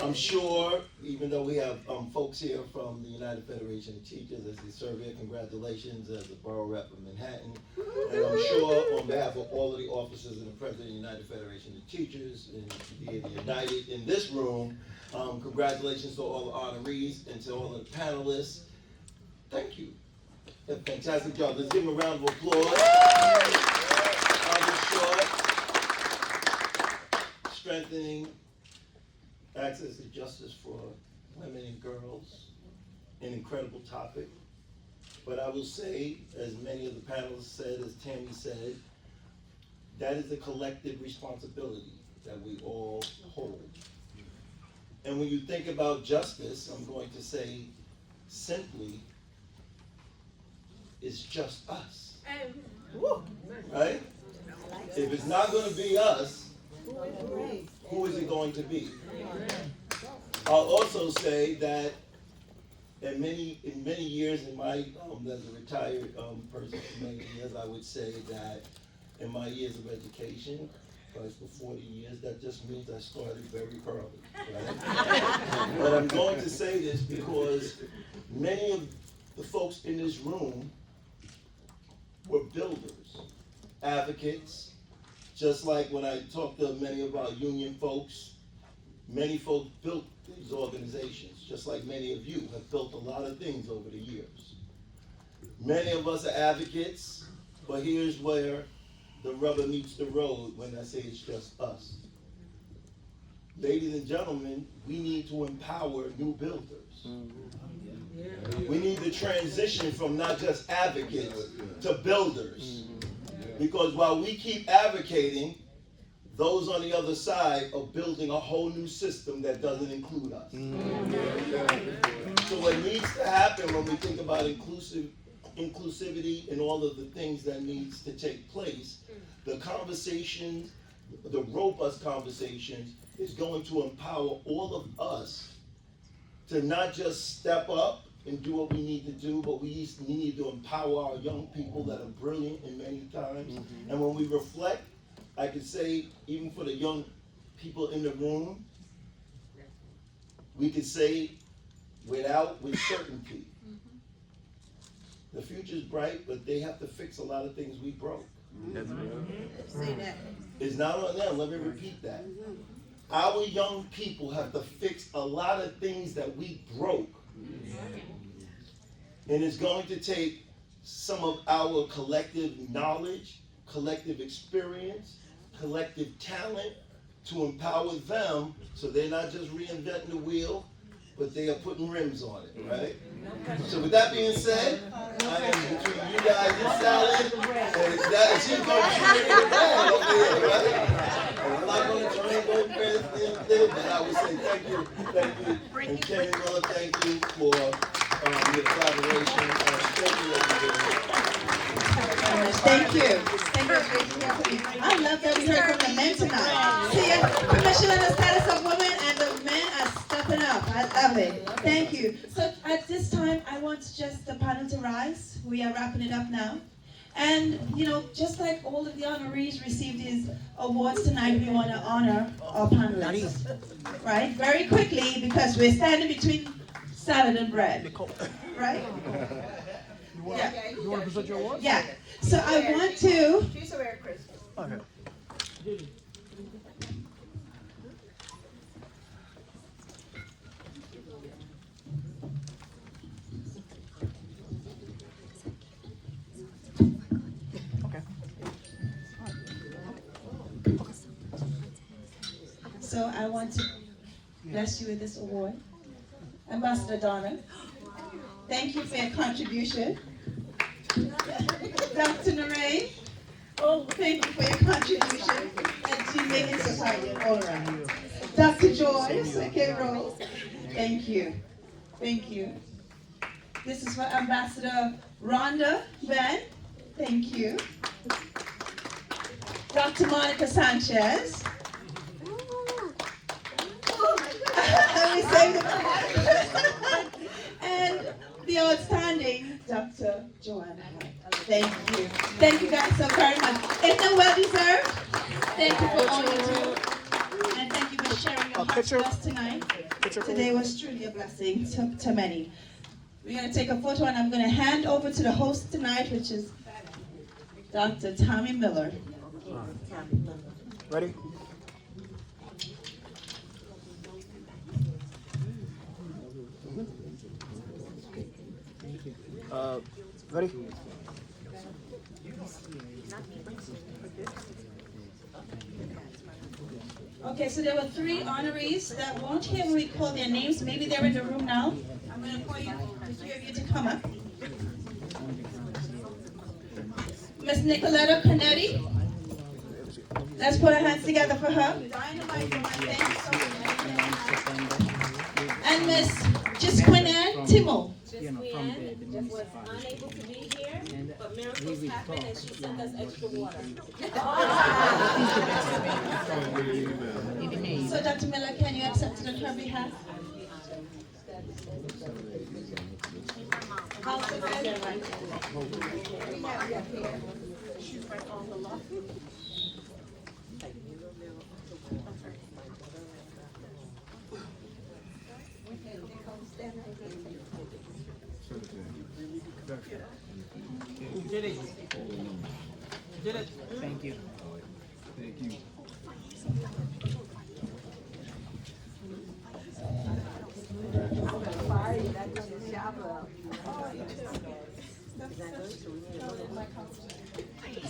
I'm sure, even though we have folks here from the United Federation of Teachers as they serve here, congratulations as a borough rep of Manhattan. And I'm sure on behalf of all of the officers and the president of the United Federation of Teachers and the United in this room, congratulations to all the honorees and to all the panelists. Thank you. A fantastic job. Let's give them a round of applause. I'll be short. Strengthening access to justice for women and girls, an incredible topic. But I will say, as many of the panelists said, as Tammy said, that is a collective responsibility that we all hold. And when you think about justice, I'm going to say simply, it's just us, right? If it's not going to be us, who is it going to be? I'll also say that in many years in my, as a retired person for many years, I would say that in my years of education, for 40 years, that just means I started very early, right? But I'm going to say this because many of the folks in this room were builders, advocates, just like when I talk to many of our union folks, many folks built these organizations, just like many of you have built a lot of things over the years. Many of us are advocates, but here's where the rubber meets the road when I say it's just us. Ladies and gentlemen, we need to empower new builders. We need to transition from not just advocates to builders. Because while we keep advocating, those on the other side are building a whole new system that doesn't include us. So what needs to happen when we think about inclusivity and all of the things that needs to take place, the conversations, the robust conversations, is going to empower all of us to not just step up and do what we need to do, but we need to empower our young people that are brilliant in many times. And when we reflect, I could say, even for the young people in the room, we could say with certainty, the future's bright, but they have to fix a lot of things we broke. Say that. It's not on them, let me repeat that. Our young people have to fix a lot of things that we broke. And it's going to take some of our collective knowledge, collective experience, collective talent to empower them so they're not just reinventing the wheel, but they are putting rims on it, right? So with that being said, I am between you guys and Salad, and she's going to bring it back over here, right? And I'm not going to try and go there, but I would say thank you, and Kenny Miller, thank you for your collaboration. Thank you. I love that we heard from the men tonight. See, Commission on the Status of Women, and the men are stepping up. I love it. Thank you. So at this time, I want just the panel to rise. We are wrapping it up now. And, just like all of the honorees received these awards tonight, we want to honor our panelists. Right? Very quickly, because we're standing between salad and bread. Right? Yeah. You want to present your award? Yeah. So I want to. She's a Merry Christmas. Okay. So I want to bless you with this award. Ambassador Donna, thank you for your contribution. Dr. Narain, thank you for your contribution to making society all around. Dr. Joyce, second row, thank you. Thank you. This is for Ambassador Rhonda Ben, thank you. Dr. Monica Sanchez. Oh my We saved it. And the outstanding Dr. Joanne Hart. Thank you. Thank you guys so very much. It's so well deserved. Thank you for all you do. And thank you for sharing your hearts with us tonight. Today was truly a blessing to many. We're going to take a photo and I'm going to hand over to the host tonight, which is Dr. Tommy Miller. Ready? Ready? Okay, so there were 3 honorees that weren't here when we called their names. Maybe they're in the room now. I'm going to call you, the 3 of you to come up. Miss Nicoletta Canetti. Let's put our hands together for her. And Miss Jisquinan Timo. Jisquinan was unable to be here, but miracles happened and she sent us extra water. So Dr. Miller, can you accept it on her behalf? You did it. You did it. Thank you. Thank you.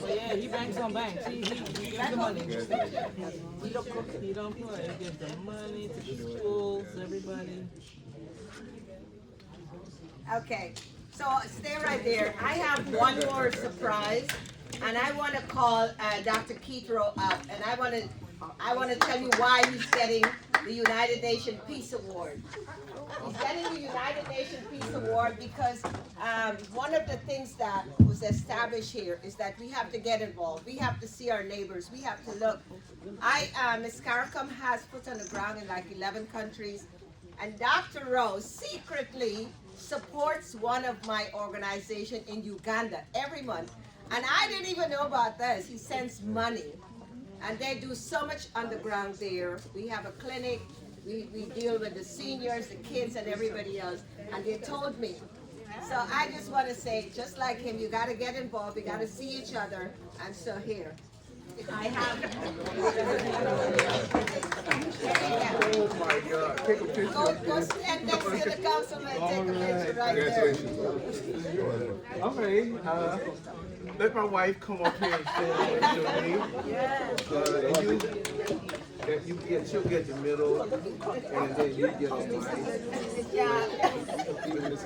Well, yeah, he banks on banks. He gives the money. He don't play. He gives the money to the schools, everybody. Okay, so stay right there. I have one more surprise, and I want to call Dr. Kitro up, and I want to tell you why he's getting the United Nations Peace Award. He's getting the United Nations Peace Award because one of the things that was established here is that we have to get involved. We have to see our neighbors. We have to look. Ms. Caricom has put on the ground in like 11 countries, and Dr. Rose secretly supports one of my organizations in Uganda every month. And I didn't even know about this. He sends money. And they do so much underground there. We have a clinic. We deal with the seniors, the kids, and everybody else. And they told me. So I just want to say, just like him, you got to get involved. You got to see each other. And so here. I have. Oh my God! Take a picture. Go stand next to the councilman. Take a picture right there. Okay. Let my wife come up here and stand next to me. She'll get the middle, and then you get on mine.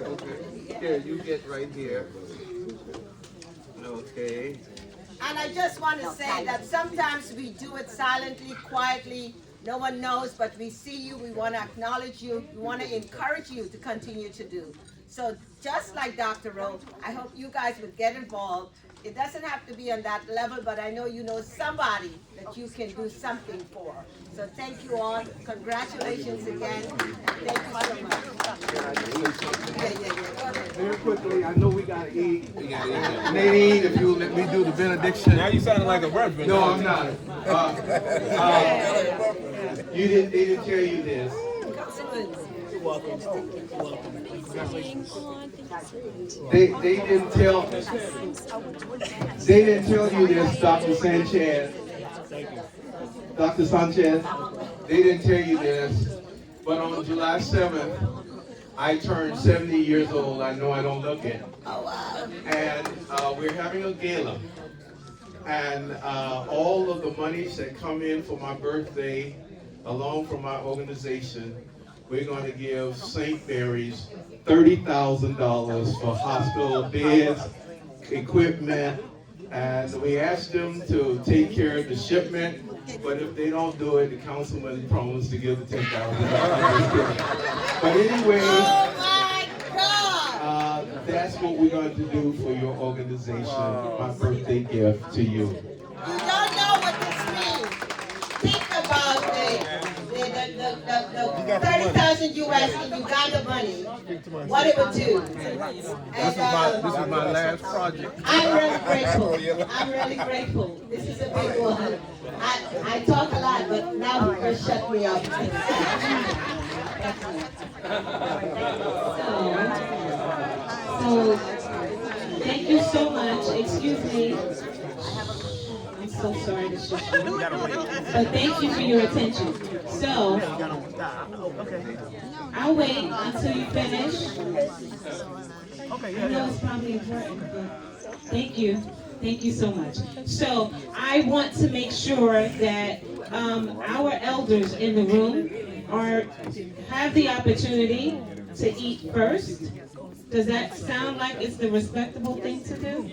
Okay. Here, you get right here. Okay. And I just want to say that sometimes we do it silently, quietly. No one knows, but we see you. We want to acknowledge you. We want to encourage you to continue to do. So just like Dr. Rowe, I hope you guys would get involved. It doesn't have to be on that level, but I know you know somebody that you can do something for. So thank you all. Congratulations again. Thank you so much. Very quickly, I know we gotta eat. Nadine, if you let me do the benediction. Now you sounding like a reverend. No, I'm not. They didn't tell you this. You're welcome. Congratulations. They didn't tell you this, Dr. Sanchez. Dr. Sanchez, they didn't tell you this, but on July 7th, I turned 70 years old. I know I don't look it. And we're having a gala. And all of the monies that come in for my birthday, along from my organization, we're going to give St. Mary's $30,000 for hospital beds, equipment, and we asked them to take care of the shipment, but if they don't do it, the councilman promised to give the $10,000. But anyway, that's what we're going to do for your organization, my birthday gift to you. You don't know what this means. Think about the 30,000 US in Uganda money, what it would do. This is my last project. I'm really grateful. I'm really grateful. This is a big one. I talk a lot, but now people shut me up. So, thank you so much. Excuse me. I'm so sorry to shut you. But thank you for your attention. So, I'll wait until you finish. I know it's probably important, but thank you. Thank you so much. So, I want to make sure that our elders in the room have the opportunity to eat first. Does that sound like it's the respectable thing to do?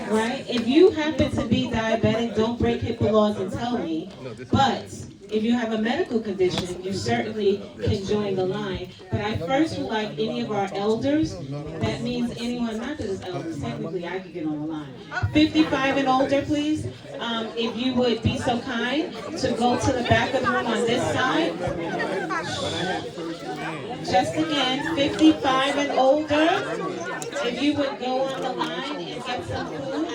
Right? If you happen to be diabetic, don't break HIPAA laws and tell me. But if you have a medical condition, you certainly can join the line. But I first would like any of our elders, that means anyone not that is elders, technically I could get on the line. 55 and older, please. If you would be so kind to go to the back of the room on this side. Just again, 55 and older, if you would go on the line and get some food,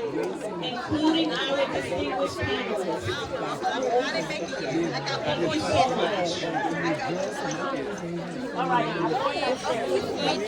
including our distinguished panelists. Thank you so much.